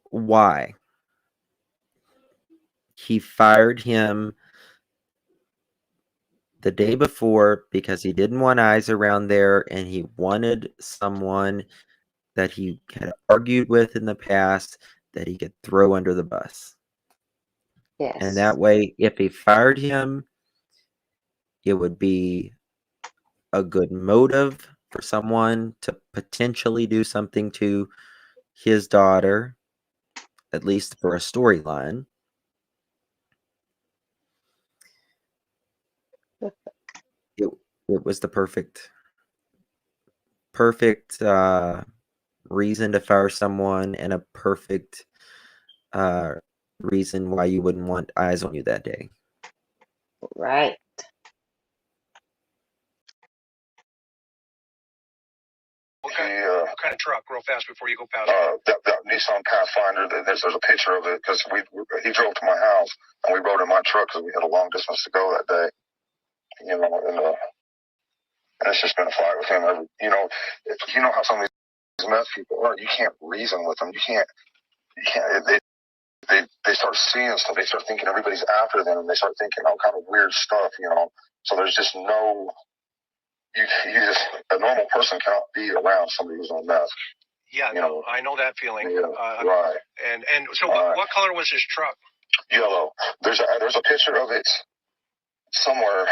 Why? He fired him the day before because he didn't want eyes around there, and he wanted someone that he had argued with in the past that he could throw under the bus. Yes. And that way, if he fired him, it would be a good motive for someone to potentially do something to his daughter, at least for a storyline. It was the perfect reason to fire someone, and a perfect reason why you wouldn't want eyes on you that day. Right. What kind of truck, real fast before you go past? That Nissan Pathfinder. There's a picture of it because he drove to my house and we rode in my truck because we had a long distance to go that day. And it's just been a fight with him. You know how some of these meth people are. You can't reason with them. You can't. They start seeing stuff. They start thinking everybody's after them, and they start thinking all kind of weird stuff. So there's just no. A normal person cannot be around somebody who's on meth. Yeah, no, I know that feeling. Yeah, right. And so, what color was his truck? Yellow. There's a picture of it somewhere.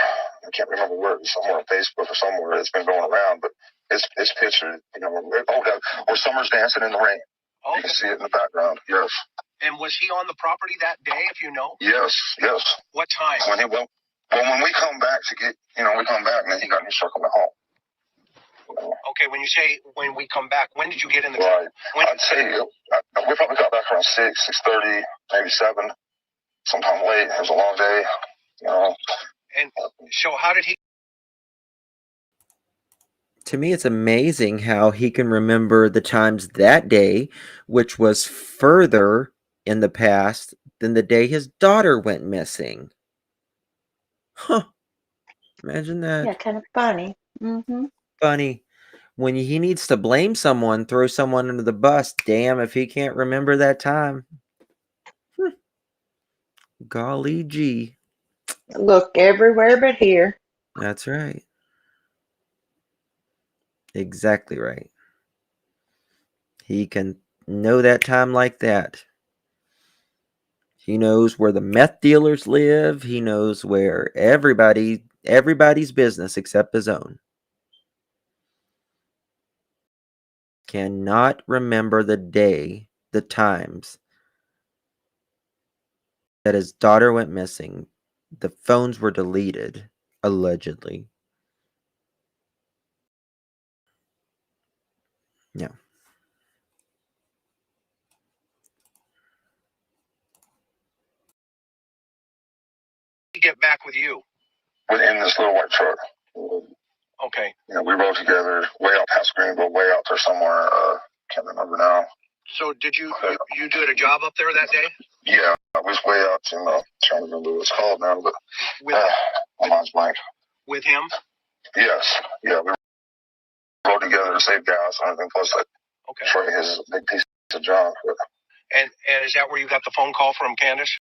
I can't remember where. Somewhere on Facebook or somewhere. It's been going around, but it's pictured. Where Summer's dancing in the rain. Oh. You can see it in the background. Yes. And was he on the property that day? If you know. Yes. What time? When we come back to get, we come back and then he got in his truck and went home. Okay, when you say when we come back, when did you get in the truck? Right. I'd say we probably got back around 6:30, maybe 7, sometime late. It was a long day, And so how did he? To me, it's amazing how he can remember the times that day, which was further in the past than the day his daughter went missing. Huh. Imagine that. Yeah, kind of funny. Mm-hmm. Funny. When he needs to blame someone, throw someone under the bus. Damn, if he can't remember that time. Golly gee. Look everywhere but here. That's right. Exactly right. He can know that time like that. He knows where the meth dealers live. He knows where everybody's business except his own. Cannot remember the times that his daughter went missing. The phones were deleted, allegedly. Yeah. Get back with you? In this little white truck. Okay. We rode together way out past Greenville, way out there somewhere. Can't remember now. So did you did a job up there that day? Yeah, I was way out in trying to remember what it's called now, but my mind's blank. With him? Yes. Yeah, we rode together to save gas and everything. Plus, Troy has a big piece of junk. And is that where you got the phone call from Candace?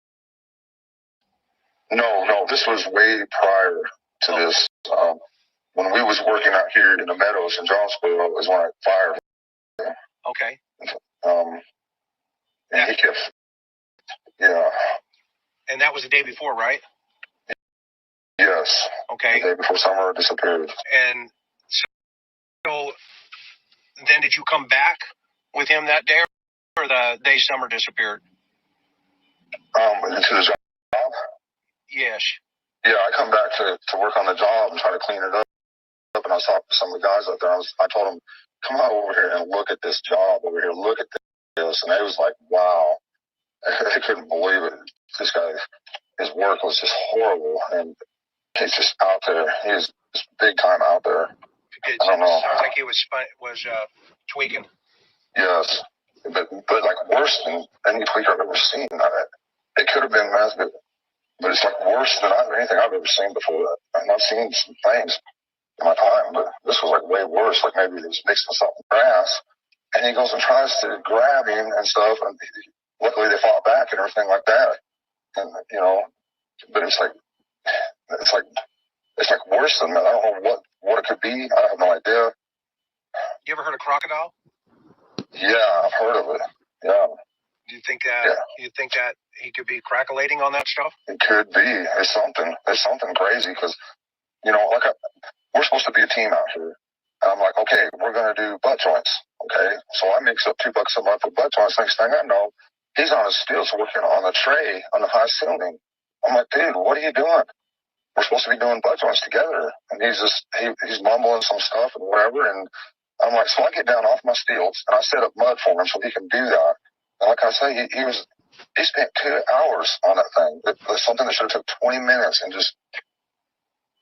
No, this was way prior to this. When we was working out here in the Meadows in Jonesboro is when I fired him. Okay. And he kept, yeah. And that was the day before, right? Yes. Okay. The day before Summer disappeared. And so then did you come back with him that day, or the day Summer disappeared? Into the job? Yes. Yeah, I come back to work on the job and try to clean it up. And I saw some of the guys out there. I told them, come on over here and look at this job over here. Look at this. And they was like, wow. They couldn't believe it. This guy, his work was just horrible. And he's just out there. He's just big time out there. It I don't know. sounds like he was tweaking. Yes, but like worse than any tweaker I've ever seen. It could have been meth, but it's like worse than anything I've ever seen before. And I've seen some things in my time, but this was like way worse. Like maybe he was mixing something in grass, and he goes and tries to grab him and stuff, and luckily they fought back and everything like that. And but it's like worse than that. I don't know what it could be. I have no idea. You ever heard of crocodile? Yeah, I've heard of it. Yeah. Do you think that he could be crackulating on that stuff? It could be. There's something crazy because we're supposed to be a team out here. And I'm like, okay, we're gonna do butt joints. Okay, so I mix up $2 a month for butt joints. Next thing I know, he's on his stilts working on the tray on the high ceiling. I'm like, dude, what are you doing? We're supposed to be doing butt joints together, and he's mumbling some stuff and whatever. And I'm like, so I get down off my stilts and I set up mud for him so he can do that. And like I say, he spent 2 hours on that thing. It was something that should have took 20 minutes, and just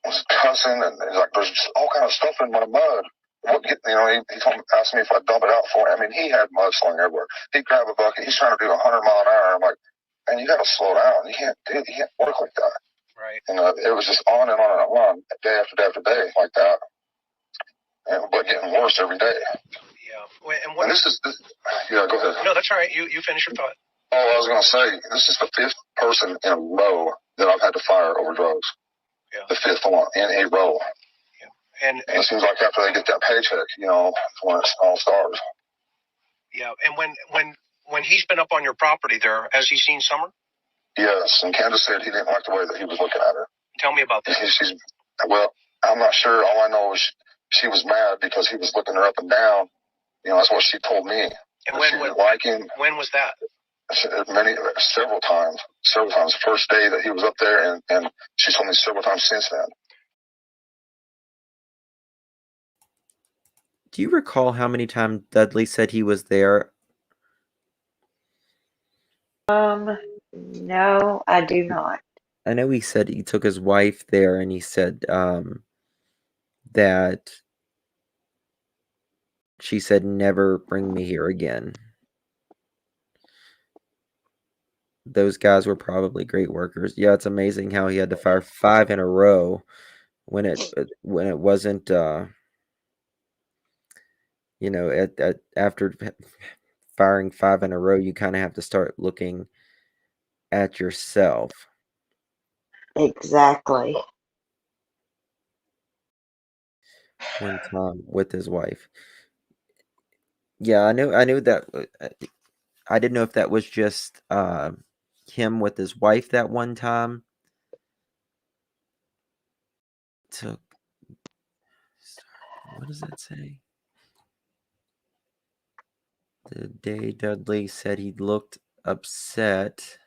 was cussing, and he's like, there's all kind of stuff in my mud. He asked me if I'd dump it out for him. I mean, he had mud slung everywhere. He'd grab a bucket. He's trying to do 100 mile an hour. I'm like, man, you got to slow down. You can't work like that. Right. And it was just on and on and on, day after day after day, like that. But getting worse every day. Yeah. And go ahead. No, that's all right. You finish your thought. Oh, I was going to say, this is the 5th person in a row that I've had to fire over drugs. Yeah. The 5th one in a row. Yeah. And it seems like after they get that paycheck, when it all starts. Yeah. And when he's been up on your property there, has he seen Summer? Yes. And Candace said he didn't like the way that he was looking at her. Tell me about that. Well, I'm not sure. All I know is she was mad because he was looking her up and down. That's what she told me. And when was that? Several times. The first day that he was up there, and she told me several times since then. Do you recall how many times Dudley said he was there? No, I do not. I know he said he took his wife there, and he said that she said, never bring me here again. Those guys were probably great workers. Yeah, it's amazing how he had to fire 5 in a row when it wasn't after firing 5 in a row, you kind of have to start looking at yourself. Exactly. One time with his wife. Yeah, I knew that. I didn't know if that was just him with his wife that one time. What does that say? The day Dudley said he looked upset.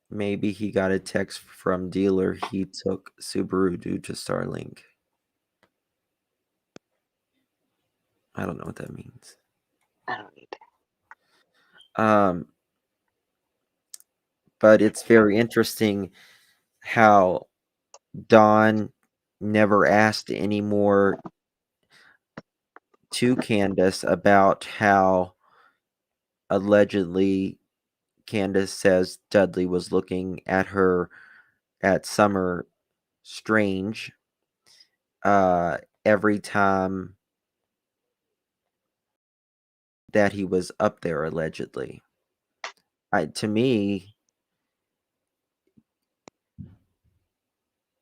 Maybe he got a text from dealer. He took Subaru due to Starlink. I don't know what that means. I don't either. But it's very interesting how Dawn never asked any more to Candace about how allegedly Candace says Dudley was looking at her at Summer strange every time that he was up there, allegedly. To me,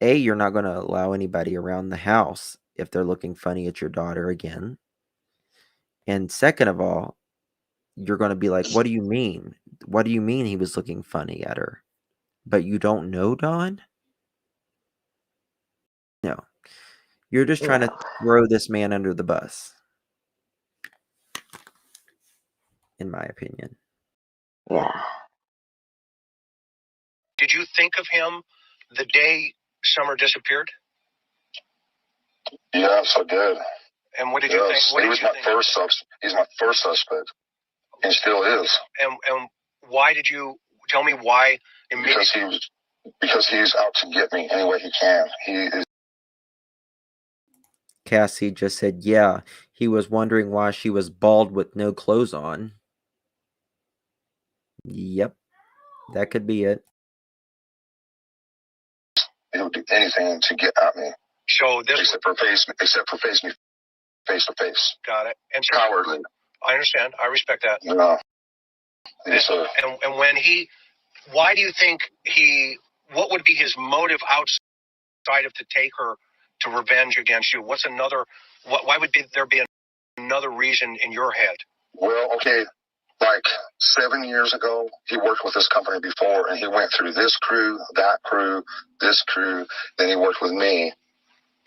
you're not going to allow anybody around the house if they're looking funny at your daughter again. And second of all, you're going to be like, what do you mean? What do you mean he was looking funny at her? But you don't know, Dawn? No. You're just trying to throw this man under the bus. In my opinion. Yeah. Did you think of him the day Summer disappeared? Yes, I did. And what did you think? He's my first suspect. He still is. And why did you tell me why? Because he was because he's out to get me any way he can. He is. Cassie just said, yeah, he was wondering why she was bald with no clothes on. Yep, that could be it. He'll do anything to get at me. So this except for face me face to face. got it. And so, Cowardly. I understand. I respect that. No. Yes, sir. And when why do you think what would be his motive outside of to take her to revenge against you? Why would there be another reason in your head? Well, okay, like 7 years ago, he worked with this company before, and he went through this crew, that crew, this crew, then he worked with me.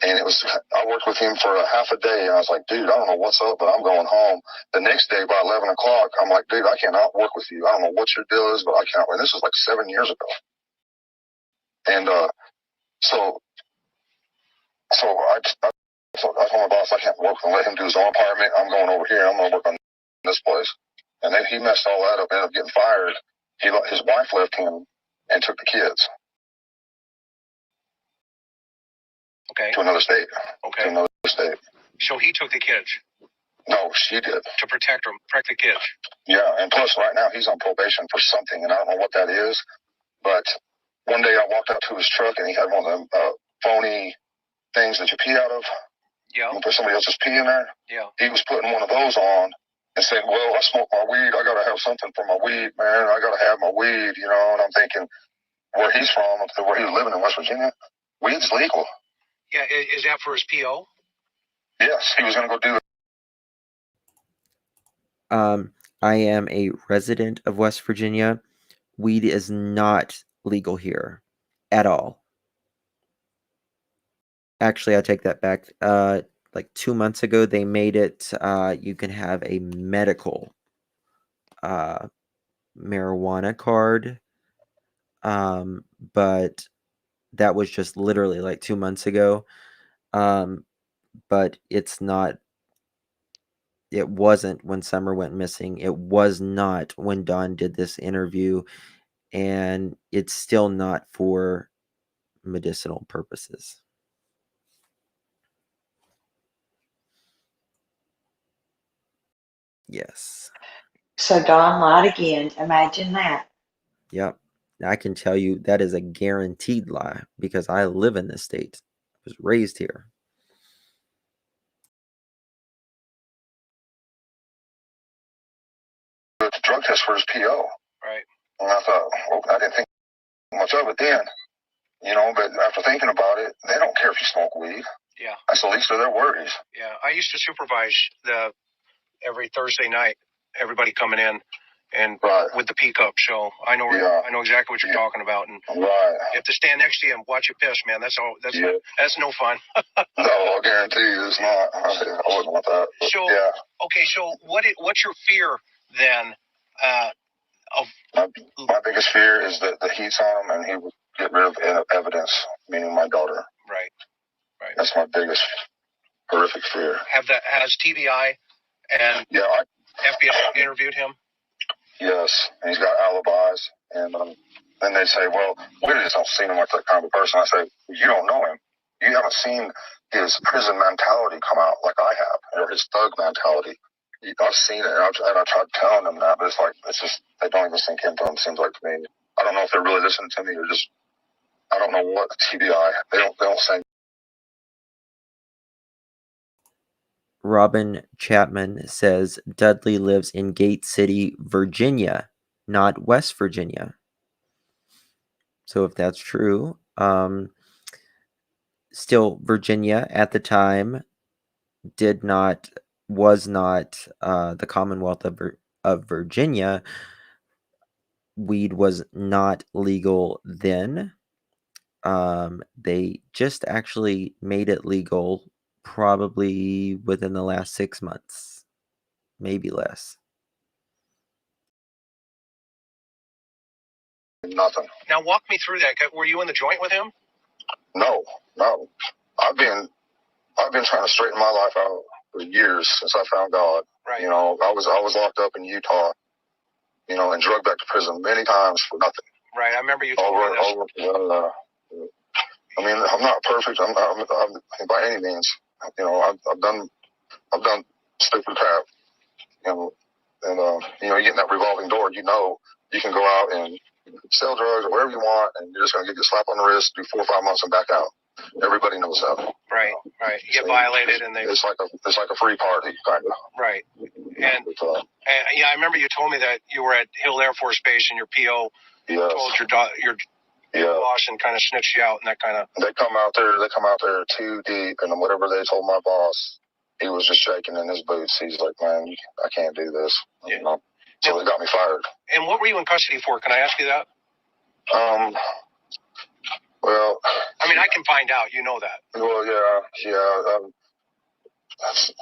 And I worked with him for a half a day, and I was like, dude, I don't know what's up, but I'm going home. The next day by 11 o'clock, I'm like, dude, I cannot work with you. I don't know what your deal is, but I can't. And this was like 7 years ago. And so I told my boss I can't work with him. Let him do his own apartment. I'm going over here. I'm going to work on this place. And then he messed all that up, ended up getting fired. His wife left him and took the kids. Okay. To another state. Okay. To another state. So he took the kids. No, she did. To protect the kids. Yeah, and plus right now he's on probation for something, and I don't know what that is. But one day I walked up to his truck, and he had one of them phony things that you pee out of. Yeah. You put somebody else's pee in there. Yeah. He was putting one of those on and saying, well, I smoke my weed. I got to have something for my weed, man. I got to have my weed, you know. And I'm thinking, where he's from, where he was living in West Virginia, weed's legal. Yeah, is that for his PO? Yes, he was going to go do it. I am a resident of West Virginia. Weed is not legal here at all. Actually, I take that back. Like 2 months ago, they made it you can have a medical marijuana card. But that was just literally like 2 months ago. But it wasn't when Summer went missing. It was not when Dawn did this interview. And it's still not for medicinal purposes. Yes. So Dawn lied again. Imagine that. Yep. I can tell you that is a guaranteed lie because I live in this state. I was raised here. The drug test for his PO. Right. And I thought, well, I didn't think much of it then, you know, but after thinking about it, they don't care if you smoke weed. Yeah. That's the least of their worries. Yeah. I used to supervise every Thursday night, everybody coming in and with the pickup. So I know exactly what you're talking about. And you have to stand next to you and watch you piss, man. That's no fun. No, I guarantee you it's not. I wouldn't want that. But so okay, so what's your fear then? My biggest fear is that the heat's on him and he would get rid of evidence, meaning my daughter. Right. That's my biggest horrific fear. Has TBI and FBI interviewed him? Yes, and he's got alibis, and then they say, well, we just don't see him like that kind of a person. I say, you don't know him. You haven't seen his prison mentality come out like I have, or his thug mentality. I've seen it, and I tried telling them that, but it's just they don't even sink into them. Seems like to me. I don't know if they're really listening to me or just I don't know what TBI. They don't say. Robin Chapman says Dudley lives in Gate City, Virginia, not West Virginia. So if that's true, still Virginia at the time was not the Commonwealth of Virginia. Weed was not legal then. They just actually made it legal probably within the last 6 months, maybe less. Nothing. Now walk me through that. Were you in the joint with him? No. I've been trying to straighten my life out for years since I found God. Right. You know, I was locked up in Utah, you know, and drugged back to prison many times for nothing. Right. I remember you told me that. I mean, I'm not perfect. I'm by any means. You know, I've done stupid crap. You know, and you know, you get in that revolving door. You know, you can go out and sell drugs or whatever you want, and you're just going to get a slap on the wrist, do 4 or 5 months, and back out. Everybody knows that. Right, right. You get violated, and it's like a free party, kind of. Right. And yeah, I remember you told me that you were at Hill Air Force Base, and your PO told your boss and kind of snitched you out, and that kind of. They come out there too deep, and whatever they told my boss, he was just shaking in his boots. He's like, man, I can't do this. Yeah. You know? So they got me fired. And what were you in custody for? Can I ask you that? Well, I mean, I can find out. You know that. Well, yeah.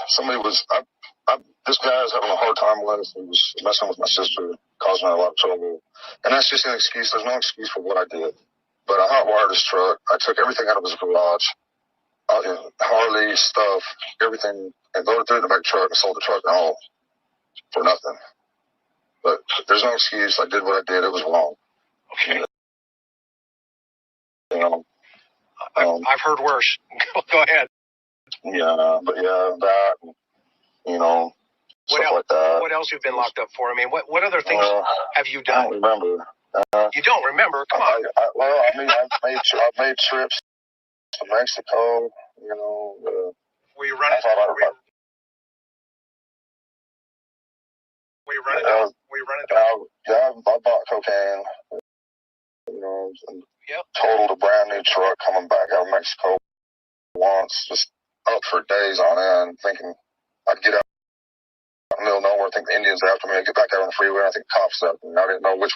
Somebody was. This guy I was having a hard time with. He was messing with my sister, causing her a lot of trouble, and that's just an excuse. There's no excuse for what I did. But I hot wired his truck. I took everything out of his garage, Harley stuff, everything, and loaded it in the back truck and sold the truck at home for nothing. But there's no excuse. I did what I did. It was wrong. Okay. You know, I've heard worse. Go ahead. Yeah, but yeah, that, you know, stuff like that. What else you've been locked up for? I mean, what other things have you done? I don't remember. You don't remember? Come on. I mean, I've made trips to Mexico. You know. Were you running? Were you running? Yeah, I bought cocaine. You know, and totaled a brand new truck coming back out of Mexico once, just up for days on end, thinking I'd get out in the middle of nowhere, think the Indians are after me, I'd get back out on the freeway, I think cops up, and I didn't know which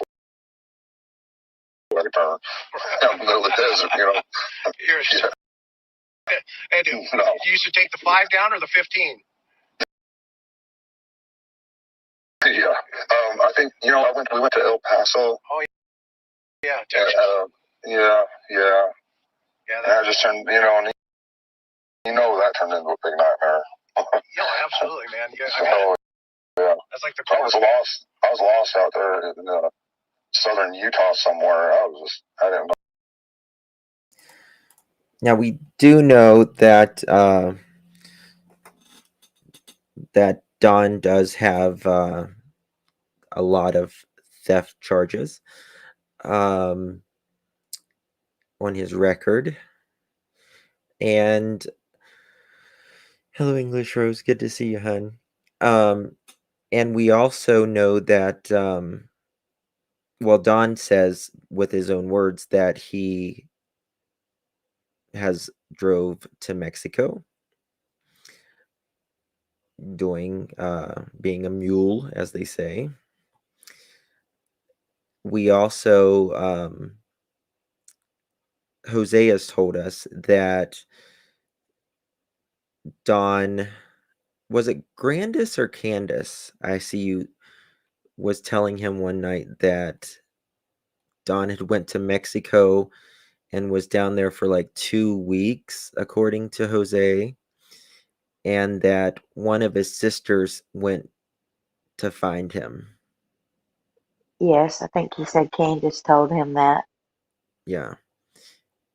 way to turn. Out in the middle of the desert, you know. And you used to take the 5 down or the 15? Yeah. I think, you know, we went to El Paso. Oh, yeah. Texas. Yeah. And I just turned, you know, and you know that turned into a big nightmare. Yeah, absolutely, man. Yeah. That's like the I was lost out there in southern Utah somewhere. I didn't know. Now we do know that that Don does have a lot of theft charges on his record. And hello, English Rose. Good to see you, hun. And we also know that, well, Don says with his own words that he has drove to Mexico being a mule, as they say. We also, Jose has told us that Don, was it Grandis or Candace? I see you was telling him one night that Don had went to Mexico and was down there for like 2 weeks, according to Jose, and that one of his sisters went to find him. Yes, I think he said Candace told him that. Yeah.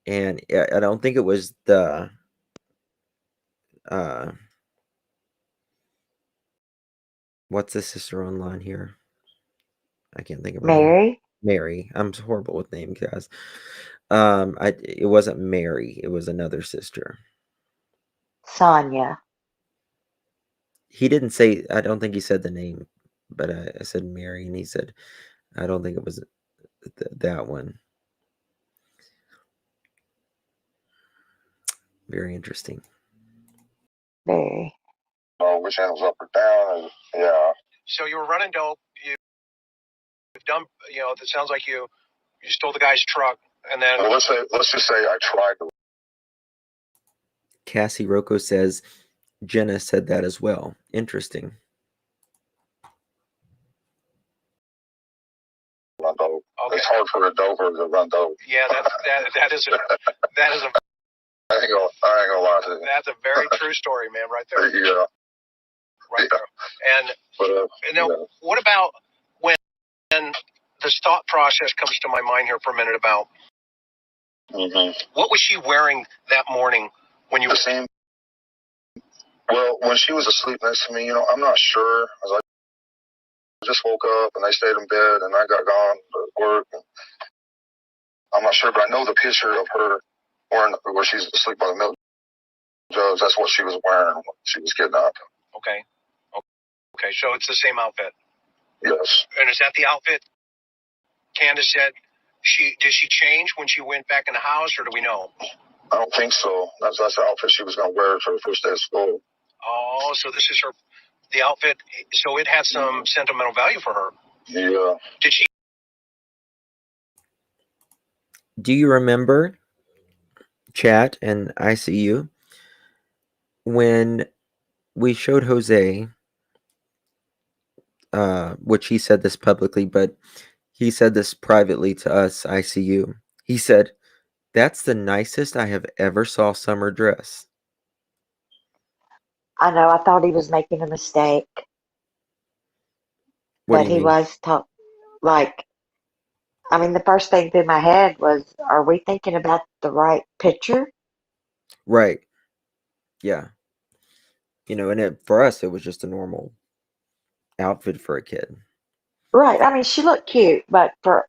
And I don't think it was the what's the sister online here? I can't think of her Mary. name. Mary. I'm horrible with names, guys. It wasn't Mary. It was another sister. Sonia. He didn't say. I don't think he said the name, but I said Mary, and he said, I don't think it was that one. Very interesting. Very. Which end was up or down, and yeah. So you were running dope. You've done, you know, it sounds like you stole the guy's truck, and then. Well, let's just say I tried to. Cassie Rocco says Jenna said that as well. Interesting. Run dope. Okay. It's hard for a doper to run dope. Yeah, that is a. I ain't gonna lie to you. That's a very true story, man, right there. Yeah. Right there. And then what about when this thought process comes to my mind here for a minute about what was she wearing that morning when you The same. Well, when she was asleep next to me, I'm not sure. I just woke up and they stayed in bed and I got gone to work. I'm not sure, but I know the picture of her wearing where she's asleep by the milk jugs. That's what she was wearing when she was kidnapped. Okay. Okay, so it's the same outfit. Yes. And is that the outfit Candace said did she change when she went back in the house, or do we know? I don't think so. That's the outfit she was going to wear for her first day of school. Oh, so this is the outfit. So it had some sentimental value for her. Yeah. Did she? Do you remember, chat and ICU, when we showed Jose, which he said this publicly, but he said this privately to us, ICU. He said, "That's the nicest I have ever saw Summer dress." I know. I thought he was making a mistake, What do but you he mean? was like. I mean, the first thing through my head was, "Are we thinking about the right picture?" Right. Yeah. And for us, it was just a normal outfit for a kid. Right. I mean, she looked cute, but for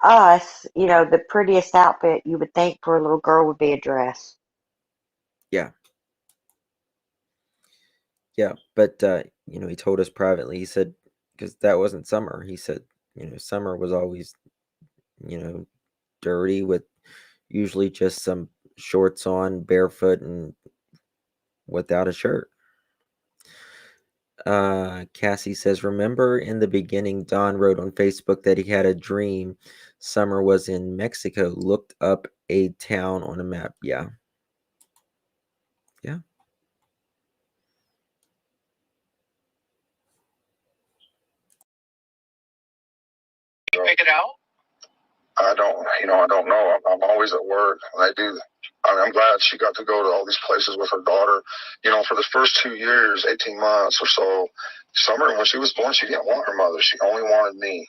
us, the prettiest outfit you would think for a little girl would be a dress. Yeah. Yeah. But, he told us privately, he said, because that wasn't Summer. He said, Summer was always, dirty with usually just some shorts on, barefoot, and without a shirt. Cassie says, "Remember in the beginning, Don wrote on Facebook that he had a dream Summer was in Mexico, looked up a town on a map." Yeah. Yeah. You pick it out? I don't know. I'm always at work. And I'm glad she got to go to all these places with her daughter. For the first 2 years, 18 months or so, Summer, when she was born, she didn't want her mother. She only wanted me.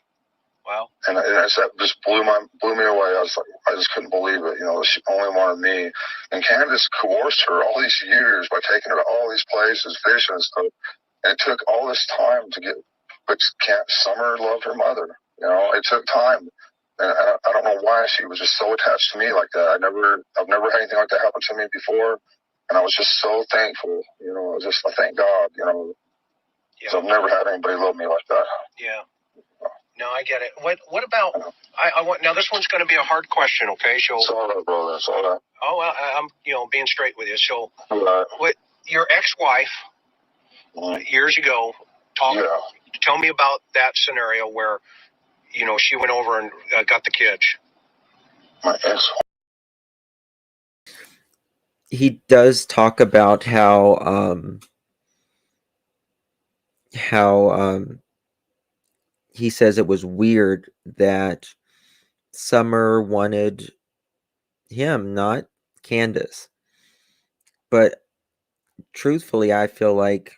Wow. And that just blew me away. I just couldn't believe it. She only wanted me. And Candace coerced her all these years by taking her to all these places, fishing and stuff. And it took all this time to get, but Summer loved her mother. It took time. And I don't know why she was just so attached to me like that. I've never had anything like that happen to me before. And I was just so thankful. I thank God, Yeah. So I've never had anybody love me like that. Yeah. No, I get it. What about, I want, now this one's going to be a hard question, okay? So, It's all right, brother. It's all right. oh, well, I'm, being straight with you. So, Right. what, your ex-wife, years ago, tell me about that scenario where, she went over and got the kids. My ex. He does talk about how he says it was weird that Summer wanted him, not Candace. But truthfully, I feel like,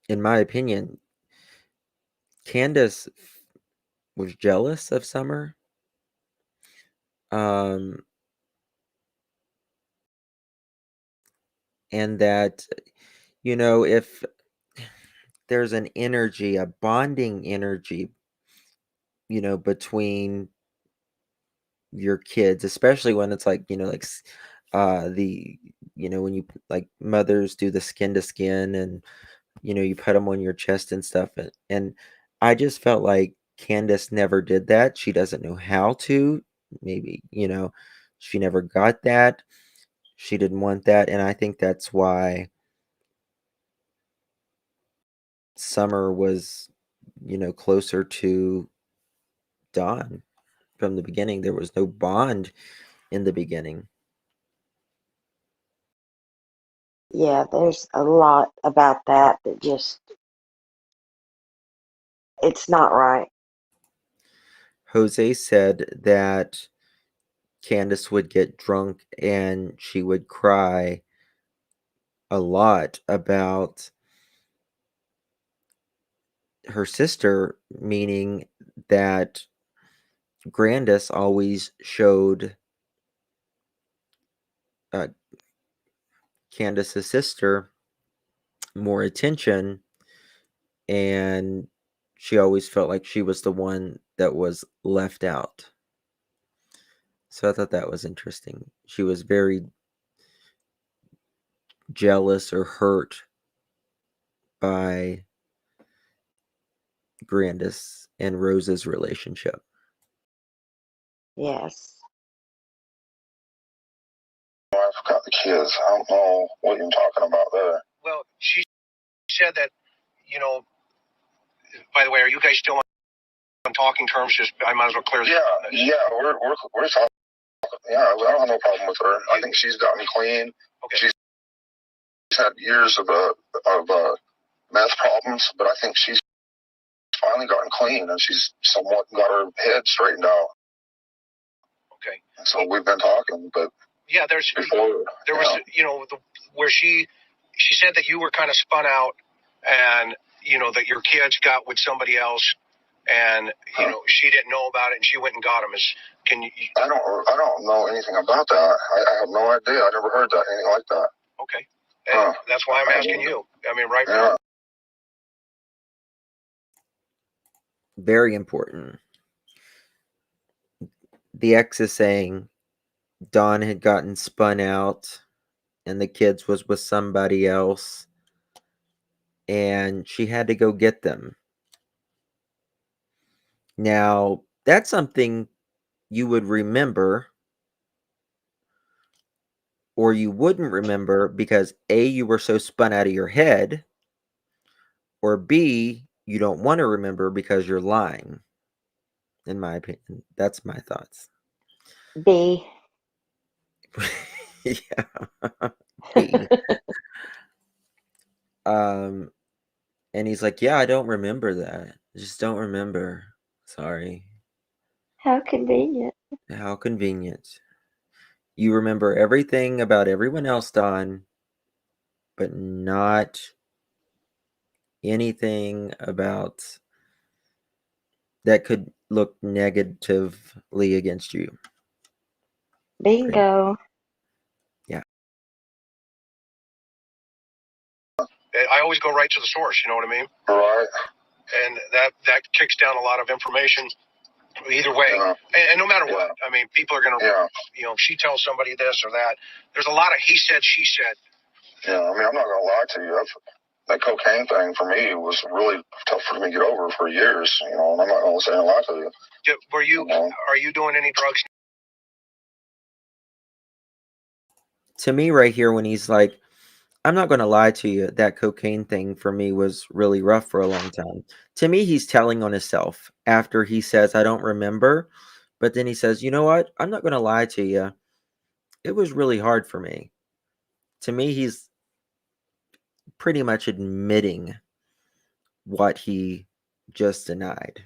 in my opinion, Candace was jealous of Summer. And that, if there's an energy, a bonding energy, between your kids, especially when it's like, when you like mothers do the skin to skin and, you put them on your chest and stuff. And I just felt like Candace never did that. She doesn't know how to. Maybe, she never got that. She didn't want that. And I think that's why Summer was, closer to Don from the beginning. There was no bond in the beginning. Yeah, there's a lot about that just, it's not right. Jose said that Candace would get drunk and she would cry a lot about her sister, meaning that Grandis always showed Candace's sister more attention, and she always felt like she was the one that was left out. So I thought that was interesting. She was very jealous or hurt by Grandis and Rose's relationship. Yes. I forgot the kids. I don't know what you're talking about there. Well, she said that, by the way, are you guys still on talking terms? Just I might as well clear this. Yeah, we're talking. Yeah, I don't have no problem with her. I think she's gotten clean. Okay. She's had years of meth problems, but I think she's finally gotten clean, and she's somewhat got her head straightened out. Okay. And so we've been talking, but yeah, there was where she said that you were kind of spun out, and that your kids got with somebody else, and she didn't know about it, and she went and got them. I don't know anything about that. I have no idea. I never heard that anything like that. Okay, and that's why I'm asking you. I mean, right now. Very important. The ex is saying Dawn had gotten spun out and the kids was with somebody else, and she had to go get them. Now, that's something you would remember, or you wouldn't remember because A, you were so spun out of your head, or B, you don't want to remember because you're lying. In my opinion, that's my thoughts. B. Yeah. B. And he's like, yeah, I don't remember that. I just don't remember. Sorry. How convenient. How convenient. You remember everything about everyone else, Dawn, but not anything about that could look negatively against you. Bingo. Yeah. I always go right to the source, you know what I mean? Right. And that kicks down a lot of information either way. Yeah. And no matter what, I mean, people are going to, if she tells somebody this or that, there's a lot of he said, she said. Yeah, I mean, I'm not going to lie to you. That cocaine thing for me was really tough for me to get over for years, and I'm not going to say a lie to you. Are you doing any drugs? To me, right here, when he's like, I'm not going to lie to you, that cocaine thing for me was really rough for a long time. To me, he's telling on himself after he says, I don't remember. But then he says, you know what? I'm not going to lie to you. It was really hard for me. To me, he's pretty much admitting what he just denied.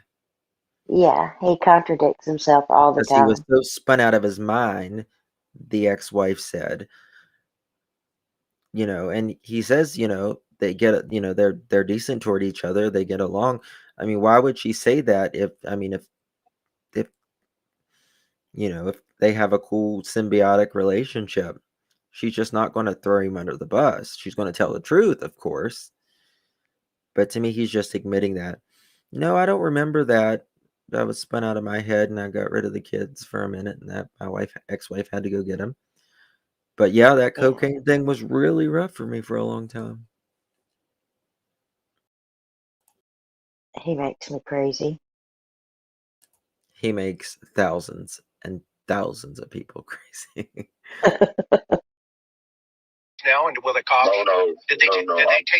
Yeah, he contradicts himself all the time. He was so spun out of his mind, the ex-wife said. And he says, they get, they're decent toward each other. They get along. I mean, why would she say that if they have a cool symbiotic relationship? She's just not going to throw him under the bus. She's going to tell the truth, of course. But to me, he's just admitting that. No, I don't remember that. I was spun out of my head and I got rid of the kids for a minute, and that my ex-wife had to go get them. But yeah, that cocaine thing was really rough for me for a long time. He makes me crazy. He makes thousands and thousands of people crazy. Now, and will the cops? No. Did they take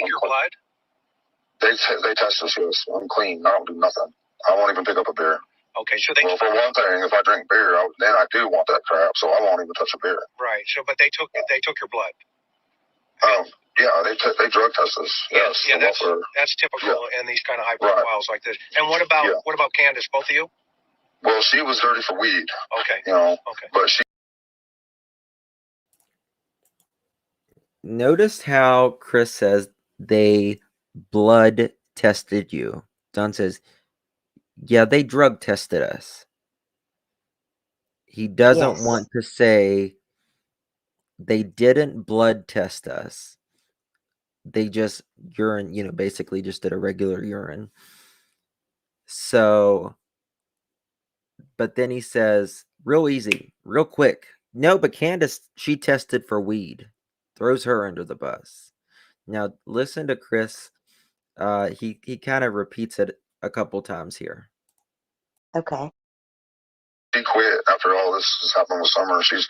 your blood? They test us. Yes, I'm clean. I don't do nothing. I won't even pick up a beer. Okay, so for one thing, if I drink beer, then I do want that crap, so I won't even touch a beer. Right. So, but they took your blood. Yeah, they drug test us. Yes. Yeah, that's typical in these kind of high profiles like this. And what about Candace? Both of you? Well, she was dirty for weed. Okay. Okay. But she. Notice how Chris says they blood tested you. Don says, yeah, they drug tested us. He doesn't Yes. want to say they didn't blood test us. They just urine, basically just did a regular urine. So, but then he says, real easy, real quick. No, but Candace, she tested for weed. Throws her under the bus. Now, listen to Chris. He kind of repeats it a couple times here. Okay. She quit after all this has happened with Summer. She's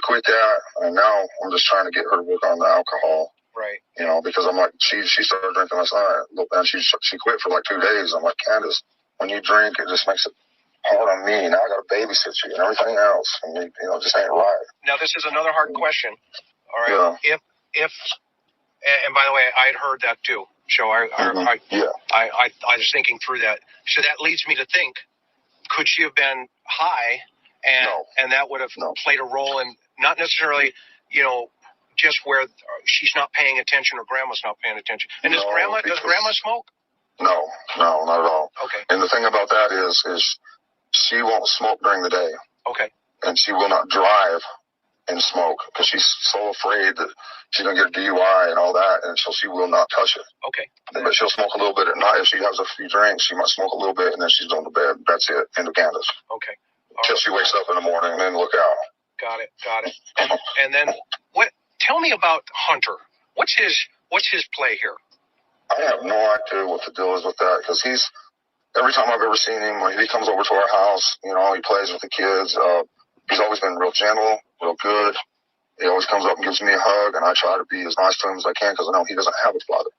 quit that, and now I'm just trying to get her to work on the alcohol. Right. Because I'm like, she started drinking last night, and she quit for like 2 days. I'm like, Candace, when you drink, it just makes it hard on me. Now I got to babysit you and everything else, and it just ain't right. Now this is another hard question. All right. Yeah. If and by the way, I had heard that too. So I was thinking through that. So that leads me to think, could she have been high, and that would have played a role in not necessarily, just where she's not paying attention or grandma's not paying attention. And does grandma smoke? No, not at all. Okay. And the thing about that is she won't smoke during the day. Okay. And she will not drive and smoke because she's so afraid that she's going to get a DUI and all that, and so she will not touch it. Okay. But she'll smoke a little bit at night. If she has a few drinks, she might smoke a little bit, and then she's going to bed. That's it. End of Candace. Okay. Till she wakes up in the morning, and then look out. Got it. And then tell me about Hunter. What's his play here? I have no idea what the deal is with that because every time I've ever seen him, when he comes over to our house, he plays with the kids. He's always been real gentle, real good. He always comes up and gives me a hug, and I try to be as nice to him as I can because I know he doesn't have a father,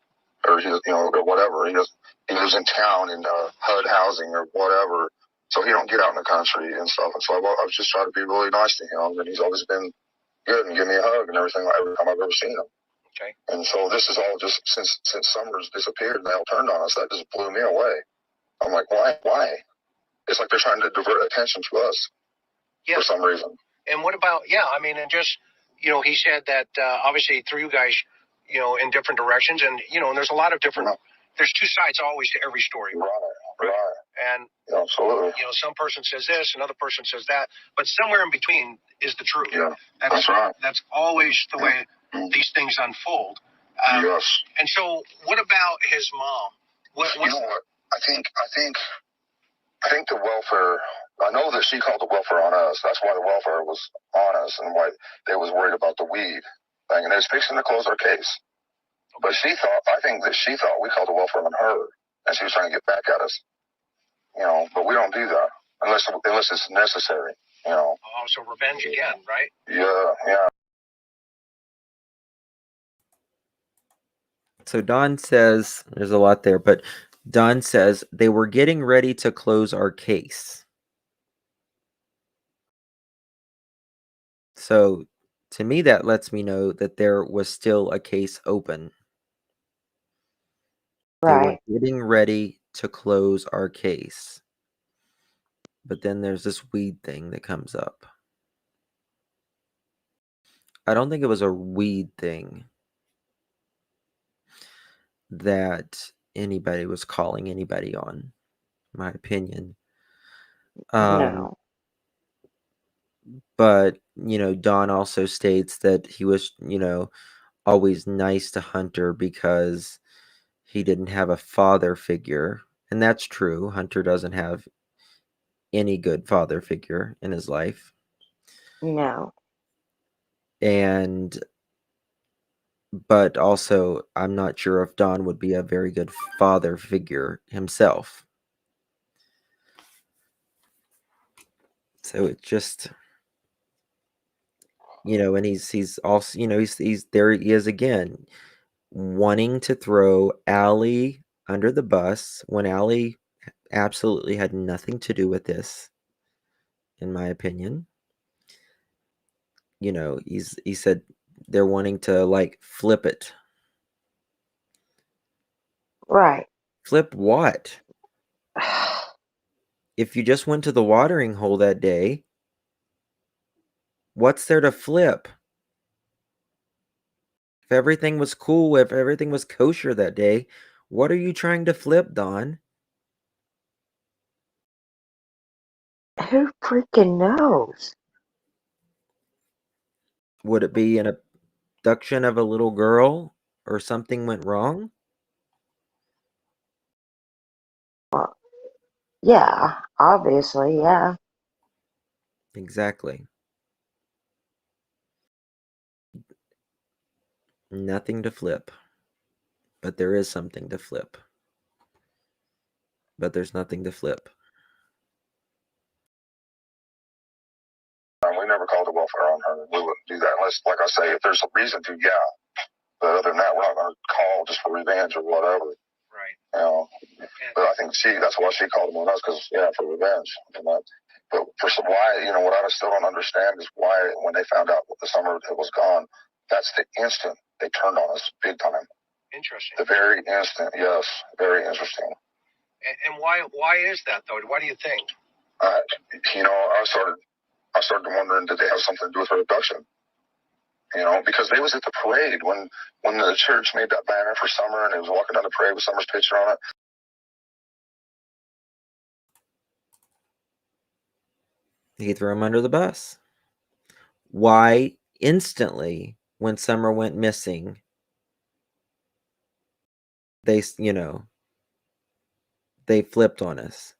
or or whatever. He lives in town in HUD housing or whatever, so he don't get out in the country and stuff. And so I've just tried to be really nice to him, and he's always been good and give me a hug and everything every time I've ever seen him. Okay. And so this is all just since Summers disappeared and they all turned on us. That just blew me away. I'm like, why? It's like they're trying to divert attention to us for some reason. And what about, and just, he said that obviously threw you guys, in different directions. And, and there's a lot of different, there's two sides always to every story. Right. And, absolutely. Some person says this, another person says that, but somewhere in between is the truth. Yeah, that's right. That's always the way these things unfold. Yes. And so what about his mom? You know what? I think the welfare, I know that she called the welfare on us. That's why the welfare was on us and why they was worried about the weed thing. And they was fixing to close our case. But I think that she thought we called the welfare on her and she was trying to get back at us. But we don't do that unless it's necessary, Oh, so revenge again, right? Yeah. So Don says, there's a lot there, but Don says they were getting ready to close our case. So to me, that lets me know that there was still a case open. Right. They were getting ready to close our case. But then there's this weed thing that comes up. I don't think it was a weed thing that anybody was calling anybody on, in my opinion. No. But, Don also states that he was, always nice to Hunter because he didn't have a father figure. And that's true. Hunter doesn't have any good father figure in his life. No. But also, I'm not sure if Don would be a very good father figure himself. So it just, and he's also, he's there he is again, wanting to throw Allie under the bus when Allie absolutely had nothing to do with this, in my opinion. He said they're wanting to flip it. Right. Flip what? If you just went to the watering hole that day, what's there to flip? If everything was cool, if everything was kosher that day, what are you trying to flip, Don? who freaking knows? Would it be an abduction of a little girl or something went wrong? Well, yeah, obviously, yeah. Exactly. Nothing to flip. But there is something to flip. But there's nothing to flip. We never called the welfare on her. We wouldn't do that unless, like I say, if there's a reason to, yeah. But other than that, we're not going to call just for revenge or whatever. Right. You know, but I think that's why she called them on us, because, yeah, for revenge. But for some, why, you know, what I still don't understand is why, when they found out the summer it was gone, that's the instant they turned on us big time. Interesting. The very instant, yes, very interesting. And why is that, though? Why do you think? You know, I started wondering, did they have something to do with her abduction? You know, because they was at the parade when the church made that banner for Summer, and it was walking down the parade with Summer's picture on it. He threw him under the bus. Why instantly, when Summer went missing, they flipped on us?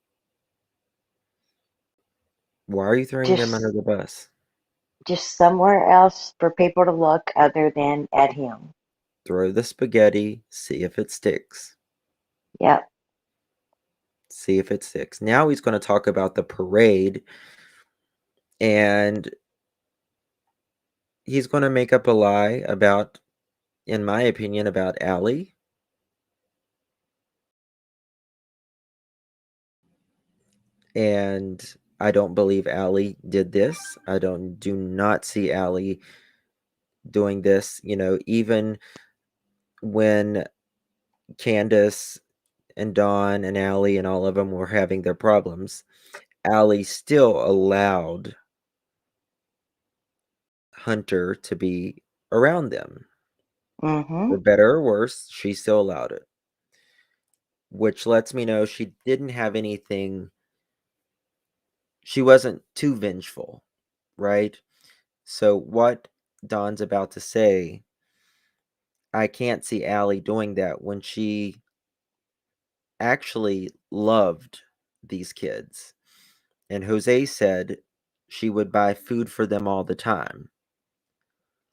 Why are you throwing them under the bus? Just somewhere else for people to look other than at him. Throw the spaghetti, see if it sticks. Yep. See if it sticks. Now he's going to talk about the parade, and he's going to make up a lie about, in my opinion, about Allie. And I don't believe Allie did this. I do not see Allie doing this. You know, even when Candace and Dawn and Allie and all of them were having their problems, Allie still allowed Hunter to be around them. Mm-hmm. For better or worse, she still allowed it. Which lets me know she didn't have anything. She wasn't too vengeful, right? So what Dawn's about to say, I can't see Allie doing that when she actually loved these kids. And Jose said she would buy food for them all the time.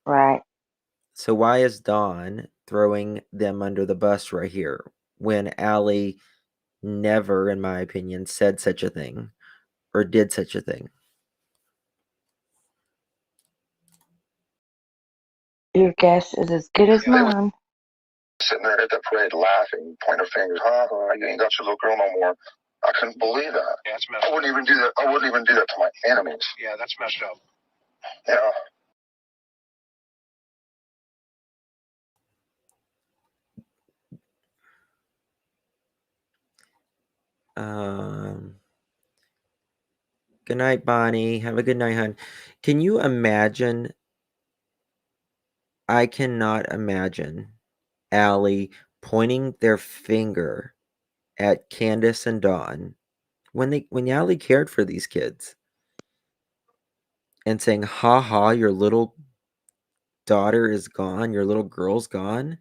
Right. So why is Dawn throwing them under the bus right here when Allie never, in my opinion, said such a thing or did such a thing? Your guess is as good as mine. Sitting there at the parade laughing, pointing their fingers, you ain't got your little girl no more. I couldn't believe that. Yeah, that's messed up. I wouldn't even do that to my enemies. Yeah, that's messed up. Yeah. Good night, Bonnie. Have a good night, hon. Can you imagine? I cannot imagine Allie pointing their finger at Candace and Dawn when Allie cared for these kids and saying, "Ha ha, your little daughter is gone. Your little girl's gone."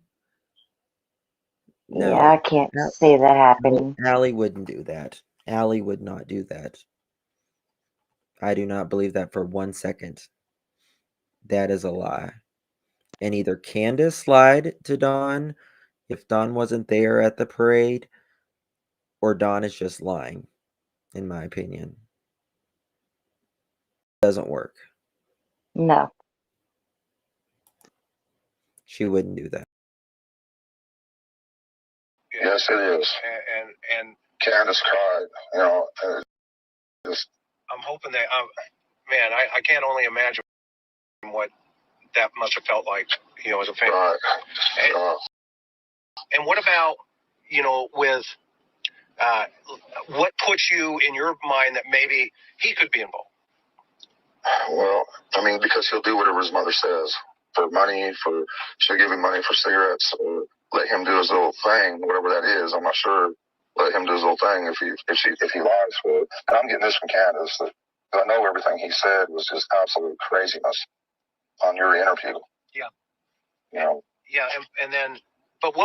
No, Yeah, I can't see that happening. Allie wouldn't do that. Allie would not do that. I do not believe that for 1 second. That is a lie. And either Candace lied to Dawn if Dawn wasn't there at the parade, or Dawn is just lying, in my opinion. Doesn't work. No. She wouldn't do that. Yes, it is. And Candace cried, you know. I'm hoping that, man, I can't only imagine what that must have felt like, you know, as a family. Right. And what about, you know, with what puts you in your mind that maybe he could be involved? Well, I mean, because he'll do whatever his mother says. For money, she'll give him money for cigarettes, or let him do his little thing, whatever that is. I'm not sure. Let him do his little thing if he lies for it. And I'm getting this from Candace, that I know everything he said was just absolute craziness on your interview. Yeah. You know. Yeah, and then, but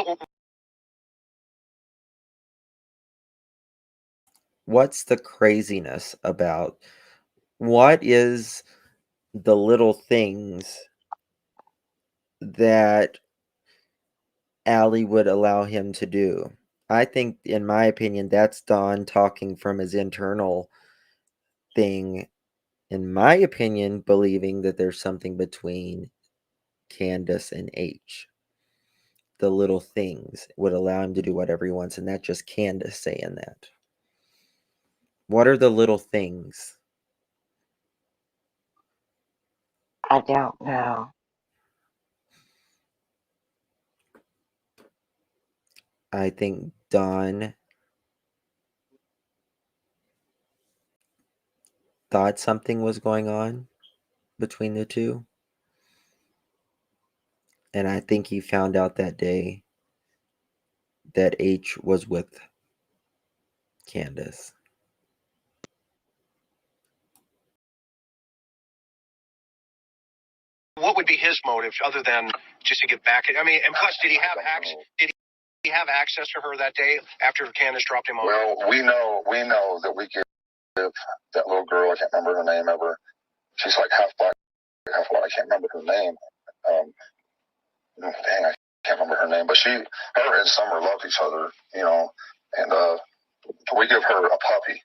What's the craziness about? What is the little things that Allie would allow him to do? I think, in my opinion, that's Don talking from his internal thing. In my opinion, believing that there's something between Candace and H. The little things would allow him to do whatever he wants, and that's just Candace saying that. What are the little things? I don't know. I think Don thought something was going on between the two. And I think he found out that day that H was with Candace. what would be his motive other than just to get back at? I mean, and plus, did he have access to her that day after Candace dropped him off? Well, we know that we give that little girl, I can't remember her name ever. She's like half black, half white. I can't remember her name. Dang, I can't remember her name. But her and Summer loved each other, you know. And we give her a puppy.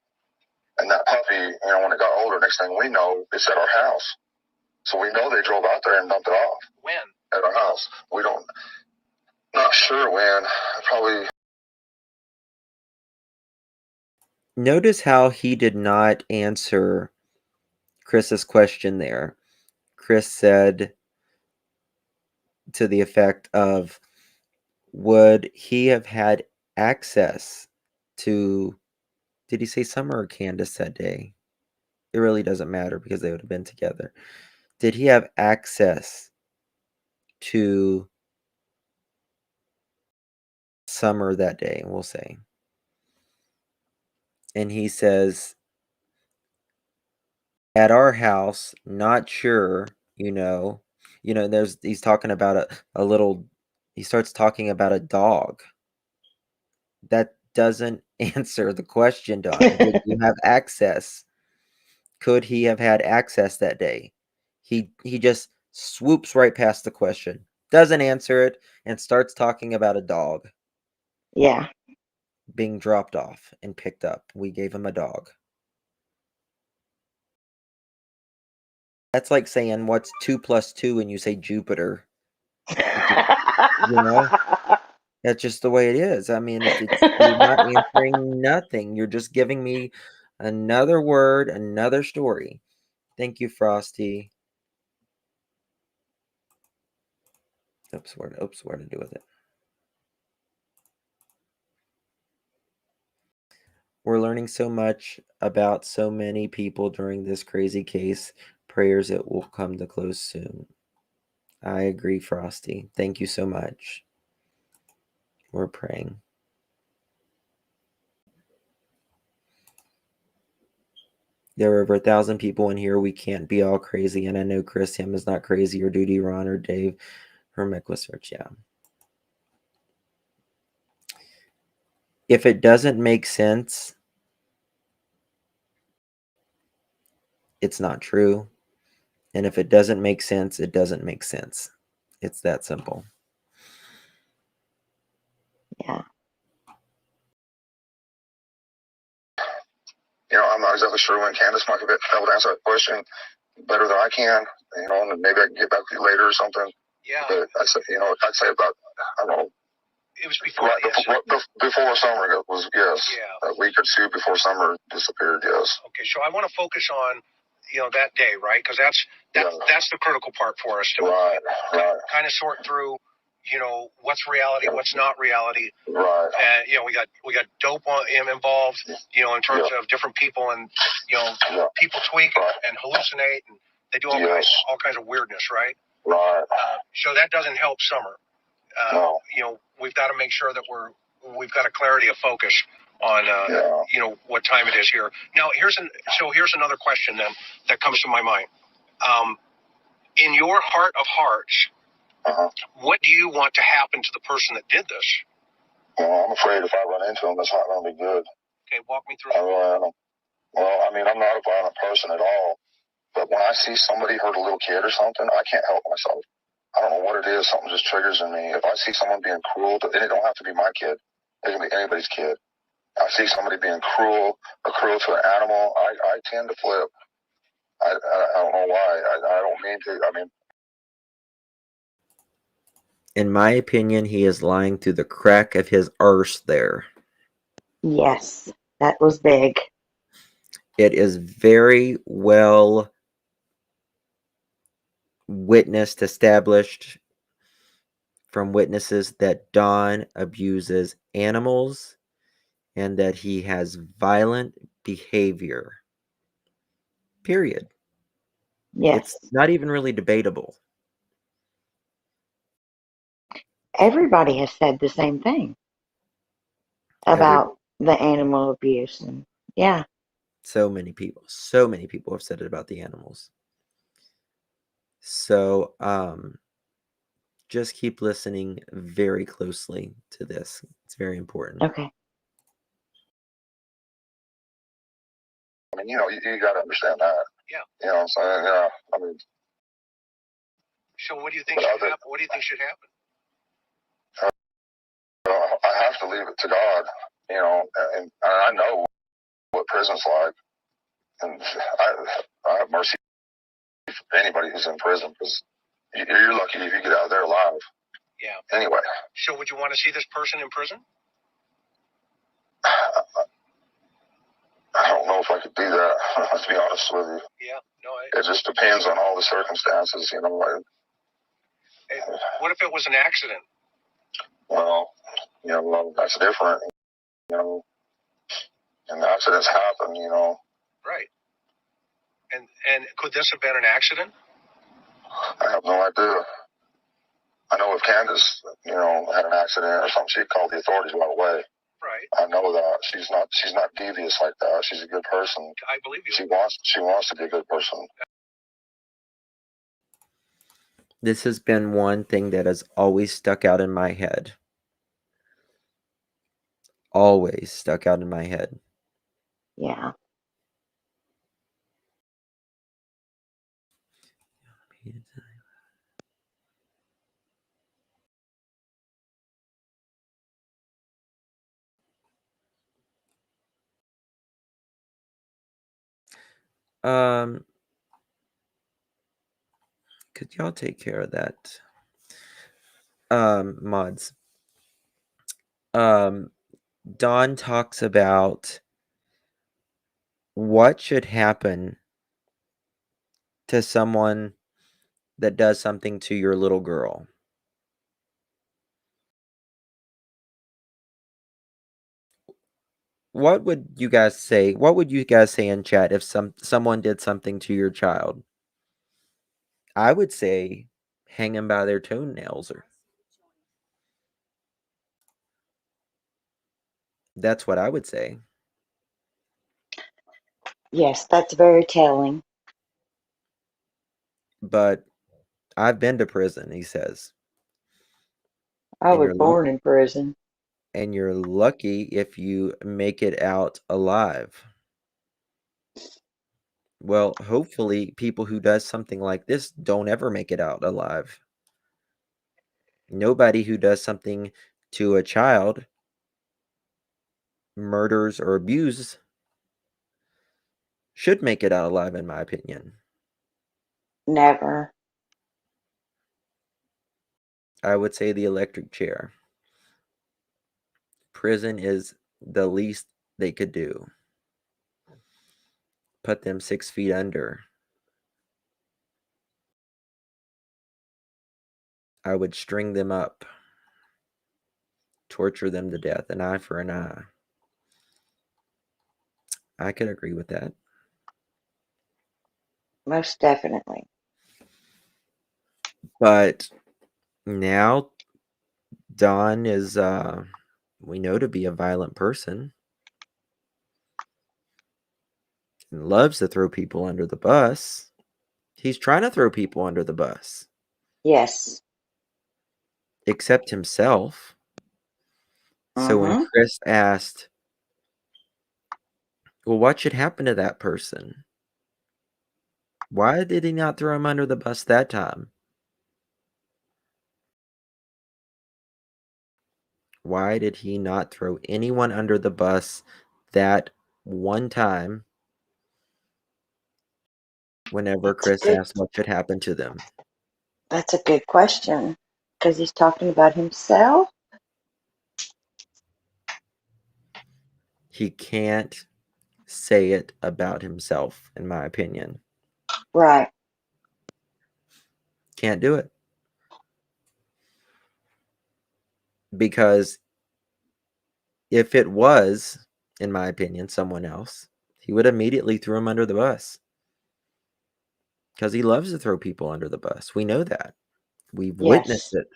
And that puppy, you know, when it got older, next thing we know, it's at our house. So we know they drove out there and dumped it off. When? At our house. Not sure when. Probably. Notice how he did not answer Chris's question there. Chris said to the effect of, would he have had access to, did he say Summer or Candace that day? It really doesn't matter because they would have been together. Did he have access to Summer that day? We'll say. And he says, at our house, not sure, he's talking about he starts talking about a dog. That doesn't answer the question, Don. Did you have access? Could he have had access that day? He just swoops right past the question, doesn't answer it, and starts talking about a dog. Yeah. Being dropped off and picked up. We gave him a dog. That's like saying, what's 2 + 2 and you say Jupiter. You know? That's just the way it is. I mean, you're not answering nothing. You're just giving me another word, another story. Thank you, Frosty. Oops, where to do with it. We're learning so much about so many people during this crazy case. Prayers it will come to close soon. I agree, Frosty. Thank you so much. We're praying. There are over 1,000 people in here. We can't be all crazy. And I know Chris Him is not crazy, or Duty Ron, or Dave, or McWisearch. Yeah. If it doesn't make sense, it's not true. And if it doesn't make sense, it doesn't make sense. It's that simple. Yeah. You know, I'm not exactly sure when Candace might be able to answer that question better than I can. You know, and maybe I can get back to you later or something. Yeah. But I'd say about, I don't know. It was before. Before Summer was, yes. Yeah. A week or two before Summer disappeared, yes. Okay, so I want to focus on, that day, right? Because that's the critical part for us to kind of sort through, what's reality, what's not reality. Right. And we got dope involved, in terms of different people, and people tweak and hallucinate, and they do all kinds of weirdness, right? Right. So that doesn't help Summer. No. We've got to make sure that we've got a clarity of focus you know, what time it is here. Now, here's another question then that comes to my mind. In your heart of hearts, what do you want to happen to the person that did this? Well, I'm afraid if I run into him, it's not going to be good. Okay, walk me through. Well, I mean, I'm not a violent person at all, but when I see somebody hurt a little kid or something, I can't help myself. I don't know what it is. Something just triggers in me. If I see someone being cruel, and it don't have to be my kid. It can be anybody's kid. I see somebody being cruel or cruel to an animal, I tend to flip. I don't know why. I don't mean to. I mean, in my opinion, he is lying through the crack of his arse there. Yes, that was big. It is very well witnessed, established from witnesses that Don abuses animals and that he has violent behavior. Period. Yes. It's not even really debatable. Everybody has said the same thing about the animal abuse. And yeah. So many people have said it about the animals. So, just keep listening very closely to this. It's very important. Okay. I mean, you know, you got to understand that. Yeah. You know what I'm saying? Yeah. I mean. So what do you think should happen? What do you think should happen? I have to leave it to God, you know, and I know what prison's like, and I have mercy for anybody who's in prison, because you're lucky if you get out of there alive. Yeah. Anyway. So would you want to see this person in prison? I don't know if I could do that, to be honest with you. Yeah. No. It just depends on all the circumstances, you know. Hey, what if it was an accident? Well, you know, that's different, you know, and accidents happen, you know. Right. And could this have been an accident? I have no idea. I know if Candace, you know, had an accident or something, she'd call the authorities right away. Right. I know that. She's not devious like that. She's a good person. I believe you. She wants to be a good person. This has been one thing that has always stuck out in my head. Always stuck out in my head. Yeah. Could y'all take care of that? Mods. Don talks about what should happen to someone that does something to your little girl. What would you guys say? What would you guys say in chat if someone did something to your child? I would say hang them by their toenails, or that's what I would say. Yes, that's very telling. But I've been to prison, he says. I was born in prison. And you're lucky if you make it out alive. Well, hopefully people who does something like this don't ever make it out alive. Nobody who does something to a child, murders or abuses, should make it out alive, in my opinion. Never. I would say the electric chair. Prison is the least they could do. Put them 6 feet under. I would string them up. Torture them to death. An eye for an eye. I could agree with that. Most definitely. But now Don is, we know, to be a violent person. and loves to throw people under the bus. He's trying to throw people under the bus. Yes. Except himself. So when Mm-hmm. Chris asked, well, what should happen to that person? Why did he not throw him under the bus that time? Why did he not throw anyone under the bus that one time whenever Chris asked what should happen to them? That's a good question. Because he's talking about himself? He can't say it about himself, in my opinion. Right. Can't do it. Because if it was, in my opinion, someone else, he would immediately throw him under the bus. Because he loves to throw people under the bus. We know that. We've witnessed it.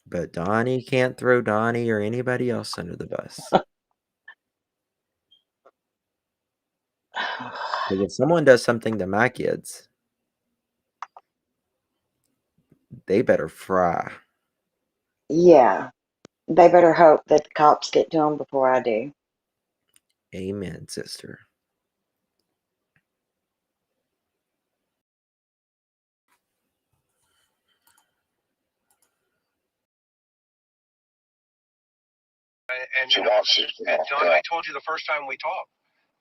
But Donnie can't throw Donnie or anybody else under the bus. Because if someone does something to my kids, they better fry. Yeah. They better hope that the cops get to them before I do. Amen, sister. And you know, and Don, I told you the first time we talked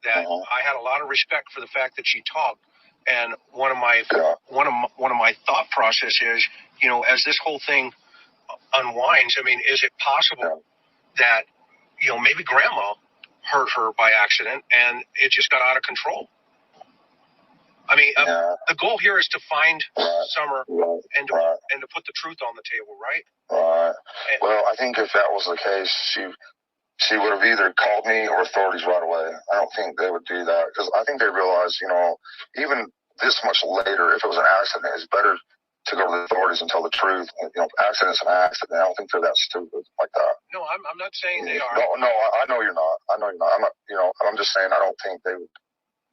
that I had a lot of respect for the fact that she talked. And one of my thought process is, you know, as this whole thing unwinds, I mean, is it possible that, you know, maybe Grandma hurt her by accident and it just got out of control? I mean, the goal here is to find Summer and to put the truth on the table, right? Right. Well, I think if that was the case, she would have either called me or authorities right away. I don't think they would do that because I think they realize, you know, even this much later, if it was an accident, it's better to go to the authorities and tell the truth. You know, accident's an accident. I don't think they're that stupid like that. No, I'm not saying they are. No, I know you're not. I know you're not. I'm not. You know, I'm just saying I don't think they would.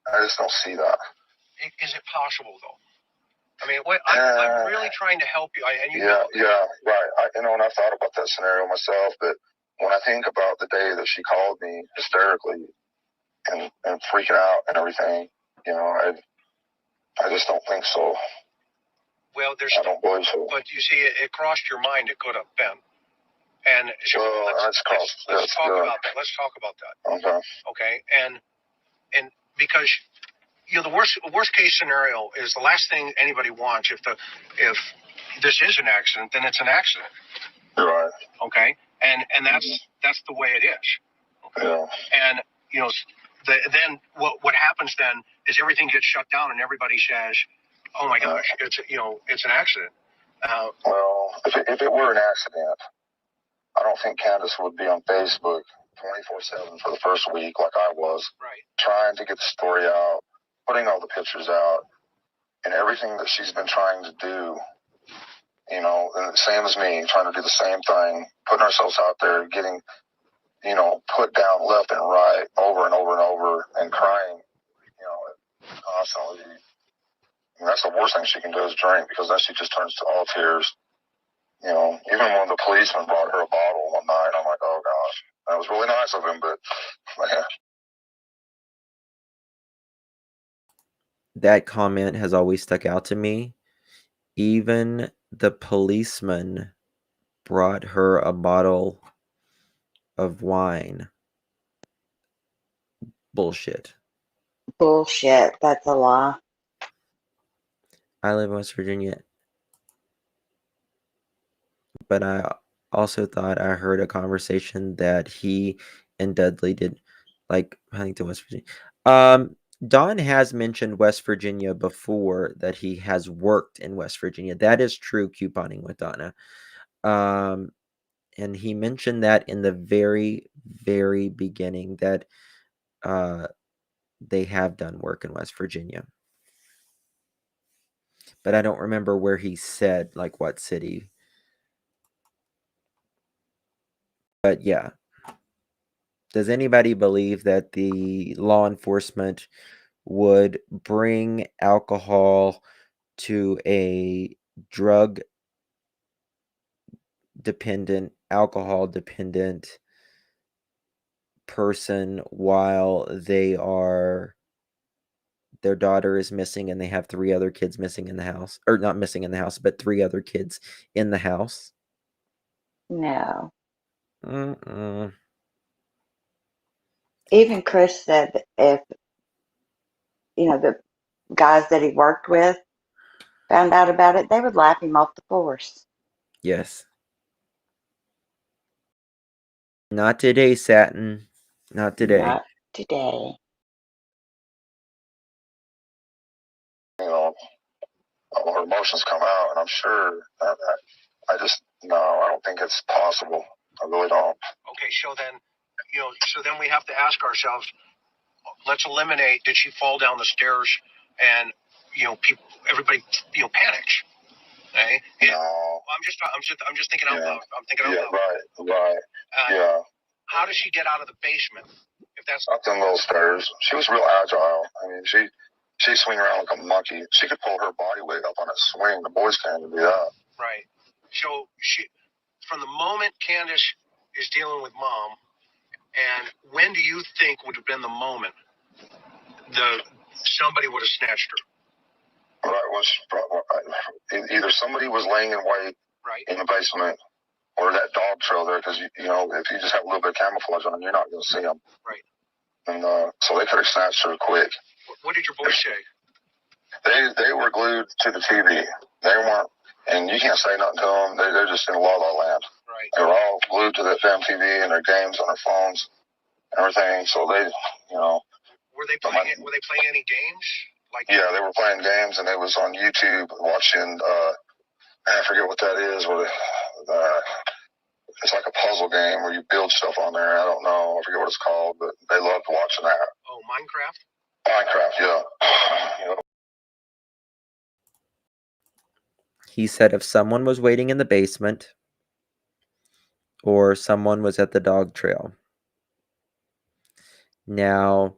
I just don't see that. Is it possible though? I mean, I'm really trying to help you. Right. And I thought about that scenario myself, but when I think about the day that she called me hysterically and freaking out and everything, you know, I just don't think so. Well, I don't believe so. But you see, it crossed your mind. It could have been. And so let's talk about that. Let's talk about that. Okay. And because, you know, the worst case scenario is the last thing anybody wants. If this is an accident, then it's an accident. Right. Okay. And that's the way it is. Okay. Yeah. And you know, then what happens then is everything gets shut down and everybody says, "Oh my gosh, it's an accident." Well, if it were an accident, I don't think Candace would be on Facebook 24/7 for the first week like I was. Right. Trying to get the story out, putting all the pictures out, and everything that she's been trying to do. You know, and the same as me, trying to do the same thing, putting ourselves out there, getting, you know, put down left and right, over and over and over, and crying, you know, constantly. And that's the worst thing she can do is drink, because then she just turns to all tears. You know, even when the policeman brought her a bottle one night, I'm like, oh gosh, that was really nice of him, but man. That comment has always stuck out to me. Even the policeman brought her a bottle of wine. Bullshit. Bullshit. That's a lie. I live in West Virginia, but I also thought I heard a conversation that he and Dudley did, like Huntington, West Virginia. Don has mentioned West Virginia before, that he has worked in West Virginia. That is true, couponing with Donna. And he mentioned that in the very, very beginning, that they have done work in West Virginia. But I don't remember where he said, like, what city. But yeah. Does anybody believe that the law enforcement would bring alcohol to a drug dependent, alcohol dependent person while their daughter is missing and they have 3 other kids missing in the house, or not missing in the house, but 3 other kids in the house? No. Mm-mm. Even Chris said that if, the guys that he worked with found out about it, they would laugh him off the force. Yes. Not today, Satin. Not today. Not today. Her emotions come out, and I'm sure I don't think it's possible. I really don't. Okay, so then we have to ask ourselves, let's eliminate, did she fall down the stairs and, everybody, panics. Okay? No. I'm just thinking out loud. I'm thinking out loud. Right. Yeah. How does she get out of the basement? If that's Up them little stairs. She was real agile. I mean, she swing around like a monkey. She could pull her body weight up on a swing. The boys can't even do that. right. So from the moment Candace is dealing with mom, and when do you think would have been the moment somebody would have snatched her? Either somebody was laying in wait in the basement, or that dog trail there, because if you just have a little bit of camouflage on them, you're not going to see them. Right. And so they could have snatched her quick. What did your boys say? They were glued to the TV. They weren't, and you can't say nothing to them. They're just in la la land. Right. They were all glued to the FM TV and their games on their phones, and everything. So they, Were they playing any games? Yeah, they were playing games, and they was on YouTube watching. I forget what that is. It's like a puzzle game where you build stuff on there. I don't know. I forget what it's called, but they loved watching that. Oh, Minecraft? Minecraft, yeah. He said if someone was waiting in the basement or someone was at the dog trail. Now,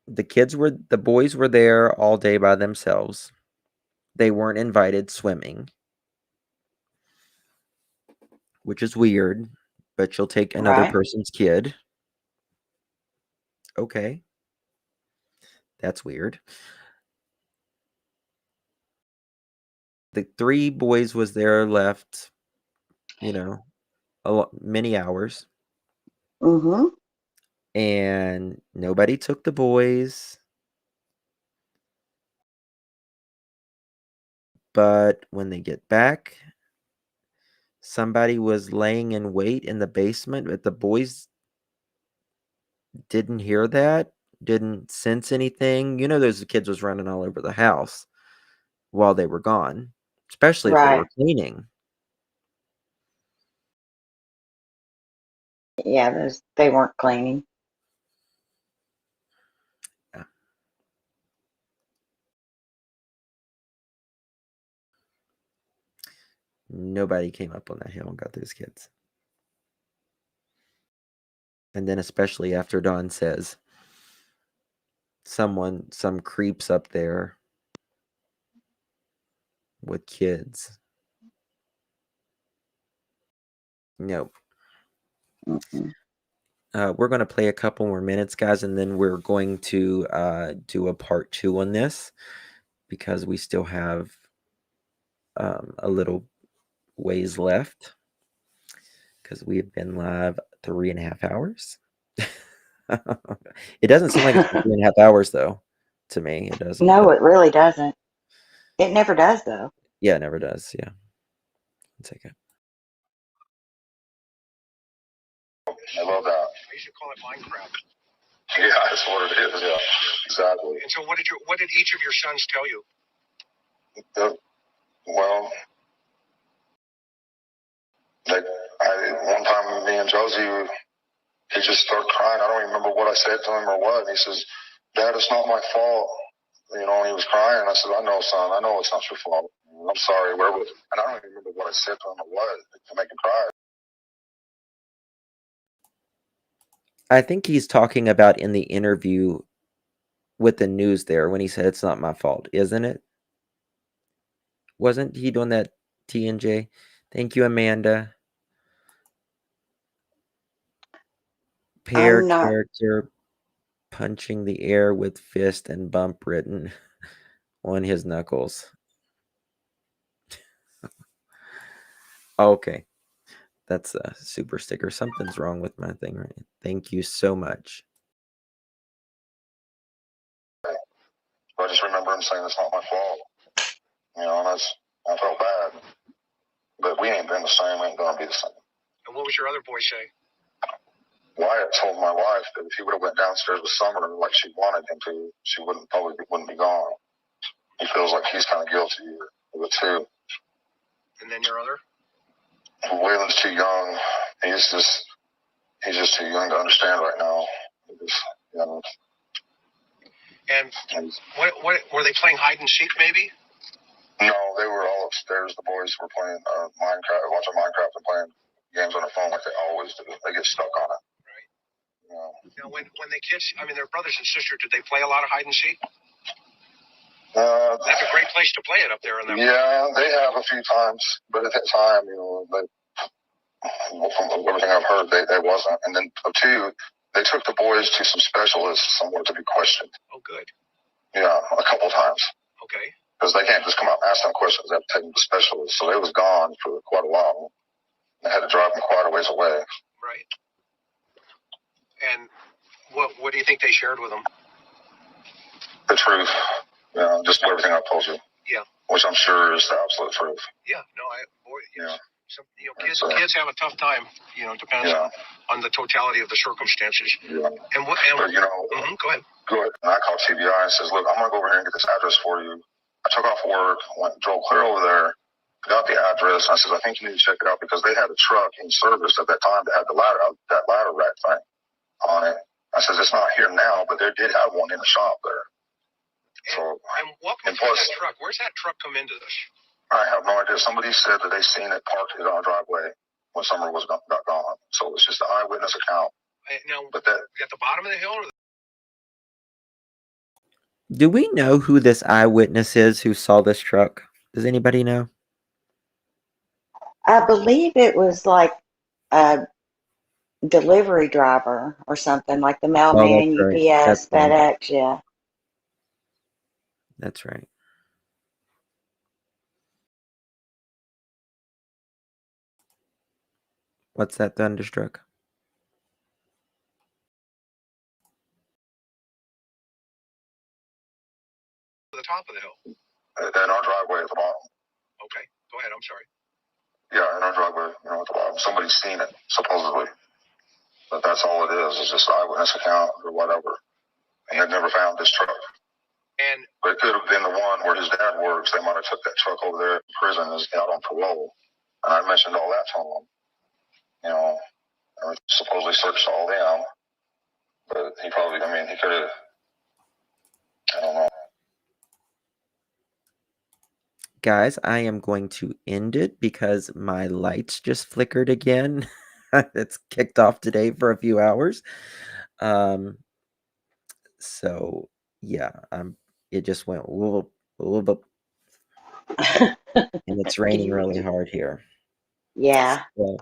the boys were there all day by themselves. They weren't invited swimming, which is weird, but you'll take another person's kid. Okay. That's weird. The 3 boys was there left, many hours. Mm-hmm. And nobody took the boys. But when they get back, somebody was laying in wait in the basement, but the boys didn't hear that, didn't sense anything. Those kids was running all over the house while they were gone, especially if they were cleaning. Yeah, they weren't cleaning. Yeah. Nobody came up on that hill and got those kids. And then especially after Dawn says some creeps up there with kids. Nope. Mm-hmm. We're going to play a couple more minutes, guys, and then we're going to do a part 2 on this because we still have a little ways left because we have been live 3.5 hours. It doesn't seem like it's 3.5 hours, though, to me. It doesn't. No, it really doesn't. It never does, though. Yeah, it never does. Yeah. One second. I love that. I used to call it Minecraft. Yeah, that's what it is. Yeah, exactly. And so, what did each of your sons tell you? One time, me and Josie, he just started crying. I don't even remember what I said to him or what. And he says, "Dad, it's not my fault." And he was crying. I said, "I know, son. I know it's not your fault. I'm sorry." And I don't even remember what I said to him or what to make him cry. I think he's talking about in the interview with the news there when he said it's not my fault, isn't it? Wasn't he doing that, TNJ? Thank you, Amanda. Pair I'm not. character punching the air with fist and bump written on his knuckles. Okay. That's a super sticker. Something's wrong with my thing right now. Thank you so much. I just remember him saying it's not my fault. You know, and I felt bad. But we ain't been the same. We ain't gonna be the same. And what was your other boy say? Wyatt told my wife that if he would have went downstairs with Summer like she wanted him to, she wouldn't be gone. He feels like he's kind of guilty of it too. And then your other? Waylon's too young. He's just too young to understand right now. You know. And what were they playing hide and seek maybe? No, they were all upstairs. The boys were playing Minecraft, watching Minecraft and playing games on their phone like they always do. They get stuck on it. Right. Now, when the kids, I mean, they're brothers and sisters, did they play a lot of hide and seek? That's a great place to play it up there in that. Yeah, they have a few times, but at that time, you know, from everything I've heard, they wasn't. And then two, they took the boys to some specialists somewhere to be questioned. Oh, good. Yeah, a couple times. Okay. Because they can't just come out and ask them questions. They have to take them to specialists. So they was gone for quite a while. They had to drive them quite a ways away. Right. And what do you think they shared with them? The truth. You know, just everything I've told you. Yeah. Which I'm sure is the absolute truth. Yeah. No, kids have a tough time. You know, depends on the totality of the circumstances. Yeah. But, you know, go ahead. Good. And I called TBI and says, look, I'm going to go over here and get this address for you. I took off work, drove clear over there, got the address. And I said, I think you need to check it out because they had a truck in service at that time that had that ladder rack thing on it. I said, it's not here now, but they did have one in the shop there. And walk me through that truck. Where's that truck come into this? I have no idea. Somebody said that they seen it parked in our driveway when Summer got gone. So it's just an eyewitness account. Now, but that at the bottom of the hill? Or do we know who this eyewitness is who saw this truck? Does anybody know? I believe it was like a delivery driver or something, like the mailman, UPS, FedEx, yeah. That's right. What's that thunderstruck? The top of the hill. In our driveway at the bottom. Okay, go ahead. I'm sorry. Yeah, in our driveway, you know, at the bottom. Somebody's seen it, supposedly. But that's all it is just an eyewitness account or whatever. He had never found this truck. But it could have been the one where his dad works. They might have took that truck over there in prison and is out on parole. And I mentioned all that to him. You know, and supposedly searched all them. But he probably, he could have, I don't know. Guys, I am going to end it because my lights just flickered again. It's kicked off today for a few hours. So yeah, it just went whoop, whoop, whoop. And it's raining really hard here. Yeah. So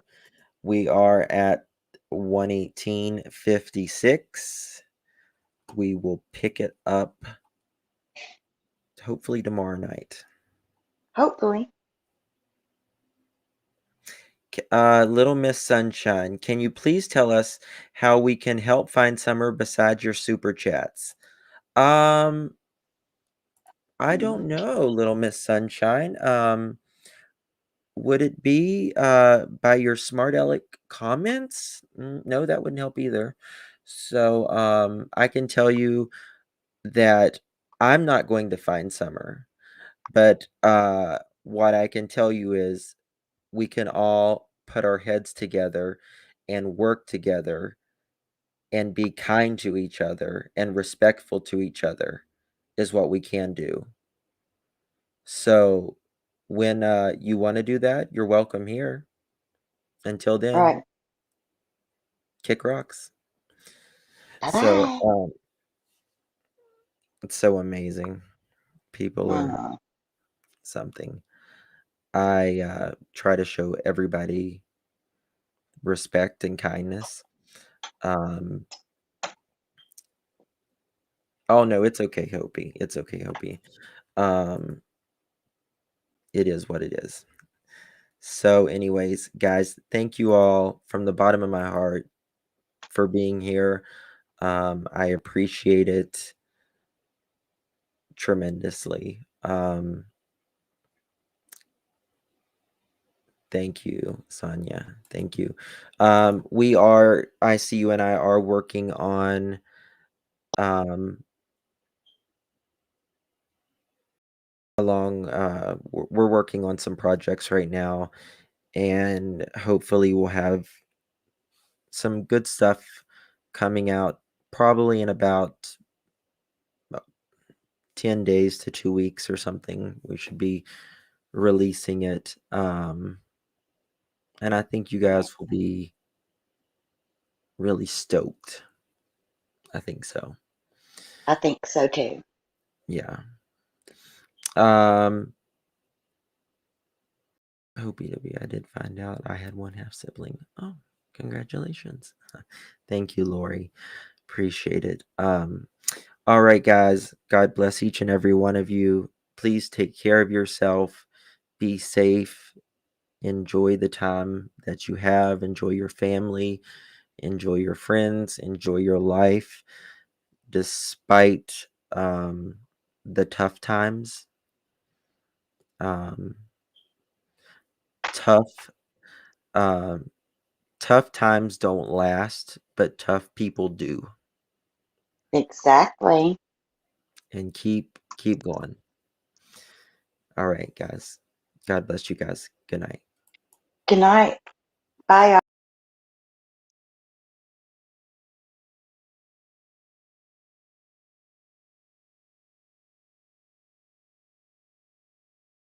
we are at 1:18:56. We will pick it up hopefully tomorrow night. Hopefully. Little Miss Sunshine, can you please tell us how we can help find Summer besides your super chats? I don't know, Little Miss Sunshine. Would it be by your smart aleck comments? No, that wouldn't help either. So I can tell you that I'm not going to find Summer, but what I can tell you is we can all put our heads together and work together and be kind to each other and respectful to each other is what we can do. So when you want to do that, you're welcome here. Until then, right. Kick rocks. So Ta-da. it's so amazing. People are Mm. something. I try to show everybody respect and kindness. Um, oh no, it's okay, Hopi. It's okay, Hopi. Um, it is what it is. So, anyways, guys, thank you all from the bottom of my heart for being here. I appreciate it tremendously. Thank you, Sonia. Thank you. ICU and I are working on we're working on some projects right now, and hopefully we'll have some good stuff coming out probably in about 10 days to 2 weeks or something. We should be releasing it. And I think you guys will be really stoked. I think so. I think so too. Yeah. BW, I did find out I had one half sibling. Oh, congratulations. Thank you, Lori. Appreciate it. All right, guys. God bless each and every one of you. Please take care of yourself. Be safe. Enjoy the time that you have. Enjoy your family. Enjoy your friends. Enjoy your life. Despite the tough times. Tough times don't last, but tough people do. Exactly. And keep going. All right, guys. God bless you guys. Good night. Good night. Bye, y'all.